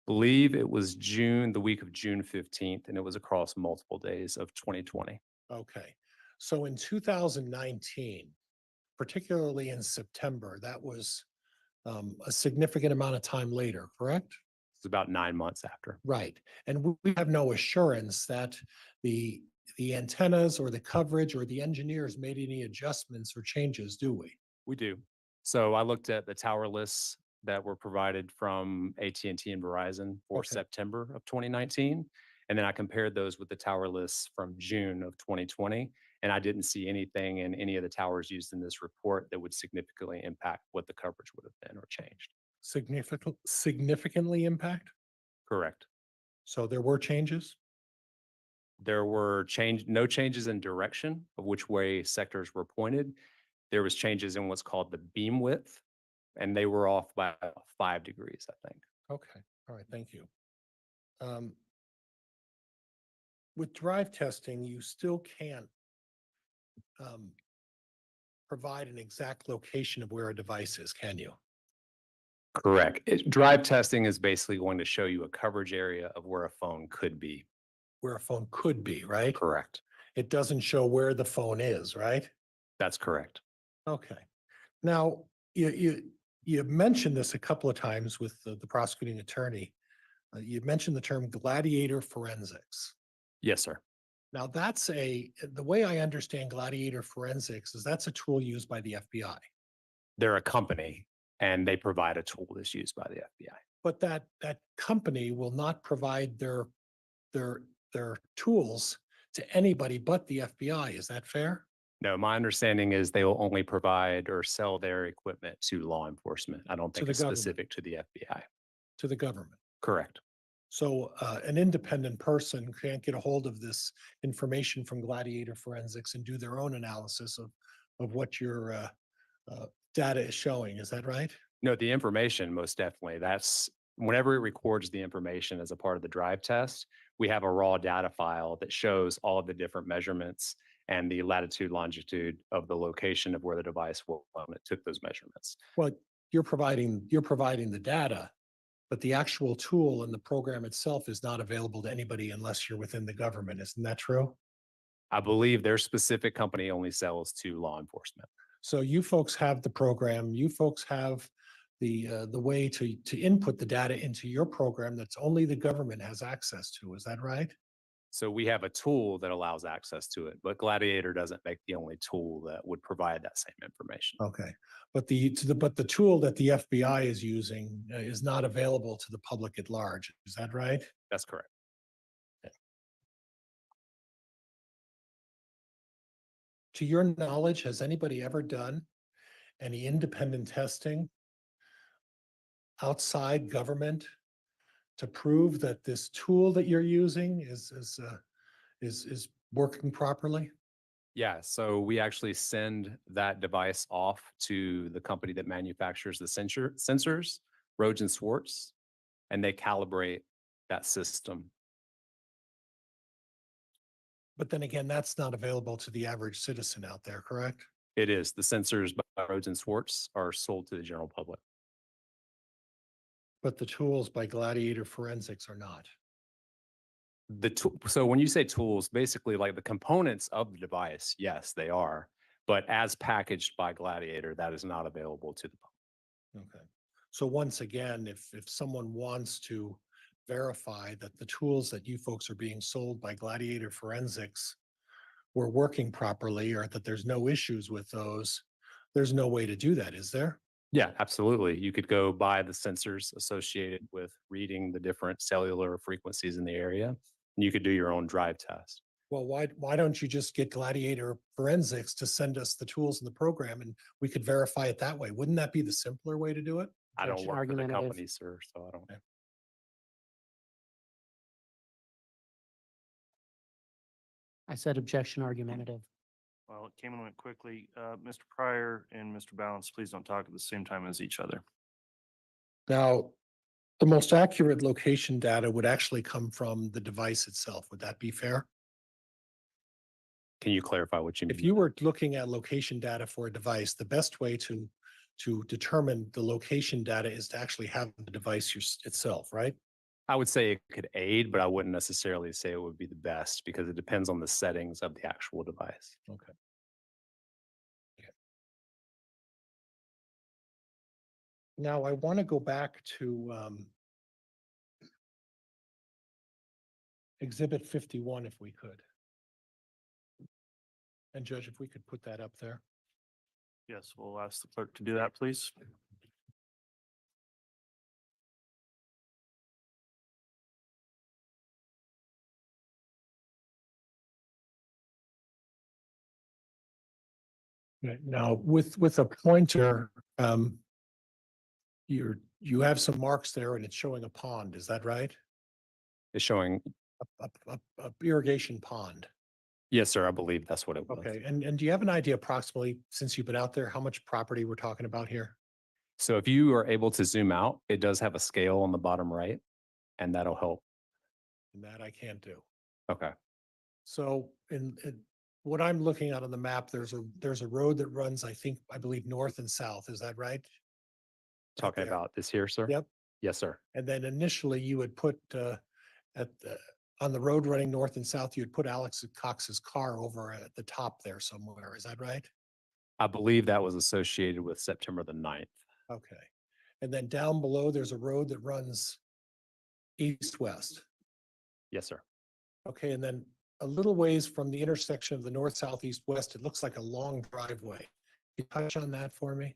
Believe it was the week of June 15th, and it was across multiple days of 2020. Okay. So in 2019, particularly in September, that was a significant amount of time later, correct? It's about 9 months after. Right. And we have no assurance that the antennas or the coverage or the engineers made any adjustments or changes, do we? We do. So I looked at the tower lists that were provided from AT&T and Verizon for Okay. September of 2019. And then I compared those with the tower lists from June of 2020. And I didn't see anything in any of the towers used in this report that would significantly impact what the coverage would have been or changed. Significantly impact? Correct. So there were changes? There were no changes in direction of which way sectors were pointed. There was changes in what's called the beam width, and they were off by about 5 degrees, I think. Okay, all right, thank you. With drive testing, you still can't provide an exact location of where a device is, can you? Correct. Drive testing is basically going to show you a coverage area of where a phone could be. Where a phone could be, right? Correct. It doesn't show where the phone is, right? That's correct. Okay. Now, you mentioned this a couple of times with the prosecuting attorney. You mentioned the term gladiator forensics. Yes, sir. Now, the way I understand gladiator forensics is that's a tool used by the FBI. They're a company and they provide a tool that's used by the FBI. But that company will not provide their tools to anybody but the FBI. Is that fair? No, my understanding is they will only provide or sell their equipment to law enforcement. I don't think the it's government. specific to the FBI. To the government. Correct. So an independent person can't get a hold of this information from gladiator forensics and do their own analysis of what your data is showing. Is that right? No, the information, most definitely. That's whenever it records the information as a part of the drive test, we have a raw data file that shows all of the different measurements and the latitude, longitude of the location of where the device was when it took those measurements. Well, you're providing the data, but the actual tool and the program itself is not available to anybody unless you're within the government. Isn't that true? I believe their specific company only sells to law enforcement. So you folks have the program, you folks have the way to input the data into your program that's only the government has access to. Is that right? So we have a tool that allows access to it, but Gladiator doesn't make the only tool that would provide that same information. Okay, but the tool that the FBI is using is not available to the public at large. Is that right? That's correct. To your knowledge, has anybody ever done any independent testing outside government to prove that this tool that you're using is working properly? Yeah, so we actually send that device off to the company that manufactures the sensors, Rhodes and Swartz, and they calibrate that system. But then again, that's not available to the average citizen out there, correct? It is. The sensors by Rhodes and Swartz are sold to the general public. But the tools by Gladiator Forensics are not. So when you say tools, basically like the components of the device, yes, they are. But as packaged by Gladiator, that is not available to the public. Okay. So once again, if someone wants to verify that the tools that you folks are being sold by Gladiator Forensics were working properly or that there's no issues with those, there's no way to do that, is there? Yeah, absolutely. You could go buy the sensors associated with reading the different cellular frequencies in the area, and you could do your own drive test. Well, why don't you just get Gladiator Forensics to send us the tools in the program and we could verify it that way? Wouldn't that be the simpler way to do it? I don't Objection, work for the argumentative. company, sir, so I don't. I said objection argumentative. Well, it came and went quickly. Mr. Pryor and Mr. Balance, please don't talk at the same time as each other. Now, the most accurate location data would actually come from the device itself. Would that be fair? Can you clarify what you mean? If you were looking at location data for a device, the best way to determine the location data is to actually have the device itself, right? I would say it could aid, but I wouldn't necessarily say it would be the best because it depends on the settings of the actual device. Okay. Now I want to go back to Exhibit 51 if we could. And Judge, if we could put that up there. Yes, we'll ask the clerk to do that, please. Right. Now, with a pointer, you have some marks there and it's showing a pond, is that right? It's showing, A irrigation pond. yes, sir, I believe that's what it was. Okay, and do you have an idea approximately, since you've been out there, how much property we're talking about here? So if you are able to zoom out, it does have a scale on the bottom right, and that'll help. And that I can't do. Okay, So in what I'm looking at on the map, there's a road that runs, I believe, north and south, is that right? talking there. about this here, sir? Yep. Yes, sir. And then initially you would put on the road running north and south, you'd put Alex Cox's car over at the top there somewhere, is that right? I believe that was associated with September the 9th. Okay. And then down below, there's a road that runs east-west. Yes, sir. Okay, and then a little ways from the intersection of the north, south, east, west, it looks like a long driveway. Can you touch on that for me?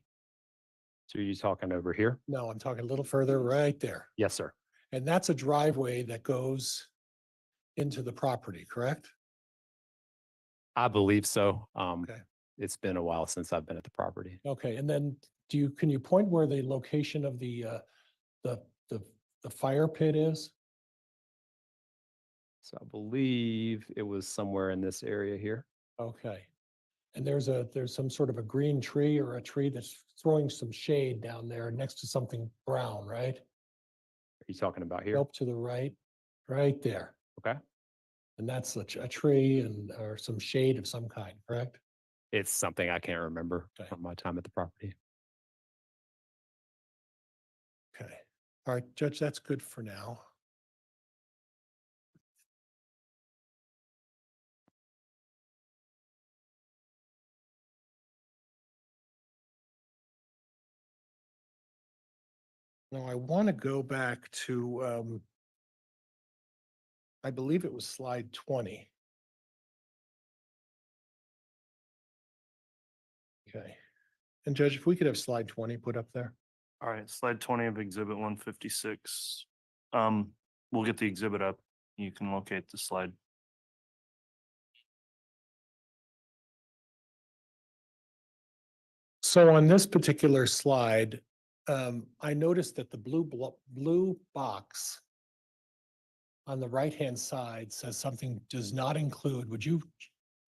So are you talking over here? No, I'm talking a little further right there. Yes, sir. And that's a driveway that goes into the property, correct? I believe so. Okay. It's been a while since I've been at the property. Okay, and then can you point where the location of the fire pit is? So I believe it was somewhere in this area here. Okay. And there's some sort of a green tree or a tree that's throwing some shade down there next to something brown, right? Are you talking about here? Up to the right, right there. Okay. And that's a tree or some shade of some kind, correct? It's something I can't remember Okay. from my time at the property. Okay. All right, Judge, that's good for now. Now I want to go back to, I believe it was slide 20. Okay. And Judge, if we could have slide 20 put up there. All right, slide 20 of exhibit 156. We'll get the exhibit up. You can locate the slide. So on this particular slide, I noticed that the blue box on the right-hand side says something does not include. Would you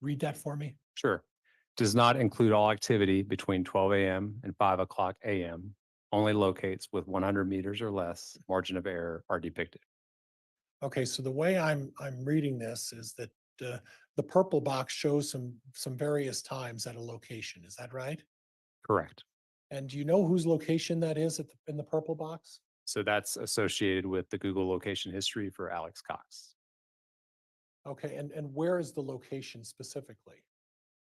read that for me? Sure. Does not include all activity between 12 a.m. and 5 o'clock a.m. Only locates with 100 meters or less margin of error are depicted. Okay, so the way I'm reading this is that the purple box shows some various times at a location. Is that right? Correct. And do you know whose location that is in the purple box? So that's associated with the Google location history for Alex Cox. Okay, and where is the location specifically?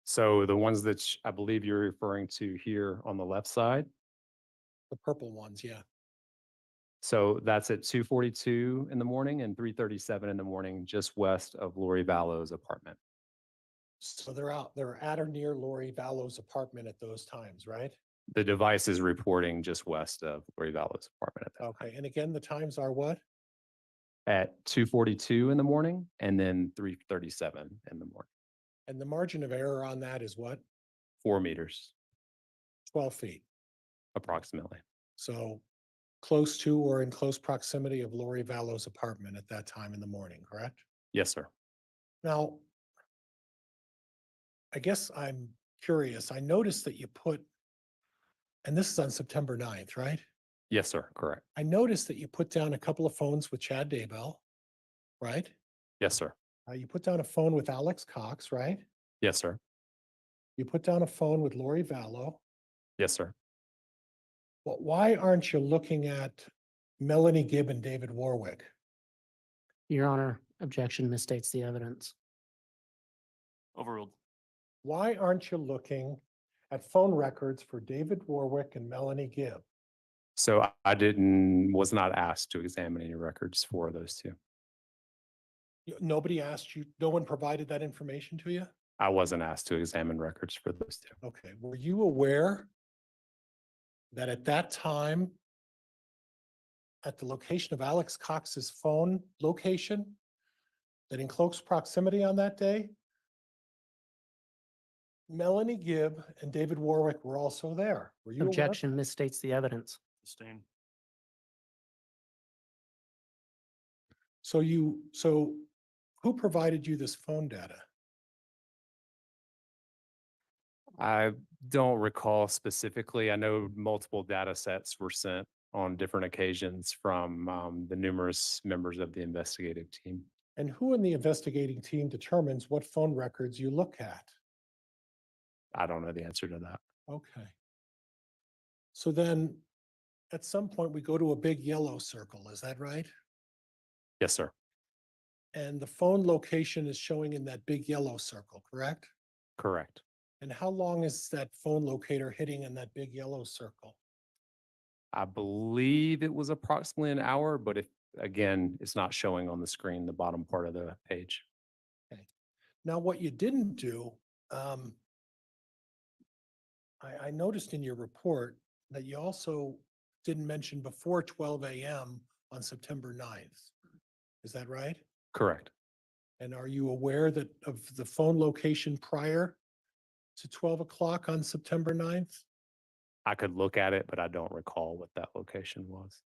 So the ones that I believe you're referring to here on the left side. The purple ones, yeah. So that's at 2:42 in the morning and 3:37 in the morning, just west of Lori Vallow's apartment. So they're at or near Lori Vallow's apartment at those times, right? The device is reporting just west of Lori Vallow's apartment at that time. Okay, and again, the times are what? At 2:42 in the morning and then 3:37 in the morning. And the margin of error on that is what? 4 meters 12 feet. approximately. So close to or in close proximity of Lori Vallow's apartment at that time in the morning, correct? Yes, sir. Now, I guess I'm curious. I noticed that you put, and this is on September 9th, right? Yes, sir. Correct. I noticed that you put down a couple of phones with Chad Daybell, right? Yes, sir. You put down a phone with Alex Cox, right? Yes, sir. You put down a phone with Lori Vallow. Yes, sir. But why aren't you looking at Melanie Gibb and David Warwick? Your Honor, objection misstates the evidence. Overruled. Why aren't you looking at phone records for David Warwick and Melanie Gibb? So was not asked to examine any records for those two. Nobody asked you, no one provided that information to you? I wasn't asked to examine records for those two. Okay, were you aware that at that time, at the location of Alex Cox's phone location, that in close proximity on that day, Melanie Gibb and David Warwick were also there? Were you aware? Objection misstates the evidence. Sustain. So who provided you this phone data? I don't recall specifically. I know multiple data sets were sent on different occasions from the numerous members of the investigative team. And who in the investigating team determines what phone records you look at? I don't know the answer to that. Okay. So then, at some point, we go to a big yellow circle, is that right? Yes, sir. And the phone location is showing in that big yellow circle, correct? Correct. And how long is that phone locator hitting in that big yellow circle? I believe it was approximately an hour, but again, it's not showing on the screen, the bottom part of the page. Now, what you didn't do, I noticed in your report that you also didn't mention before 12 a.m. on September 9th. Is that right? Correct. And are you aware that of the phone location prior to 12 o'clock on September 9th? I could look at it, but I don't recall what that location was.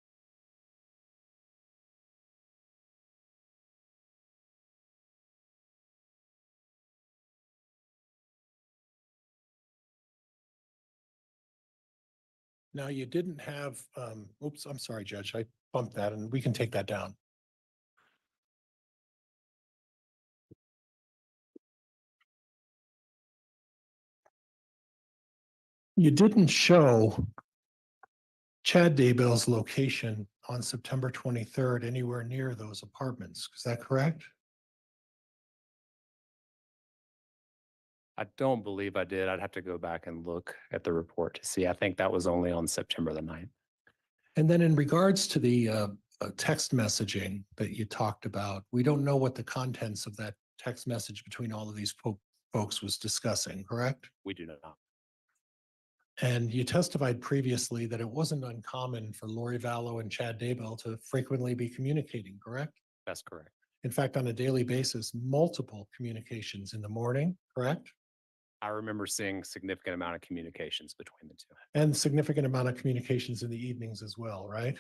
Now, you didn't have, oops, I'm sorry, Judge, I bumped that and we can take that down. You didn't show Chad Daybell's location on September 23rd anywhere near those apartments. Is that correct? I don't believe I did. I'd have to go back and look at the report to see. I think that was only on September the 9th. And then in regards to the text messaging that you talked about, we don't know what the contents of that text message between all of these folks was discussing, correct? We do not. And you testified previously that it wasn't uncommon for Lori Vallow and Chad Daybell to frequently be communicating, correct? That's correct. In fact, on a daily basis, multiple communications in the morning, correct? I remember seeing significant amount of communications between the two. And significant amount of communications in the evenings as well, right?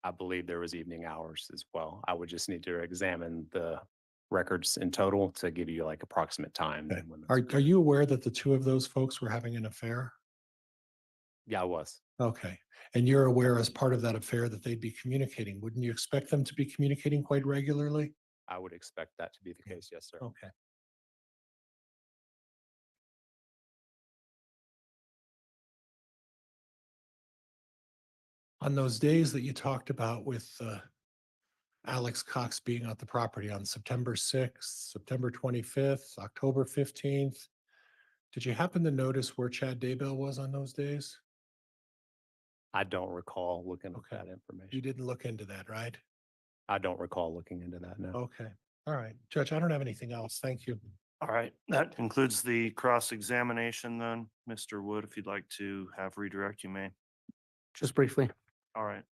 I believe there was evening hours as well. I would just need to examine the records in total to give you like approximate time. Okay. when those Are occurred. you aware that the two of those folks were having an affair? Yeah, I was. Okay. And you're aware as part of that affair that they'd be communicating. Wouldn't you expect them to be communicating quite regularly? I would expect that to be the case. Yes, sir. Okay. On those days that you talked about with Alex Cox being at the property on September 6th, September 25th, October 15th, did you happen to notice where Chad Daybell was on those days? I don't recall looking Okay. at that You information. didn't look into that, right? I don't recall looking into that. No. Okay. All right. Judge, I don't have anything else. Thank you. All right, that concludes the cross-examination then. Mr. Wood, if you'd like to have redirect, you may. Just briefly. All right.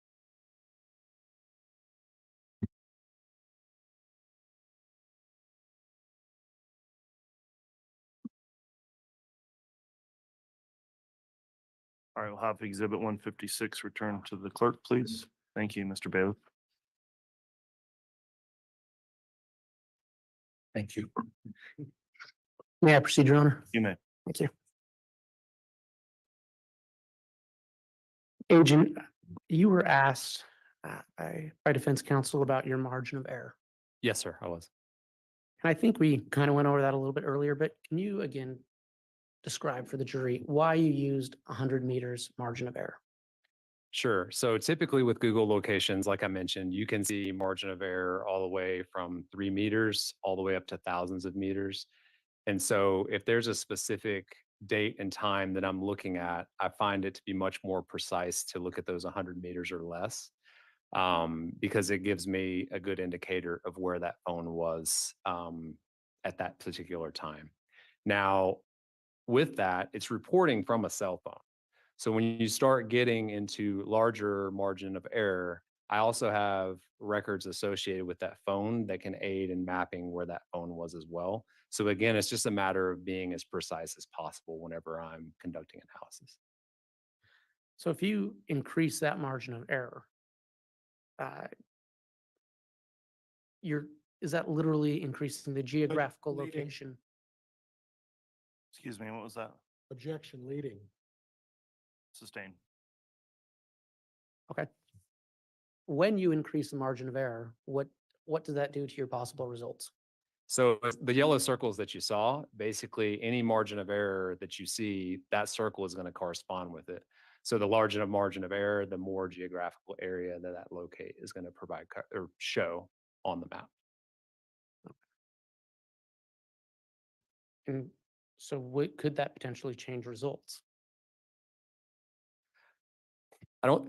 All right, we'll have Exhibit 156 returned to the clerk, please. Thank you, Mr. Bailiff. Thank you. May I proceed, Your Honor? You may. Thank you. Agent, you were asked by defense counsel about your margin of error. Yes, sir. I was. And I think we kind of went over that a little bit earlier, but can you again describe for the jury why you used 100 meters margin of error? Sure. So typically with Google locations, like I mentioned, you can see margin of error all the way from 3 meters all the way up to thousands of meters. And so if there's a specific date and time that I'm looking at, I find it to be much more precise to look at those 100 meters or less, because it gives me a good indicator of where that phone was at that particular time. Now, with that, it's reporting from a cell phone. So when you start getting into larger margin of error, I also have records associated with that phone that can aid in mapping where that phone was as well. So again, it's just a matter of being as precise as possible whenever I'm conducting analysis. So if you increase that margin of error, you're, is that literally increasing the geographical leading. location? Excuse me, what was that? Objection leading. Sustained. Okay. When you increase the margin of error, what does that do to your possible results? So the yellow circles that you saw, basically any margin of error that you see, that circle is going to correspond with it. So the larger the margin of error, the more geographical area that that locate is going to provide or show on the map. And so what could that potentially change results?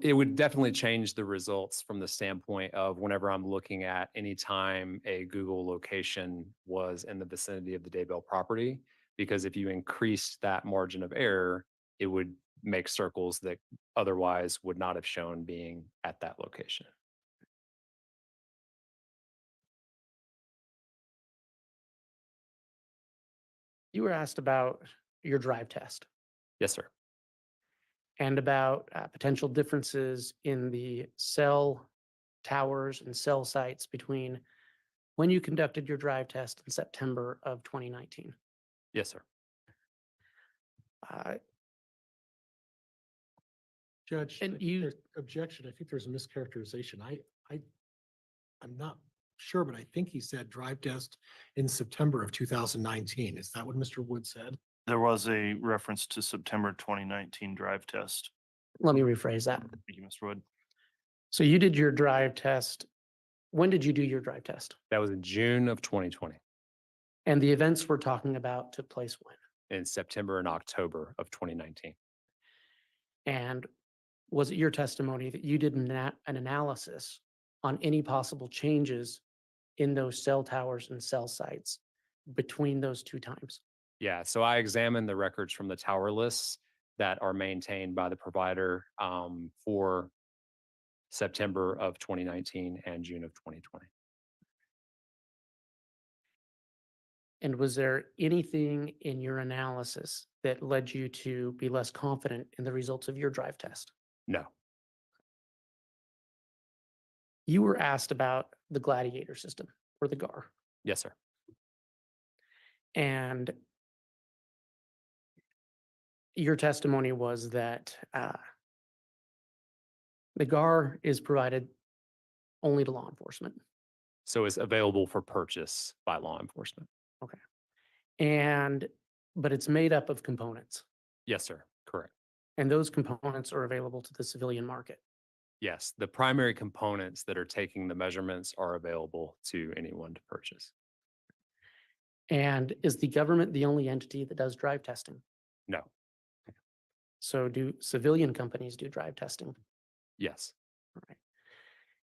It would definitely change the results from the standpoint of whenever I'm looking at any time a Google location was in the vicinity of the Daybell property, because if you increase that margin of error, it would make circles that otherwise would not have shown being at that location. You were asked about your drive test Yes, sir. and about potential differences in the cell towers and cell sites between when you conducted your drive test in September of 2019. Yes, sir. Judge, And I think you- there's objection. I think there's a mischaracterization. I'm not sure, but I think he said drive test in September of 2019. Is that what Mr. Wood said? There was a reference to September 2019 drive test. Let me rephrase that. Thank you, Mr. Wood. So you did your drive test. When did you do your drive test? That was in June of 2020, And the events we're talking about took place when? in September and October of 2019. And was it your testimony that you did an analysis on any possible changes in those cell towers and cell sites between those two times? Yeah, so I examined the records from the tower lists that are maintained by the provider for September of 2019 and June of 2020. And was there anything in your analysis that led you to be less confident in the results of your drive test? No. You were asked about the Gladiator system or the GAR, Yes, sir. and your testimony was that the GAR is provided only to law enforcement. So it's available for purchase by law enforcement. But it's made up of components, Yes, sir. Correct. and those components are available to the civilian market. Yes, the primary components that are taking the measurements are available to anyone to purchase. And is the government the only entity that does drive testing? No. So do civilian companies do drive testing? Yes. Right.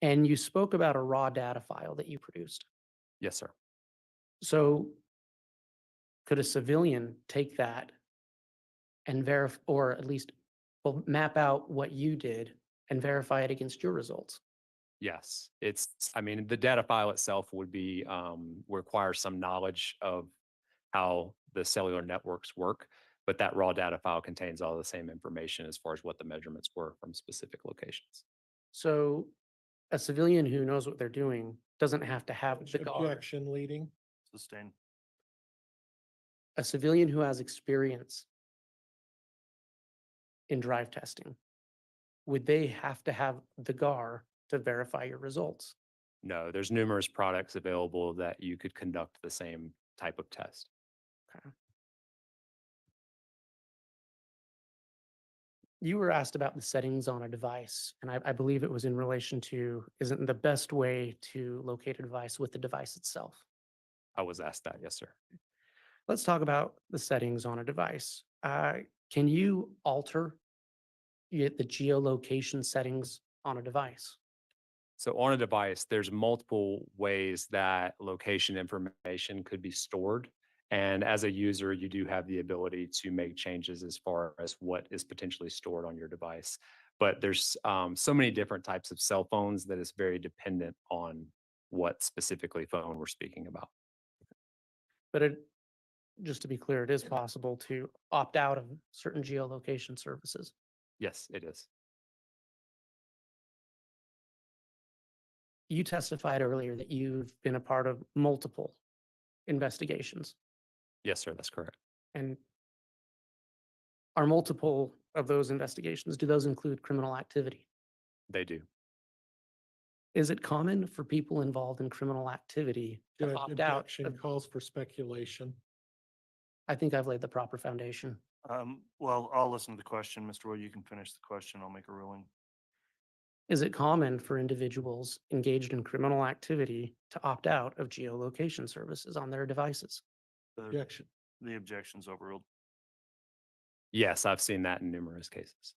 And you spoke about a raw data file that you produced. Yes, sir. So could a civilian take that and verify, or at least map out what you did and verify it against your results? Yes, I mean, the data file itself would be, require some knowledge of how the cellular networks work, but that raw data file contains all the same information as far as what the measurements were from specific locations. So a civilian who knows what they're doing doesn't have to have the GAR. Objection leading. Sustained. A civilian who has experience in drive testing, would they have to have the GAR to verify your results? No, there's numerous products available that you could conduct the same type of test. Okay. You were asked about the settings on a device, and I believe it was in relation to, isn't the best way to locate a device with the device itself? I was asked that, yes, sir. Let's talk about the settings on a device. Can you alter the geolocation settings on a device? So on a device, there's multiple ways that location information could be stored. And as a user, you do have the ability to make changes as far as what is potentially stored on your device. But there's so many different types of cell phones that it's very dependent on what specifically phone we're speaking about. But just to be clear, it is possible to opt out of certain geolocation services. Yes, it is. You testified earlier that you've been a part of multiple investigations, Yes, sir, that's correct. and are multiple of those investigations, do those include criminal activity? They do. Is it common for people involved in criminal activity to Judge, opt out? objection calls for speculation. I think I've laid the proper foundation. Well, I'll listen to the question. Mr. Wood, you can finish the question. I'll make a ruling. Is it common for individuals engaged in criminal activity to opt out of geolocation services on their devices? The, Objection. the objection's overruled. Yes, I've seen that in numerous cases.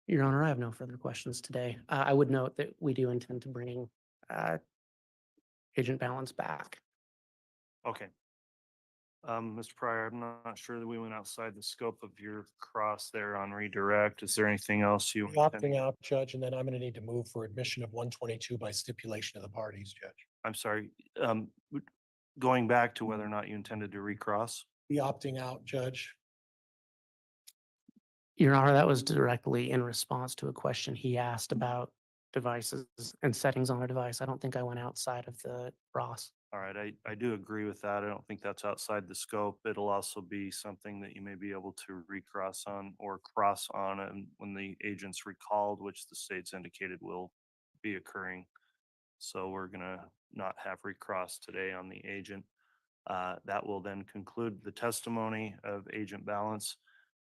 Your Honor, I have no further questions today. I would note that we do intend to bring Agent Balance back. Okay. Mr. Pryor, I'm not sure that we went outside the scope of your cross there on redirect. Is there anything else you? Opting out, Judge, and then I'm going to need to move for admission of 122 by stipulation of the parties, Judge. I'm sorry, going back to whether or not you intended to recross? Be opting out, Judge. Your Honor, that was directly in response to a question he asked about devices and settings on a device. I don't think I went outside of the cross. All right, I do agree with that. I don't think that's outside the scope. It'll also be something that you may be able to recross on or cross on and when the agent's recalled, which the state's indicated will be occurring. So we're gonna not have recross today on the agent. That will then conclude the testimony of Agent Balance.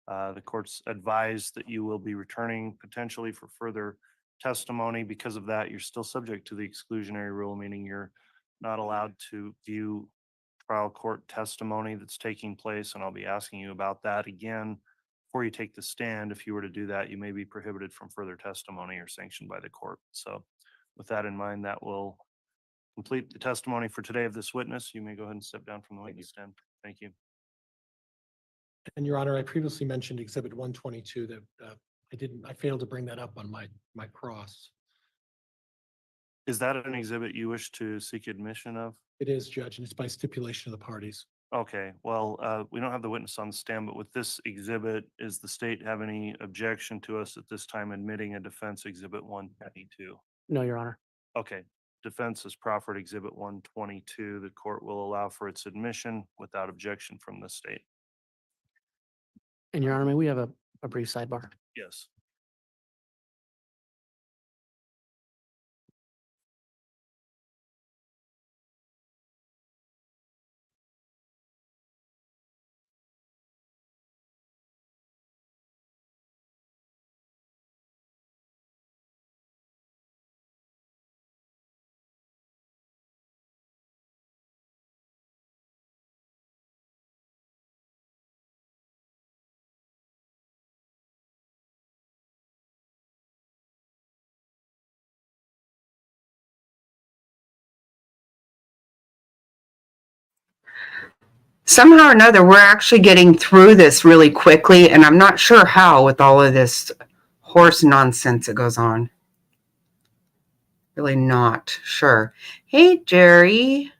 The court's advised that you will be returning potentially for further testimony. Because of that, you're still subject to the exclusionary rule, meaning you're not allowed to view trial court testimony that's taking place. And I'll be asking you about that again before you take the stand. If you were to do that, you may be prohibited from further testimony or sanctioned by the court. So with that in mind, that will complete the testimony for today of this witness. You may go ahead and step down from the witness stand. Thank you. And Your Honor, I previously mentioned Exhibit 122 that I failed to bring that up on my cross. Is that an exhibit you wish to seek admission of? It is, Judge, and it's by stipulation of the parties. Okay, well, we don't have the witness on the stand, but with this exhibit, is the state have any objection to us at this time admitting a defense exhibit 122? No, Your Honor. Okay, defense is proffered exhibit 122. The court will allow for its admission without objection from the state. And Your Honor, may we have a brief sidebar? Yes. Somehow or another, we're actually getting through this really quickly, and I'm not sure how with all of this horse nonsense that goes on. Really not sure. Hey, Gerri.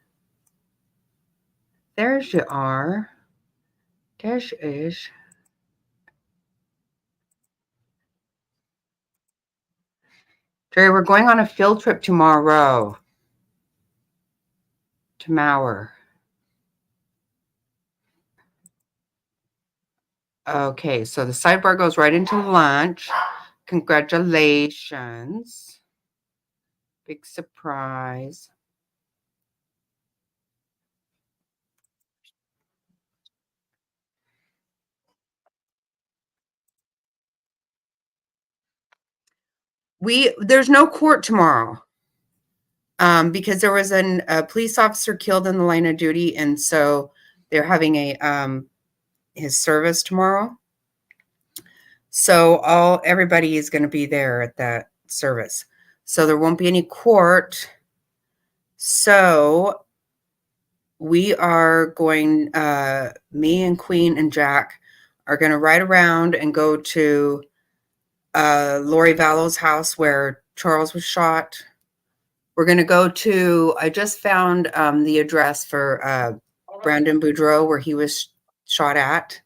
There you are. There she is. Gerri, we're going on a field trip tomorrow to Mauer. Okay, so the sidebar goes right into lunch. Congratulations. Big surprise. There's no court tomorrow. Because there was a police officer killed in the line of duty, and so they're having his service tomorrow. So everybody is going to be there at that service. So there won't be any court. So we are going, me and Queen and Jack are going to ride around and go to Lori Vallow's house where Charles was shot. We're going to go to, I just found the address for Brandon Boudreaux where he was shot at.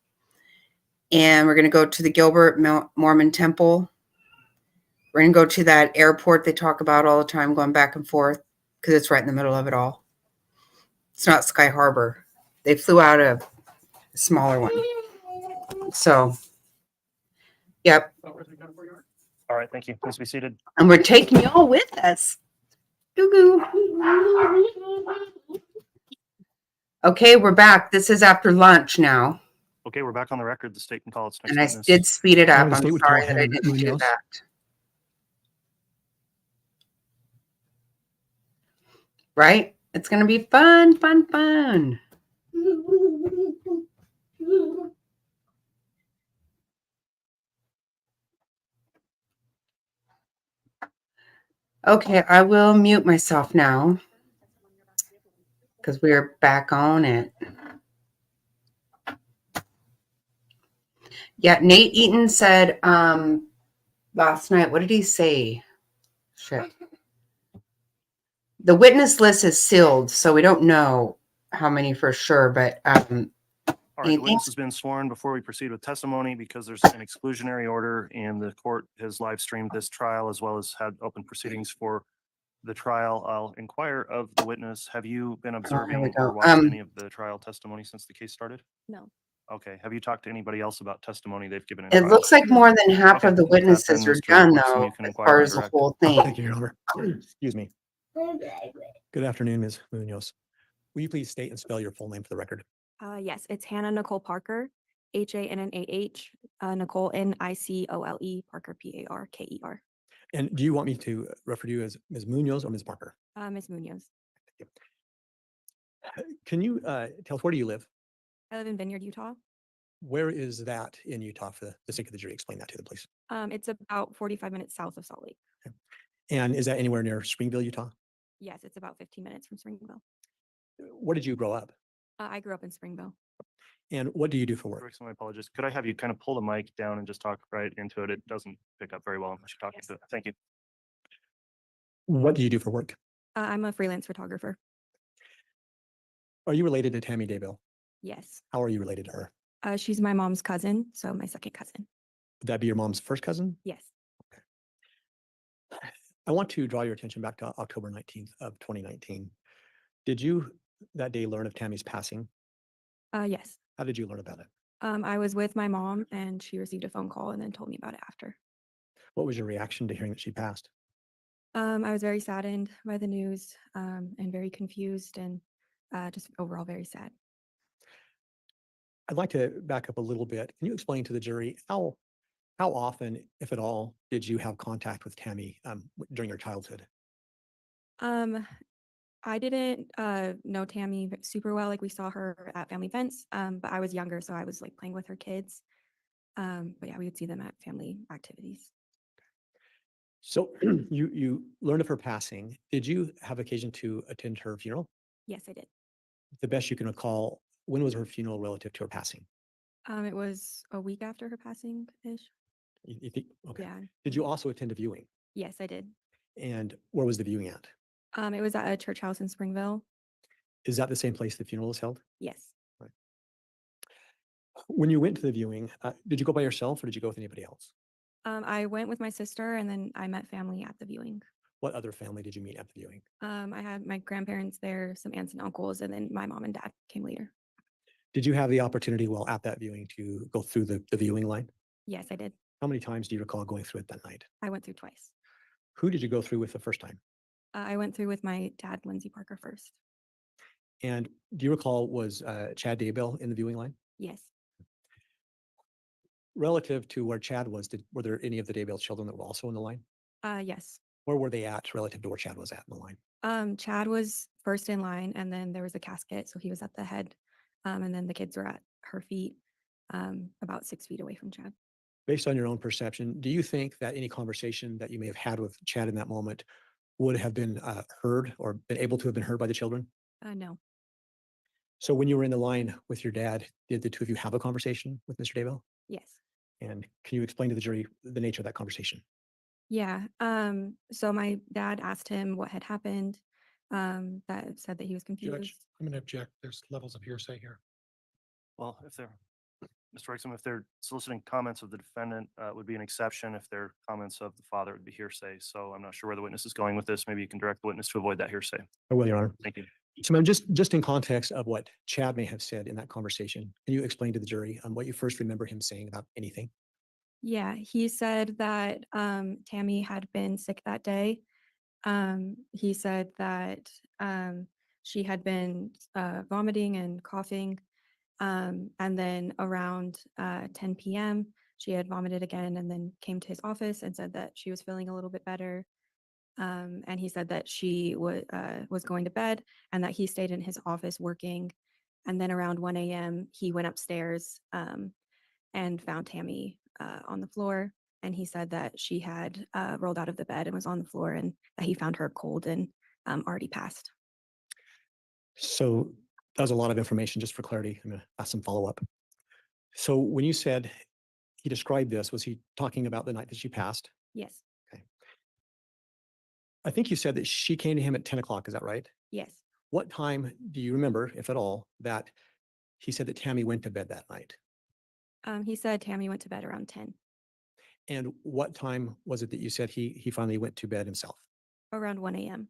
And we're going to go to the Gilbert Mormon Temple. We're going to go to that airport they talk about all the time, going back and forth, because it's right in the middle of it all. It's not Sky Harbor. They flew out a smaller one. So, yep. All right, thank you. Please be seated. And we're taking you all with us. Goo-goo. Okay, we're back. This is after lunch now. Okay, we're back on the record. The state can call its next And I witness. did speed it up. The I'm state would call sorry that I Hannah didn't do Munoz. that. Right? It's going to be fun, fun, fun. Okay, I will mute myself now because we're back on it. Yeah, Nate Eaton said last night, what did he say? Shit. The witness list is sealed, so we don't know how many for sure, but All right, the anything? witness has been sworn. Before we proceed with testimony, because there's an exclusionary order and the court has live streamed this trial as well as had open proceedings for the trial, I'll inquire of the witness. Have you been observing go. or watched any of the trial testimony since the case started? No. Okay. Have you talked to anybody else about testimony they've given in It trial? looks like more than half Okay, of the with that witnesses then, are Mr. done, Wilson, though, you can as inquire far and as the direct. whole thing. Thank you, Your Honor. Excuse me. Good afternoon, Ms. Munoz. Will you please state and spell your full name for the record? Yes, it's Hannah Nicole Parker, Hannah, Nicole Nicole, Parker Parker. And do you want me to refer to you as Ms. Munoz or Ms. Parker? Ms. Munoz. Can you tell us, where do you live? I live in Vineyard, Utah. Where is that in Utah for the sake of the jury? Explain that to them, please. It's about 45 minutes south of Salt Lake. And is that anywhere near Springville, Utah? Yes, it's about 15 minutes from Springville. Where did you grow up? I grew up in Springville. And what do you do for work? My apologies. Could I have you kind of pull the mic down and just talk right into it? It doesn't pick up very well unless you're talking Yes. to it. Thank you. What do you do for work? I'm a freelance photographer. Are you related to Tammy Daybell? Yes. How are you related to her? She's my mom's cousin, so my second cousin. Would that be your mom's first cousin? Yes. I want to draw your attention back to October 19th of 2019. Did you that day learn of Tammy's passing? Yes. How did you learn about it? I was with my mom and she received a phone call and then told me about it after. What was your reaction to hearing that she passed? I was very saddened by the news and very confused and just overall very sad. I'd like to back up a little bit. Can you explain to the jury how often, if at all, did you have contact with Tammy during your childhood? I didn't know Tammy super well. Like we saw her at family events, but I was younger, so I was like playing with her kids. But yeah, we would see them at family activities. So you learned of her passing. Did you have occasion to attend her funeral? Yes, I did. The best you can recall, when was her funeral relative to her passing? It was a week after her passing-ish. You think? Okay. Yeah. Did you also attend a viewing? Yes, I did. And where was the viewing at? It was at a church house in Springville. Is that the same place the funeral was held? Yes. When you went to the viewing, did you go by yourself or did you go with anybody else? I went with my sister and then I met family at the viewing. What other family did you meet at the viewing? I had my grandparents there, some aunts and uncles, and then my mom and dad came later. Did you have the opportunity while at that viewing to go through the viewing line? Yes, I did. How many times do you recall going through it that night? I went through twice. Who did you go through with the first time? I went through with my dad, Lindsay Parker, first. And do you recall, was Chad Daybell in the viewing line? Yes. Relative to where Chad was, were there any of the Daybell children that were also in the line? Yes. Where were they at relative to where Chad was at in the line? Chad was first in line, and then there was a casket, so he was at the head. And then the kids were at her feet, about 6 feet away from Chad. Based on your own perception, do you think that any conversation that you may have had with Chad in that moment would have been heard or been able to have been heard by the children? No. So when you were in the line with your dad, did the two of you have a conversation with Mr. Daybell? Yes. And can you explain to the jury the nature of that conversation? Yeah. So my dad asked him what had happened. That said that he was Judge, confused. I'm going to object. There's levels of hearsay here. Well, if they're, Mr. Exum, if they're soliciting comments of the defendant, would be an exception. If they're comments of the father, it would be hearsay. So I'm not sure where the witness is going with this. Maybe you can direct the witness to avoid that hearsay. I will, Your Honor. Thank you. So ma'am, just in context of what Chad may have said in that conversation, can you explain to the jury what you first remember him saying about anything? Yeah, he said that Tammy had been sick that day. He said that she had been vomiting and coughing. And then around 10 p.m., she had vomited again and then came to his office and said that she was feeling a little bit better. And he said that she was going to bed and that he stayed in his office working. And then around 1 a.m., he went upstairs and found Tammy on the floor. And he said that she had rolled out of the bed and was on the floor and that he found her cold and already passed. So that was a lot of information. Just for clarity, I'm going to ask some follow-up. So when you said he described this, was he talking about the night that she passed? Yes. I think you said that she came to him at 10 o'clock. Is that right? Yes. What time do you remember, if at all, that he said that Tammy went to bed that night? He said Tammy went to bed around 10, And what time was it that you said he finally went to bed himself? around 1 a.m.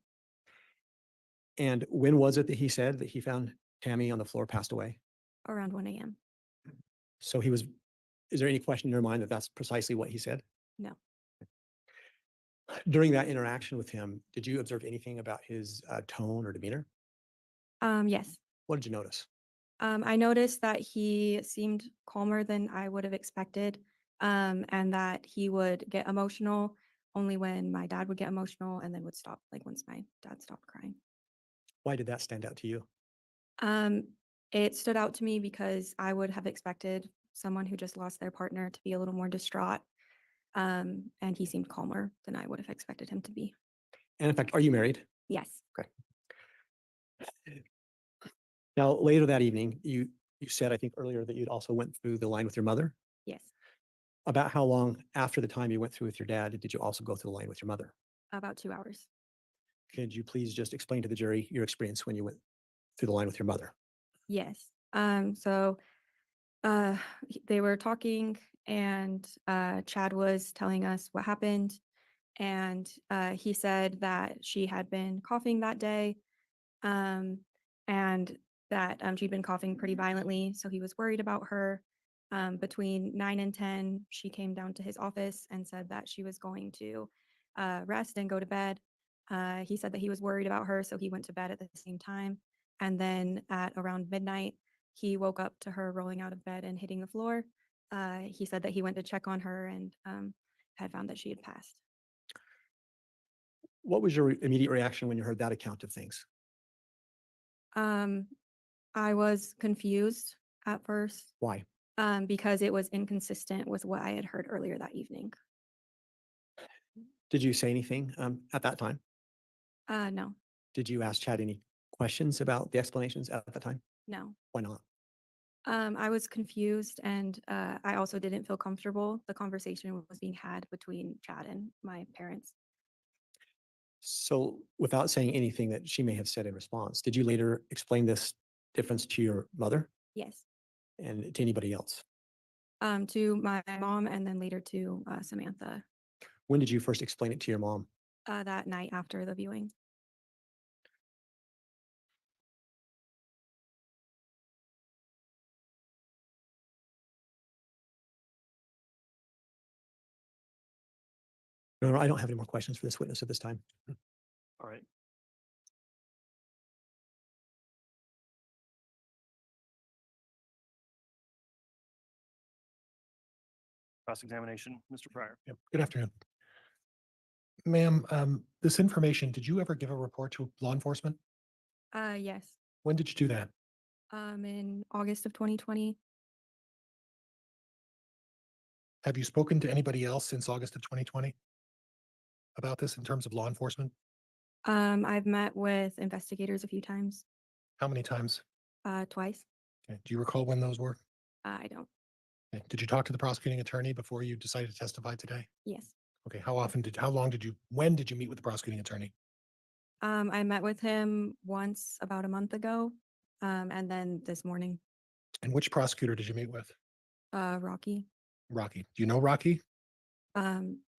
And when was it that he said that he found Tammy on the floor, passed away? Around 1 a.m. So is there any question in your mind that that's precisely what he said? No. During that interaction with him, did you observe anything about his tone or demeanor? Yes. What did you notice? I noticed that he seemed calmer than I would have expected, and that he would get emotional only when my dad would get emotional and then would stop, like once my dad stopped crying. Why did that stand out to you? It stood out to me because I would have expected someone who just lost their partner to be a little more distraught, and he seemed calmer than I would have expected him to be. And in fact, are you married? Yes. Now, later that evening, you said, I think earlier, that you'd also went through the line with your mother. Yes. About how long after the time you went through with your dad did you also go through the line with your mother? About 2 hours. Could you please just explain to the jury your experience when you went through the line with your mother? Yes. So they were talking and Chad was telling us what happened. And he said that she had been coughing that day, and that she'd been coughing pretty violently. So he was worried about her. Between 9 and 10, she came down to his office and said that she was going to rest and go to bed. He said that he was worried about her, so he went to bed at the same time. And then at around midnight, he woke up to her rolling out of bed and hitting the floor. He said that he went to check on her and had found that she had passed. What was your immediate reaction when you heard that account of things? I was confused at first Why? because it was inconsistent with what I had heard earlier that evening. Did you say anything at that time? No, Did you ask Chad any questions about the explanations at the time? no. Why not? I was confused and I also didn't feel comfortable. The conversation was being had between Chad and my parents. So without saying anything that she may have said in response, did you later explain this difference to your mother Yes. and to anybody else? To my mom and then later to Samantha When did you first explain it to your mom? that night after the viewing. No, I don't have any more questions for this witness at this time. All right. Cross-examination, Mr. Pryor. Yep. Good afternoon. Ma'am, this information, did you ever give a report to law enforcement? Yes. When did you do that? In August of 2020. Have you spoken to anybody else since August of 2020 about this in terms of law enforcement? I've met with investigators a few times, How many times? twice. Okay. Do you recall when those were? I don't. Okay. Did you talk to the prosecuting attorney before you decided to testify today? Yes. Okay. When did you meet with the prosecuting attorney? I met with him once about a month ago, and then this morning, And which prosecutor did you meet with? Rocky, Rocky. Do you know Rocky?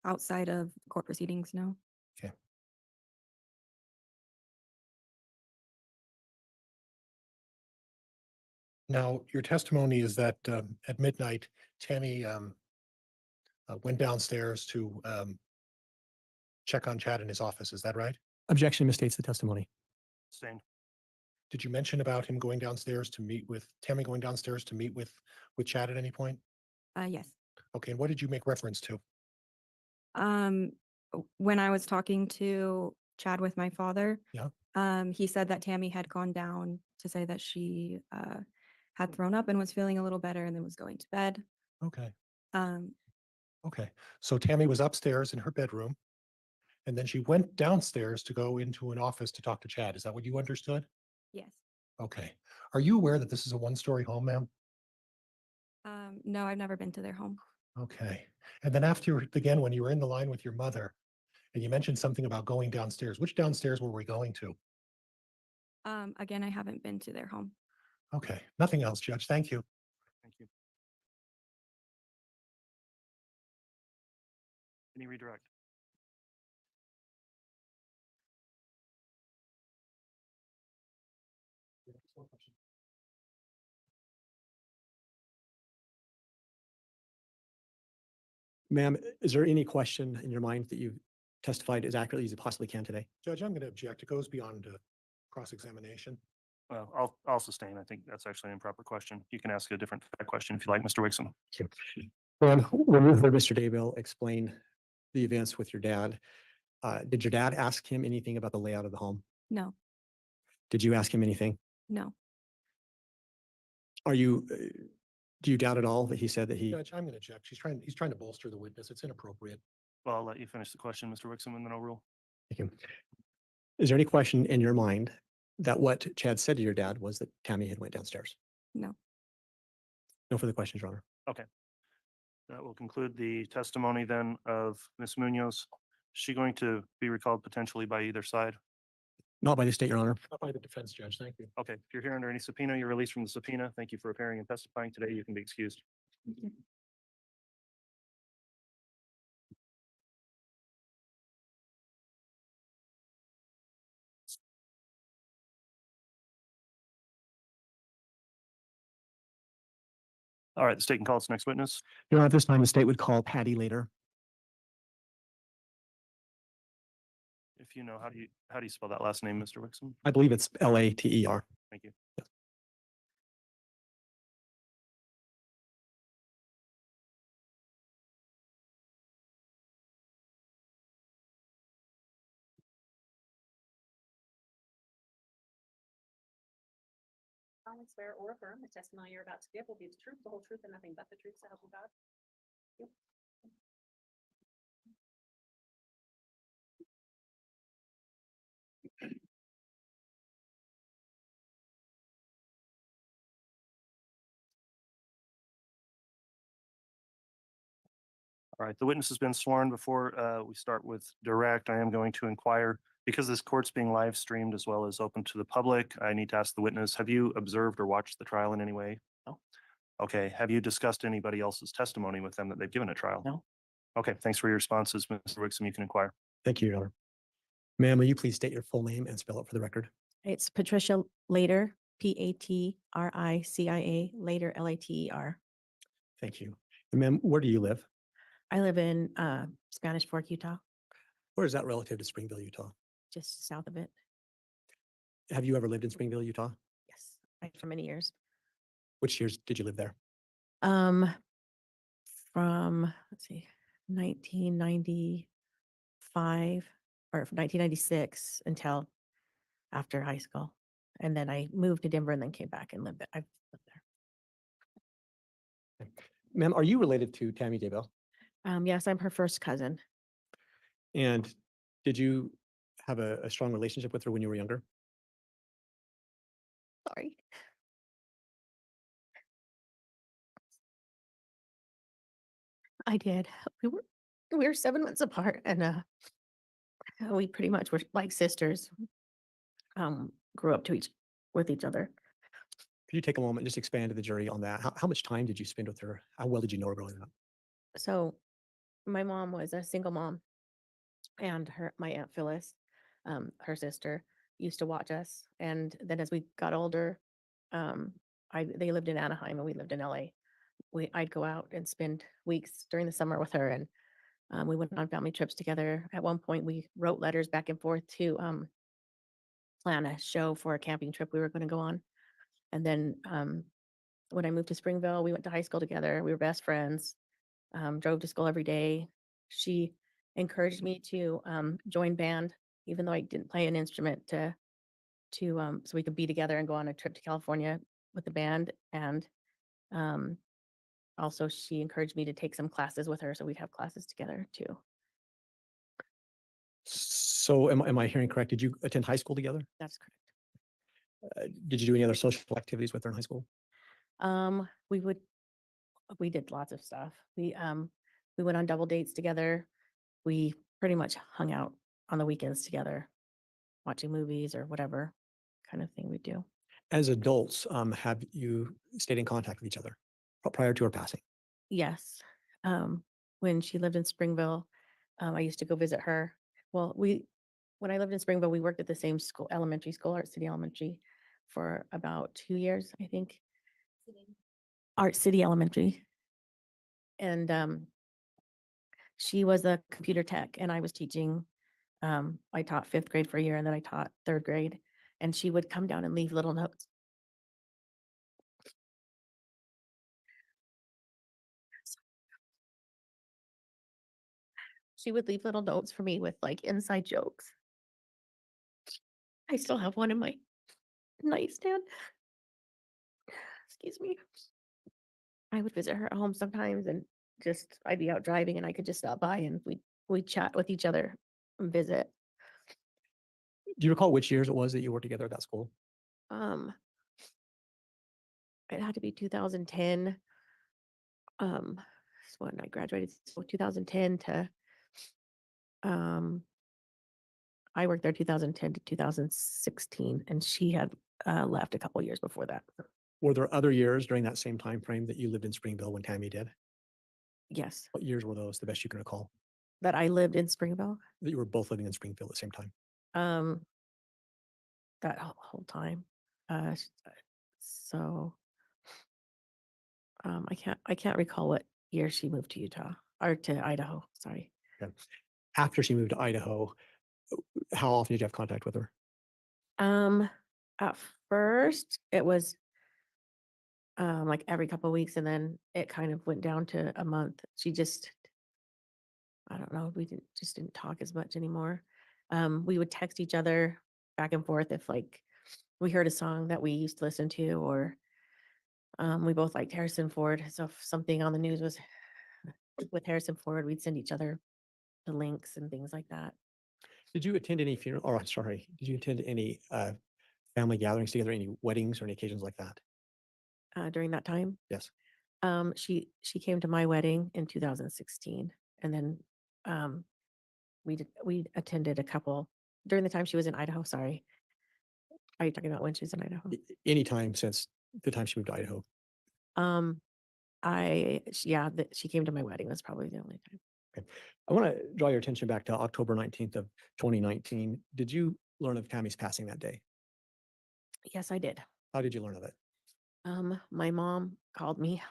outside of court proceedings, no. Okay. Now, your testimony is that at midnight, Tammy went downstairs to check on Chad in his office. Is that right? Objection misstates the testimony. Sustained. Did you mention about him going downstairs to meet with Tammy going downstairs to meet with Chad at any point? Yes. Okay, and what did you make reference to? When I was talking to Chad with my father, Yeah. he said that Tammy had gone down to say that she had thrown up and was feeling a little better and then was going to bed. Okay, Um, okay. So Tammy was upstairs in her bedroom, and then she went downstairs to go into an office to talk to Chad. Is that what you understood? yes. Okay. Are you aware that this is a one-story home, ma'am? No, I've never been to their home. Okay. And then after, again, when you were in the line with your mother, and you mentioned something about going downstairs, which downstairs were we going to? Again, I haven't been to their home. Okay, nothing else, Judge. Thank you. Thank you. Any redirect? Ma'am, is there any question in your mind that you testified as accurately as you possibly can today? Judge, I'm going to object. It goes beyond cross-examination. Well, I'll sustain. I think that's actually an improper question. You can ask a different question if you like, Mr. Wixom. Ma'am, when you heard Mr. Daybell explain the events with your dad, did your dad ask him anything about the layout of the home? No, Did you ask him anything? no. Are you, do you doubt at all that he said that he, Judge, I'm going to object. He's trying to bolster the witness. It's inappropriate. Well, I'll let you finish the question, Mr. Wixom, and then I'll rule. thank you. Is there any question in your mind that what Chad said to your dad was that Tammy had went downstairs? No. No further questions, Your Honor. That will conclude the testimony then of Ms. Munoz. Is she going to be recalled potentially by either side? Not by the state, Your Honor. Not by the defense, Judge. Thank you. Okay, if you're here under any subpoena, you're released from the subpoena. Thank you for appearing and testifying today. You can be excused. All right, the state can call its next witness. Your Honor, at this time, the state would call Patty later. If you know, how do you spell that last name, Mr. Wixom? I believe it's Later. Thank you. solemnly swear or affirm the testimony you're about to give will be the truth, the whole truth, and nothing but the truth, so help you God. Yep. All right, the witness has been sworn. Before we start with direct, I am going to inquire, because this court's being live streamed as well as open to the public, I need to ask the witness, have you observed or watched the trial in any way? No. Okay, have you discussed anybody else's testimony with them that they've given a trial? No. Okay, thanks for your responses, Mr. Wixom. You can inquire. Thank you, Your Honor. Ma'am, will you please state your full name and spell it for the record? It's Patricia Later, Patricia, Later, Later. Thank you. And ma'am, where do you live? I live in Spanish Fork, Utah, Where is that relative to Springville, Utah? just south of it. Have you ever lived in Springville, Utah? Yes, for many years. Which years did you live there? From let's see, 1994 1995 or 1996 until after high school. And then I moved to Denver and then came back and lived there. I've lived there. Ma'am, are you related to Tammy Daybell? Yes, I'm her first cousin. And did you have a strong relationship with her when you were younger? Sorry. I did. We were 7 months apart, and we pretty much were like sisters. Grew up with each other. Could you take a moment and just expand to the jury on that? How much time did you spend with her? How well did you know her growing up? So my mom was a single mom, and my Aunt Phyllis, her sister, used to watch us. And then as we got older, they lived in Anaheim and we lived in LA. I'd go out and spend weeks during the summer with her, and we went on family trips together. At one point, we wrote letters back and forth to plan a show for a camping trip we were going to go on. And then when I moved to Springville, we went to high school together. We were best friends, drove to school every day. She encouraged me to join band, even though I didn't play an instrument, so we could be together and go on a trip to California with the band. And also she encouraged me to take some classes with her, so we'd have classes together too. So am I hearing correct? Did you attend high school together? That's correct. Did you do any other social activities with her in high school? We did lots of stuff. We went on double dates together. We pretty much hung out on the weekends together, watching movies or whatever kind of thing we do. As adults, have you stayed in contact with each other prior to her passing? Yes. When she lived in Springville, I used to go visit her. Well, when I lived in Springville, we worked at the same school, elementary school, Art City Elementary, for about 2 years, I think. Art City Elementary. And she was a computer tech and I was teaching. I taught 5th grade for a year and then I taught 3rd grade. And she would come down and leave little notes. She would leave little notes for me with like inside jokes. I still have one in my nightstand. Excuse me. I would visit her at home sometimes and I'd be out driving and I could just stop by and we'd chat with each other and visit. Do you recall which years it was that you worked together at that school? It had to be 2010. That's when I graduated. So 2010 to I worked there 2010 to 2016, and she had left a couple years before that. Were there other years during that same time frame that you lived in Springville when Tammy did? Yes, What years were those, the best you can recall, that I lived in Springville. that you were both living in Springfield at the same time? That whole time. So I can't recall what year she moved to Utah or to Idaho. Sorry. Okay. After she moved to Idaho, how often did you have contact with her? At first it was like every couple of weeks, and then it kind of went down to a month. I don't know, we didn't talk as much anymore. We would text each other back and forth if like we heard a song that we used to listen to, or we both liked Harrison Ford. So if something on the news was with Harrison Ford, we'd send each other the links and things like that. Did you attend any funeral, or I'm sorry, did you attend any family gatherings together, any weddings or any occasions like that? During that time? Yes. She came to my wedding in 2016, and then we attended a couple during the time she was in Idaho. Sorry. Are you talking about when she was in Idaho? Any time since the time she moved to Idaho? She came to my wedding. That's probably the only time. Okay. I want to draw your attention back to October 19th of 2019. Did you learn of Tammy's passing that day? Yes, I did. How did you learn of it? My mom called me.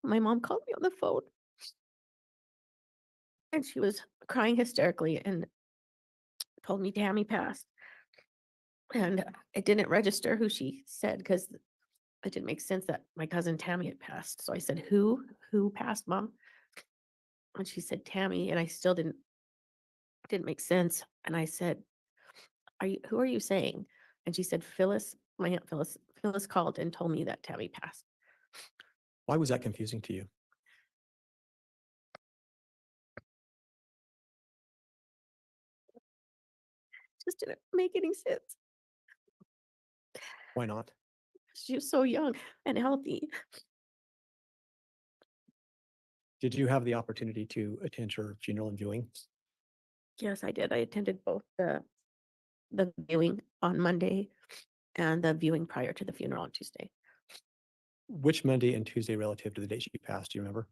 My mom called me on the phone and she was crying hysterically and told me Tammy passed. And it didn't register who she said because it didn't make sense that my cousin Tammy had passed. So I said, who passed, Mom? And she said, Tammy. And I still didn't make sense. And I said, who are you saying? And she said, Phyllis, my Aunt Phyllis called and told me that Tammy passed. Why was that confusing to you? Just didn't make any sense. Why not? She was so young and healthy. Did you have the opportunity to attend her funeral and viewing? Yes, I did. I attended both the viewing on Monday and the viewing prior to the funeral on Tuesday. Which Monday and Tuesday relative to the date she passed, do you remember?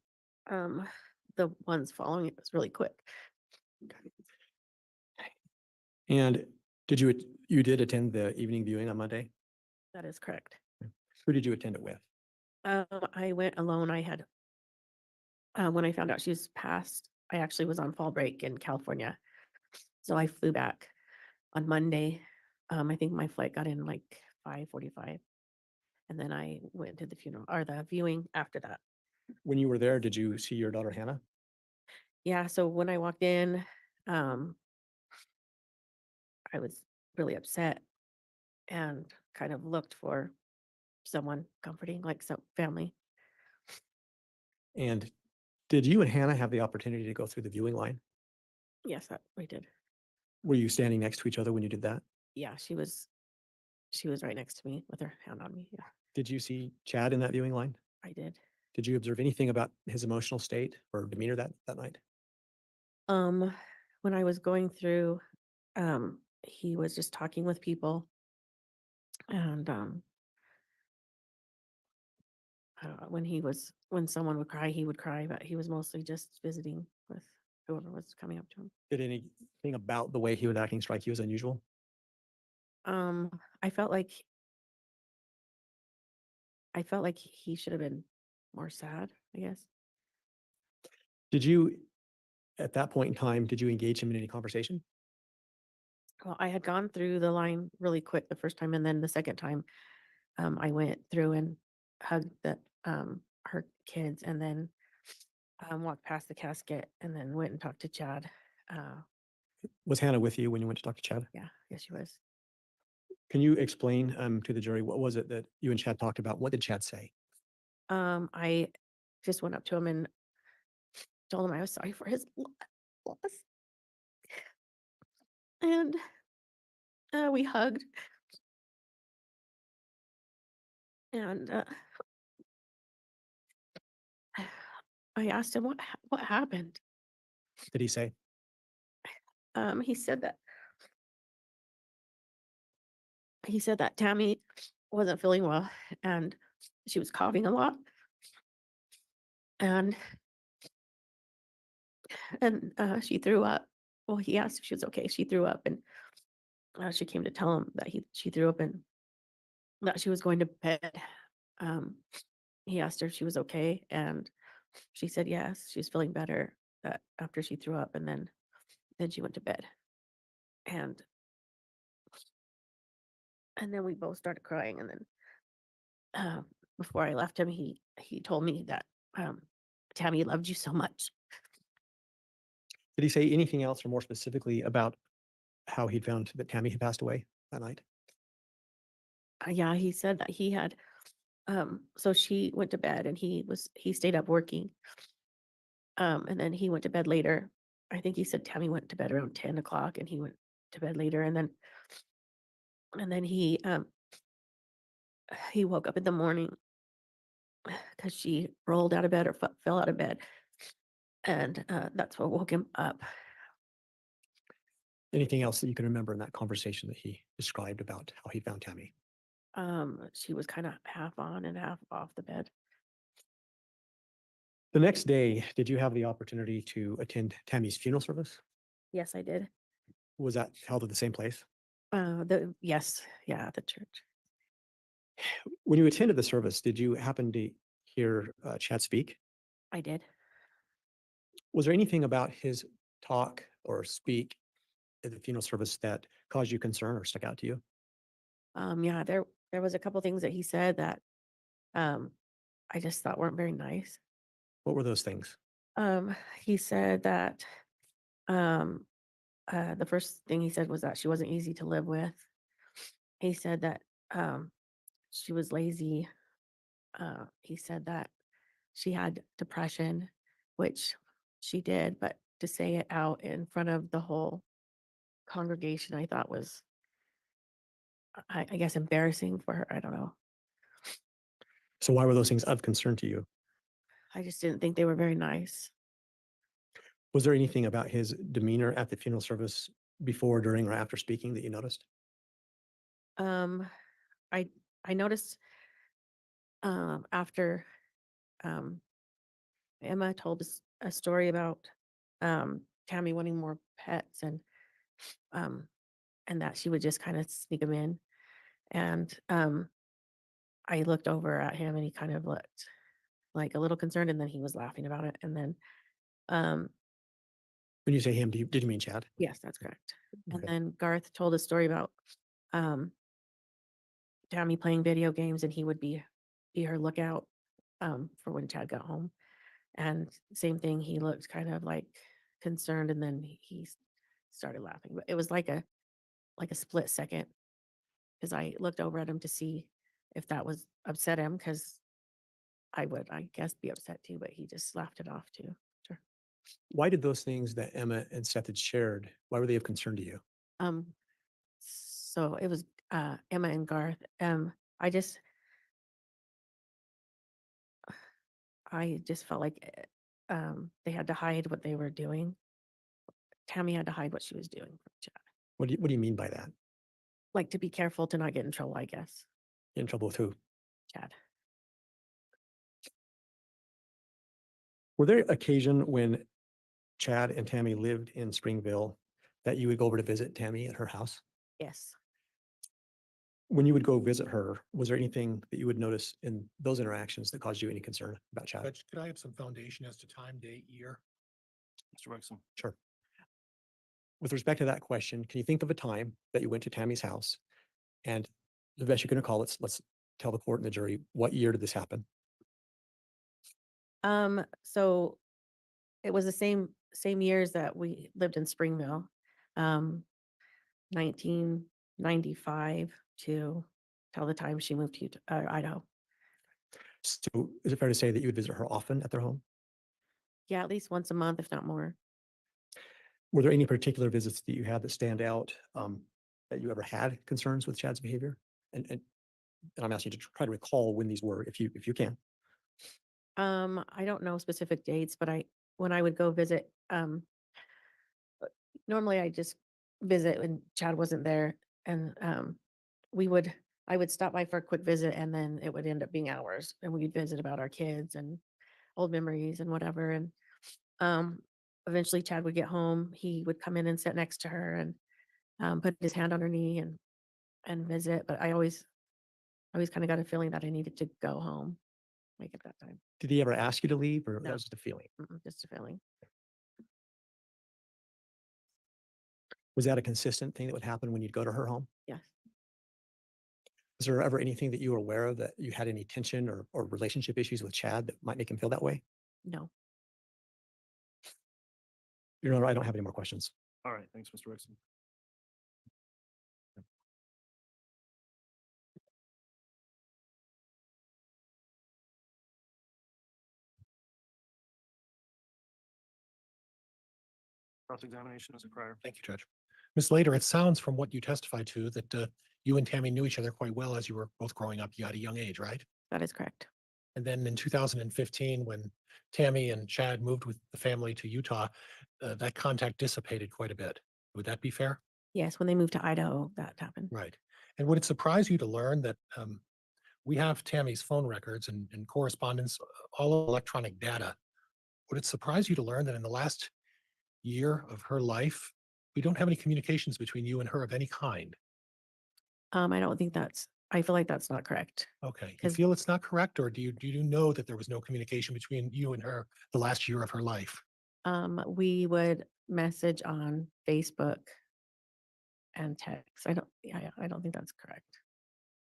The ones following it was really quick. And you did attend the evening viewing on Monday? That is correct. Who did you attend it with? I went alone. I had, when I found out she was passed, I actually was on fall break in California. So I flew back on Monday. I think my flight got in like 5:45. And then I went to the funeral or the viewing after that. When you were there, did you see your daughter Hannah? Yeah, so when I walked in, I was really upset and kind of looked for someone comforting, like some family. And did you and Hannah have the opportunity to go through the viewing line? Yes, that we did. Were you standing next to each other when you did that? Yeah, she was right next to me with her hand on me. Yeah, Did you see Chad in that viewing line? I did. Did you observe anything about his emotional state or demeanor that night? When I was going through, he was just talking with people and when someone would cry, he would cry, but he was mostly just visiting with whoever was coming up to him. Did anything about the way he was acting strike you as unusual? I felt like he should have been more sad, I guess. Did you, at that point in time, did you engage him in any conversation? Well, I had gone through the line really quick the first time, and then the second time, I went through and hugged her kids, and then walked past the casket, and then went and talked to Chad. Was Hannah with you when you went to talk to Chad? Yeah, yes, she was. Can you explain to the jury, what was it that you and Chad talked about? What did Chad say? I just went up to him and told him I was sorry for his loss, and we hugged, and I asked him what happened. Did he say? He said that Tammy wasn't feeling well and she was coughing a lot, and she threw up. Well, he asked if she was okay. She threw up, and she came to tell him that she threw up and that she was going to bed. He asked her if she was okay, and she said yes, she was feeling better that after she threw up, and then she went to bed. And then we both started crying, and then before I left him, he told me that Tammy loved you so much. Did he say anything else or more specifically about how he'd found that Tammy had passed away that night? Yeah, he said that he had so she went to bed and he stayed up working. And then he went to bed later. I think he said Tammy went to bed around 10 o'clock and he went to bed later, and then he woke up in the morning because she rolled out of bed or fell out of bed, and that's what woke him up. Anything else that you can remember in that conversation that he described about how he found Tammy? She was kind of half on and half off the bed. The next day, did you have the opportunity to attend Tammy's funeral service? Yes, I did. Was that held at the same place? Yes, yeah, at the church. When you attended the service, did you happen to hear Chad speak? I did. Was there anything about his talk or speak at the funeral service that caused you concern or stuck out to you? Yeah, there was a couple things that he said that I just thought weren't very nice. What were those things? He said that the first thing he said was that she wasn't easy to live with. He said that she was lazy. He said that she had depression, which she did, but to say it out in front of the whole congregation, I thought was, I guess, embarrassing for her. I don't know. So why were those things of concern to you? I just didn't think they were very nice. Was there anything about his demeanor at the funeral service before, during, or after speaking that you noticed? Um, I noticed after Emma told us a story about Tammy wanting more pets um, and that she would just kind of sneak them in. And I looked over at him and he kind of looked like a little concerned, and then he was laughing about it. And then When you say him, did you mean Chad? yes, that's correct. And Okay. then Garth told a story about Tammy playing video games, and he would be her lookout for when Chad got home. And same thing, he looked kind of like concerned, and then he started laughing. But it was like a split second, because I looked over at him to see if that was upset him, because I would, I guess, be upset too, but he just laughed it off too. Sure. Why did those things that Emma and Seth had shared, why were they of concern to you? So it was Emma and Garth. I just felt like they had to hide what they were doing. Tammy had to hide what she was doing from Chad. What do you mean by that? Like, to be careful to not get in trouble, I guess. In trouble with who? Chad. Were there occasion when Chad and Tammy lived in Springville that you would go over to visit Tammy at her house? Yes. When you would go visit her, was there anything that you would notice in those interactions that caused you any concern about Chad? Judge, could I have some foundation as to time, date, year? Mr. Wexham. Sure. With respect to that question, can you think of a time that you went to Tammy's house, and the best you can recall, let's tell the court and the jury, what year did this happen? So it was the same years that we lived in Springville, 1995 to till the time she moved to Idaho. So is it fair to say that you would visit her often at their home? Yeah, at least once a month, if not more. Were there any particular visits that you had that stand out, that you ever had concerns with Chad's behavior? And I'm asking you to try to recall when these were, if you can. I don't know specific dates, but when I would go visit, normally I just visit when Chad wasn't there, and I would stop by for a quick visit, and then it would end up being hours, and we'd visit about our kids and old memories and whatever. And eventually Chad would get home. He would come in and sit next to her and put his hand on her knee and visit. But I always kind of got a feeling that I needed to go home, like at that time. Did he ever ask you to leave, or No. that was just a feeling? Just a feeling. Was that a consistent thing that would happen when you'd go to her home? Yes. Was there ever anything that you were aware of that you had any tension or relationship issues with Chad that might make him feel that way? No. Your Honor, I don't have any more questions. All right, thanks, Mr. Wexham. Cross-examination is required. Thank you, Judge. Ms. Later, it sounds from what you testified to that you and Tammy knew each other quite well as you were both growing up. You had a young age, right? That is correct. And then in 2015, when Tammy and Chad moved with the family to Utah, that contact dissipated quite a bit. Would that be fair? Yes, when they moved to Idaho, that happened. Right. And would it surprise you to learn that we have Tammy's phone records and correspondence, all electronic data? Would it surprise you to learn that in the last year of her life, we don't have any communications between you and her of any kind? I don't think I feel like that's not correct. Okay. You 'Cause- feel it's not correct, or do you know that there was no communication between you and her the last year of her life? We would message on Facebook and text. I don't think that's correct.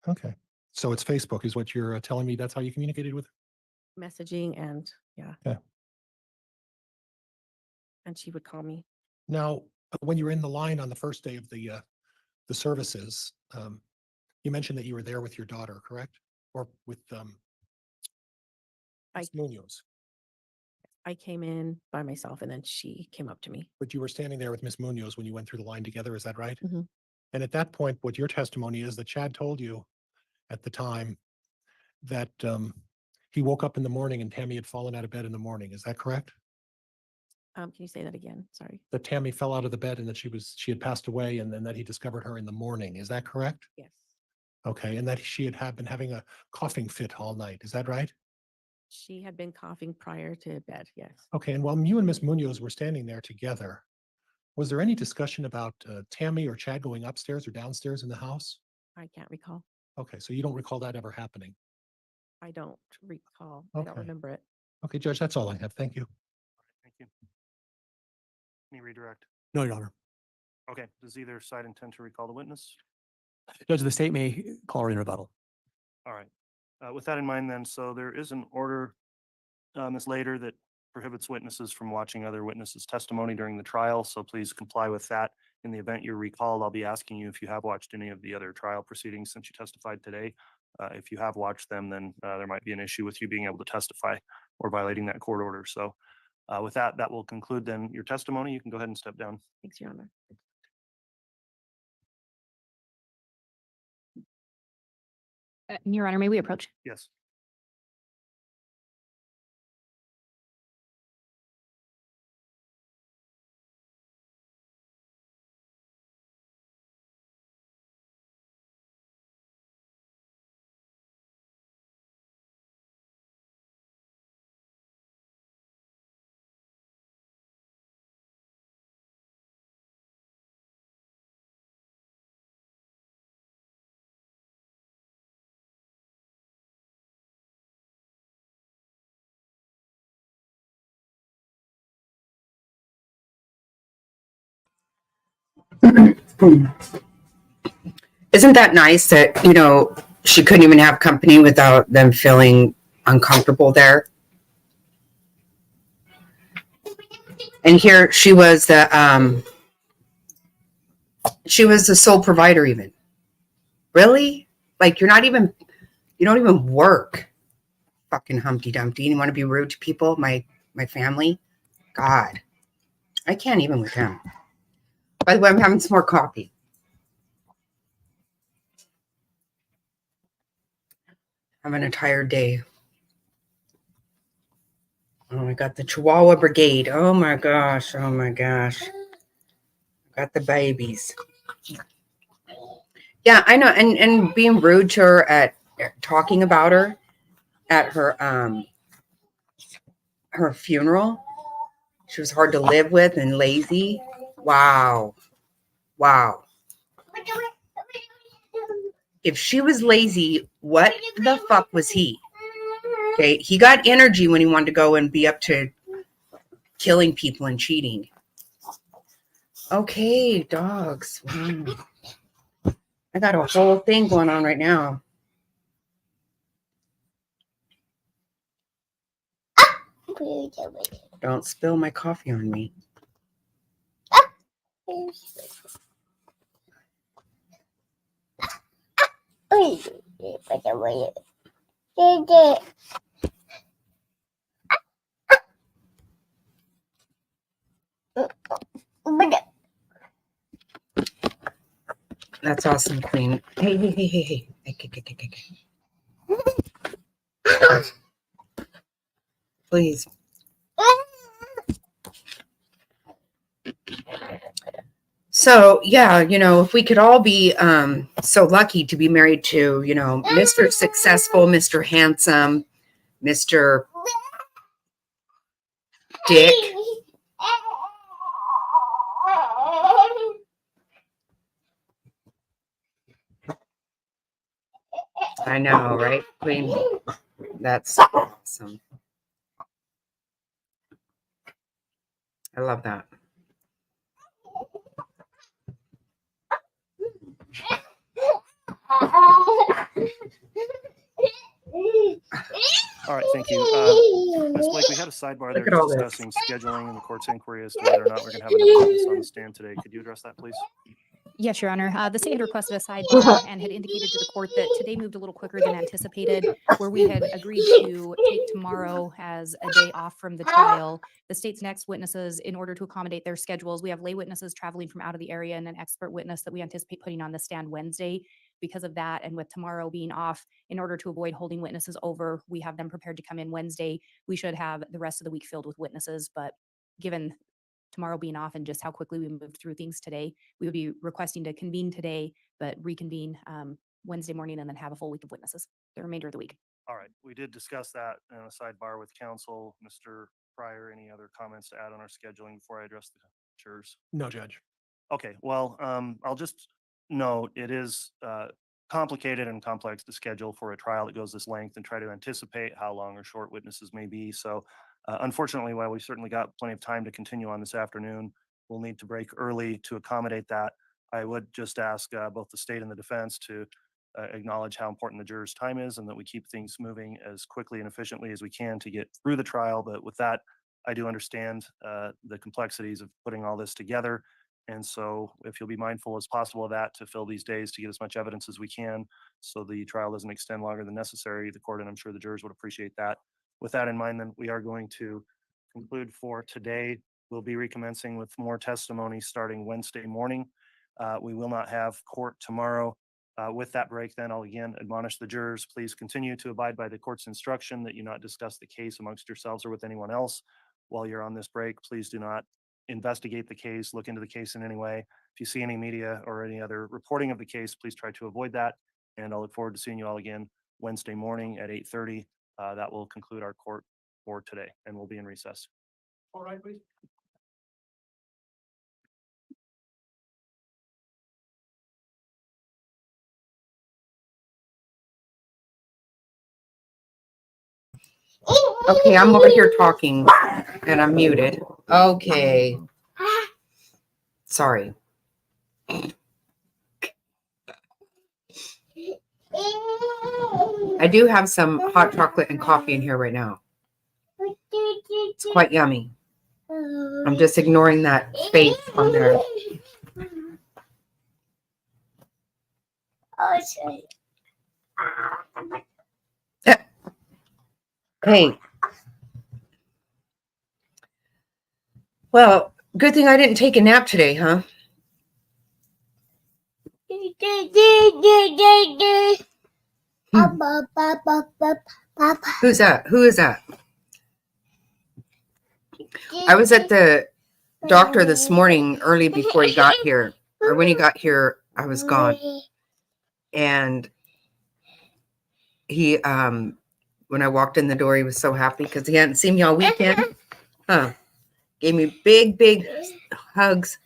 Okay. So it's Facebook is what you're telling me. That's how you communicated with? Messaging and yeah. Okay. And she would call me. Now, when you were in the line on the first day of the services, you mentioned that you were there with your daughter, correct? Or with Ms. Munoz, I came in by myself and then she came up to me. but you were standing there with Ms. Munoz when you went through the line together, is that right? Mhm. And at that point, what your testimony is that Chad told you at the time that he woke up in the morning and Tammy had fallen out of bed in the morning, is that correct? Can you say that again? Sorry. That Tammy fell out of the bed and that she had passed away and then that he discovered her in the morning, is that correct? Yes. Okay, and that she had been having a coughing fit all night, is that right? She had been coughing prior to bed. Yes. Okay, and while you and Miss Munoz were standing there together, was there any discussion about Tammy or Chad going upstairs or downstairs in the house? I can't recall. Okay, so you don't recall that ever happening? I don't recall. I don't Okay. remember it. Okay, Judge, that's all I have. Thank you. Thank you. Any redirect? No, Your Honor. Okay, does either side intend to recall the witness? Judge, the state may call her in rebuttal. All right. With that in mind then, so there is an order, Ms. Later, that prohibits witnesses from watching other witnesses' testimony during the trial, so please comply with that. In the event you're recalled, I'll be asking you if you have watched any of the other trial proceedings since you testified today. If you have watched them, then there might be an issue with you being able to testify or violating that court order. So with that, that will conclude then your testimony. You can go ahead and step down. Thanks, Your Honor. Your Honor, may we approach? Yes. Isn't that nice that, she couldn't even have company without them feeling uncomfortable there? And here she was the sole provider even. Really? Like you don't even work. Fucking Humpty Dumpty. You want to be rude to people? My family? God. I can't even with him. By the way, I'm having some more coffee. Having a tired day. Oh, I got the Chihuahua Brigade. Oh my gosh. Oh my gosh. Got the babies. Yeah, I know. And being rude to her at talking about her at her funeral. She was hard to live with and lazy. Wow. If she was lazy, what the fuck was he? Okay, he got energy when he wanted to go and be up to killing people and cheating. Okay, dogs. Wow. I got a whole thing going on right now. Don't spill my coffee on me. That's awesome, Queen. Hey. Please. So, yeah, if we could all be so lucky to be married to, Mr. Successful, Mr. Handsome, Mr. Dick. I know, right, Queen? That's awesome. I love that. All right, thank you. Ms. Blake, we had a sidebar there Look at all just this. discussing scheduling and the court's inquiry as to whether or not we're going to have another witness on the stand today. Could you address that, please? Yes, Your Honor. The state had requested a sidebar and had indicated to the court that today moved a little quicker than anticipated, where we had agreed to take tomorrow as a day off from the trial. The state's next witnesses, in order to accommodate their schedules, we have lay witnesses traveling from out of the area and an expert witness that we anticipate putting on the stand Wednesday. Because of that, and with tomorrow being off, in order to avoid holding witnesses over, we have them prepared to come in Wednesday. We should have the rest of the week filled with witnesses, but given tomorrow being off and just how quickly we moved through things today, we would be requesting to convene today, but reconvene Wednesday morning and then have a full week of witnesses the remainder of the week. All right, we did discuss that in a sidebar with counsel. Mr. Pryor, any other comments to add on our scheduling before I address the jurors? No, Judge. Okay, well, I'll just note it is complicated and complex to schedule for a trial that goes this length and try to anticipate how long or short witnesses may be. So unfortunately, while we certainly got plenty of time to continue on this afternoon, we'll need to break early to accommodate that. I would just ask both the state and the defense to acknowledge how important the jurors' time is and that we keep things moving as quickly and efficiently as we can to get through the trial. But with that, I do understand the complexities of putting all this together. And so if you'll be mindful as possible of that to fill these days to get as much evidence as we can so the trial doesn't extend longer than necessary, the court and I'm sure the jurors would appreciate that. With that in mind, then we are going to conclude for today. We'll be recommencing with more testimony starting Wednesday morning. We will not have court tomorrow. With that break, then I'll again admonish the jurors, please continue to abide by the court's instruction that you not discuss the case amongst yourselves or with anyone else. While you're on this break, please do not investigate the case, look into the case in any way. If you see any media or any other reporting of the case, please try to avoid that. And I'll look forward to seeing you all again Wednesday morning at 8:30. That will conclude our court for today, and we'll be in recess. All right, please. Okay, I'm over here talking and I'm muted. Okay. Sorry. I do have some hot chocolate and coffee in here right now. It's quite yummy. I'm just ignoring that face on there. Hey. Well, good thing I didn't take a nap today, huh? Who's that? Who is that? I was at the doctor this morning early before he got here. Or when he got here, I was gone. And he, when I walked in the door, he was so happy because he hadn't seen me all weekend. Huh. Gave me big, big hugs.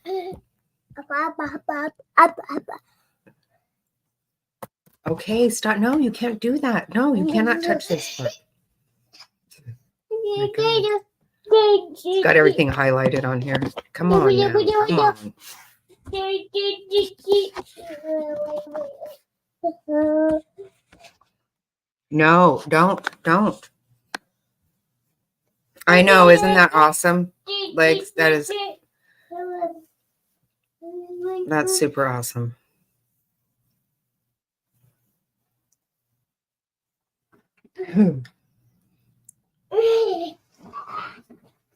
Okay, stop. No, you can't do that. No, you cannot touch this part. It's got everything highlighted on here. Come on now. Come on. No, don't. I know, isn't that awesome? Legs, that's super awesome.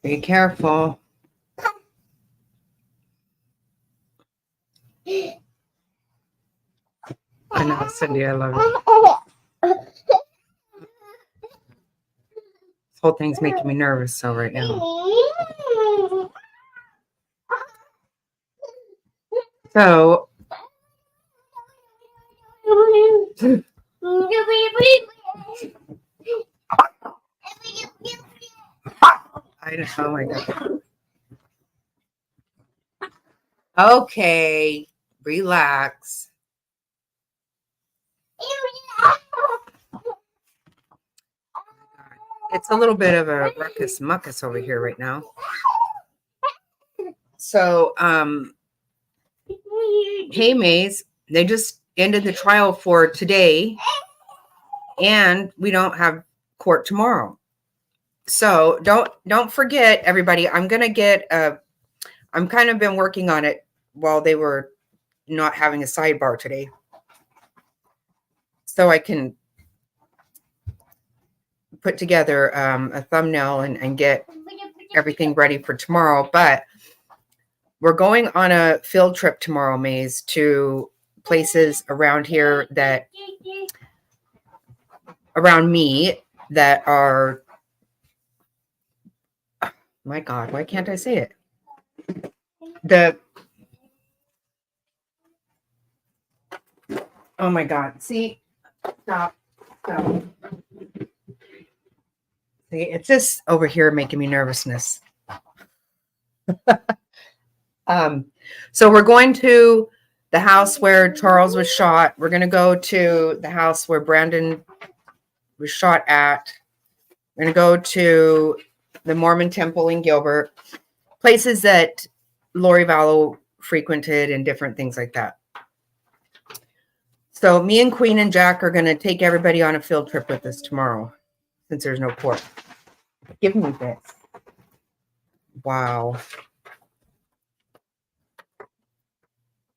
Be careful. I know, Cindy, I love it. This whole thing's making me nervous, so right now. So, I don't, oh my God. Okay, relax. It's a little bit of a ruckus muckus over here right now. So, hey, Maze, they just ended the trial for today, and we don't have court tomorrow. So don't forget, everybody. I'm kind of been working on it while they were not having a sidebar today, so I can put together a thumbnail and get everything ready for tomorrow. But we're going on a field trip tomorrow, Maze, to places around here around me that are, my God, why can't I say it? Oh my God. See, stop. See, it's just over here making me nervousness. So we're going to the house where Charles was shot. We're going to go to the house where Brandon was shot at. We're going to go to the Mormon temple in Gilbert, places that Lori Vallow frequented and different things like that. So me and Queen and Jack are going to take everybody on a field trip with us tomorrow, since there's no court. Give me this. Wow.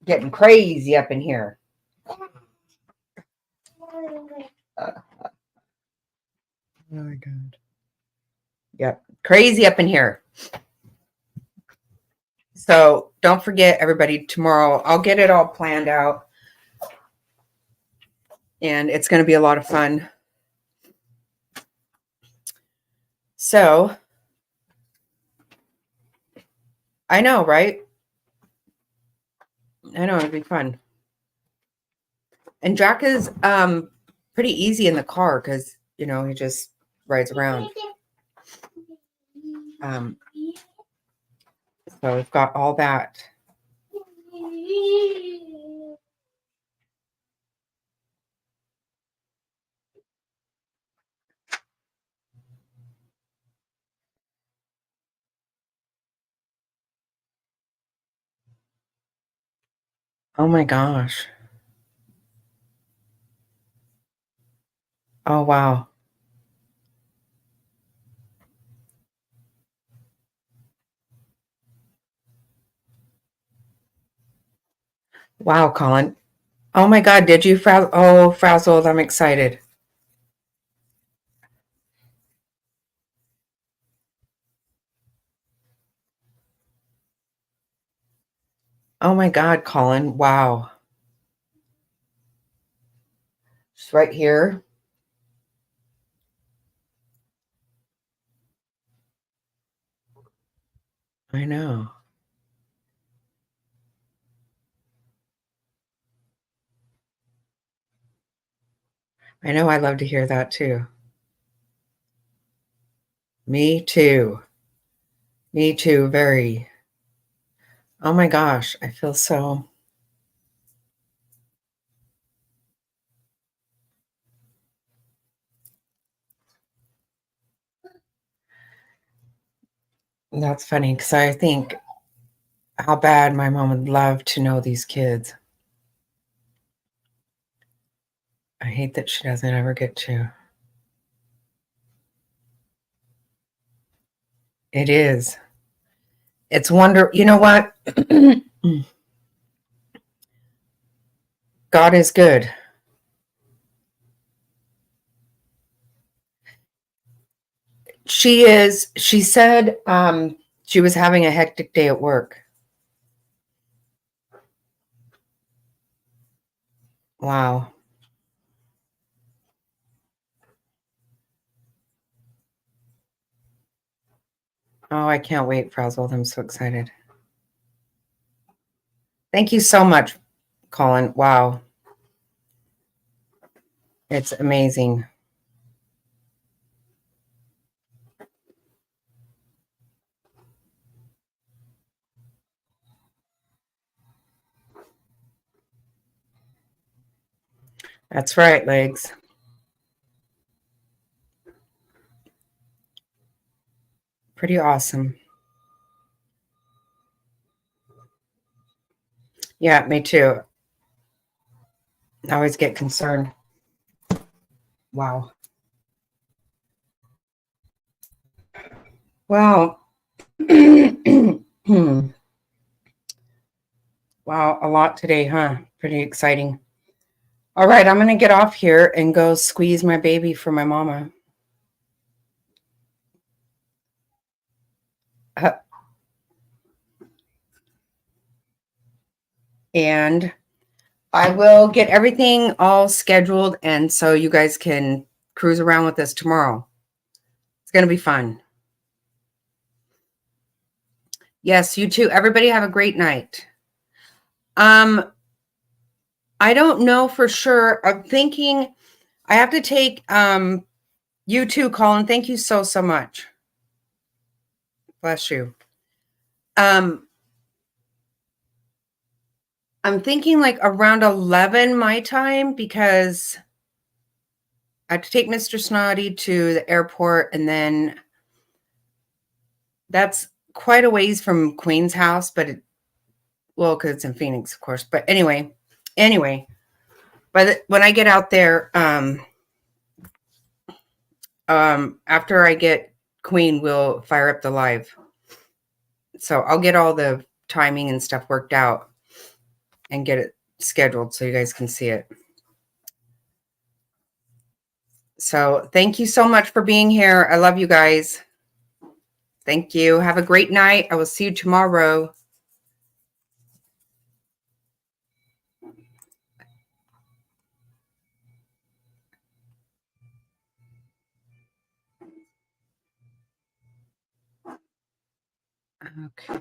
Getting crazy up in here. Oh my God. Yep. Crazy up in here. So don't forget, everybody, tomorrow I'll get it all planned out. And it's going to be a lot of fun. So I know, right? I know it'd be fun. And Jack is pretty easy in the car because, you know, he just rides around. So we've got all that. Oh my gosh. Oh, wow. Wow, Colin. Oh my God, did you frazzled? I'm excited. Oh my God, Colin. Wow. It's right here. I know. I know. I love to hear that too. Me too. Me too. Very. Oh my gosh. I feel so. That's funny because I think how bad my mom would love to know these kids. I hate that she doesn't ever get to. It is. It's wonder. You know what? God is good. She is. She said she was having a hectic day at work. Wow. Oh, I can't wait, Frazzled. I'm so excited. Thank you so much, Colin. Wow. It's amazing. That's right, Legs. Pretty awesome. Yeah, me too. I always get concerned. Wow. Wow. Wow, a lot today, huh? Pretty exciting. All right, I'm going to get off here and go squeeze my baby for my mama. And I will get everything all scheduled, and so you guys can cruise around with us tomorrow. It's going to be fun. Yes, you too. Everybody have a great night. I don't know for sure. I'm thinking I have to take you too, Colin. Thank you so much. Bless you. I'm thinking like around 11 my time, because I have to take Mr. Snotty to the airport, and then that's quite a ways from Queen's house, but well, because it's in Phoenix, of course. But anyway, when I get out there, after I get Queen, we'll fire up the live. So I'll get all the timing and stuff worked out and get it scheduled so you guys can see it. So thank you so much for being here. I love you guys. Thank you. Have a great night. I will see you tomorrow. Okay.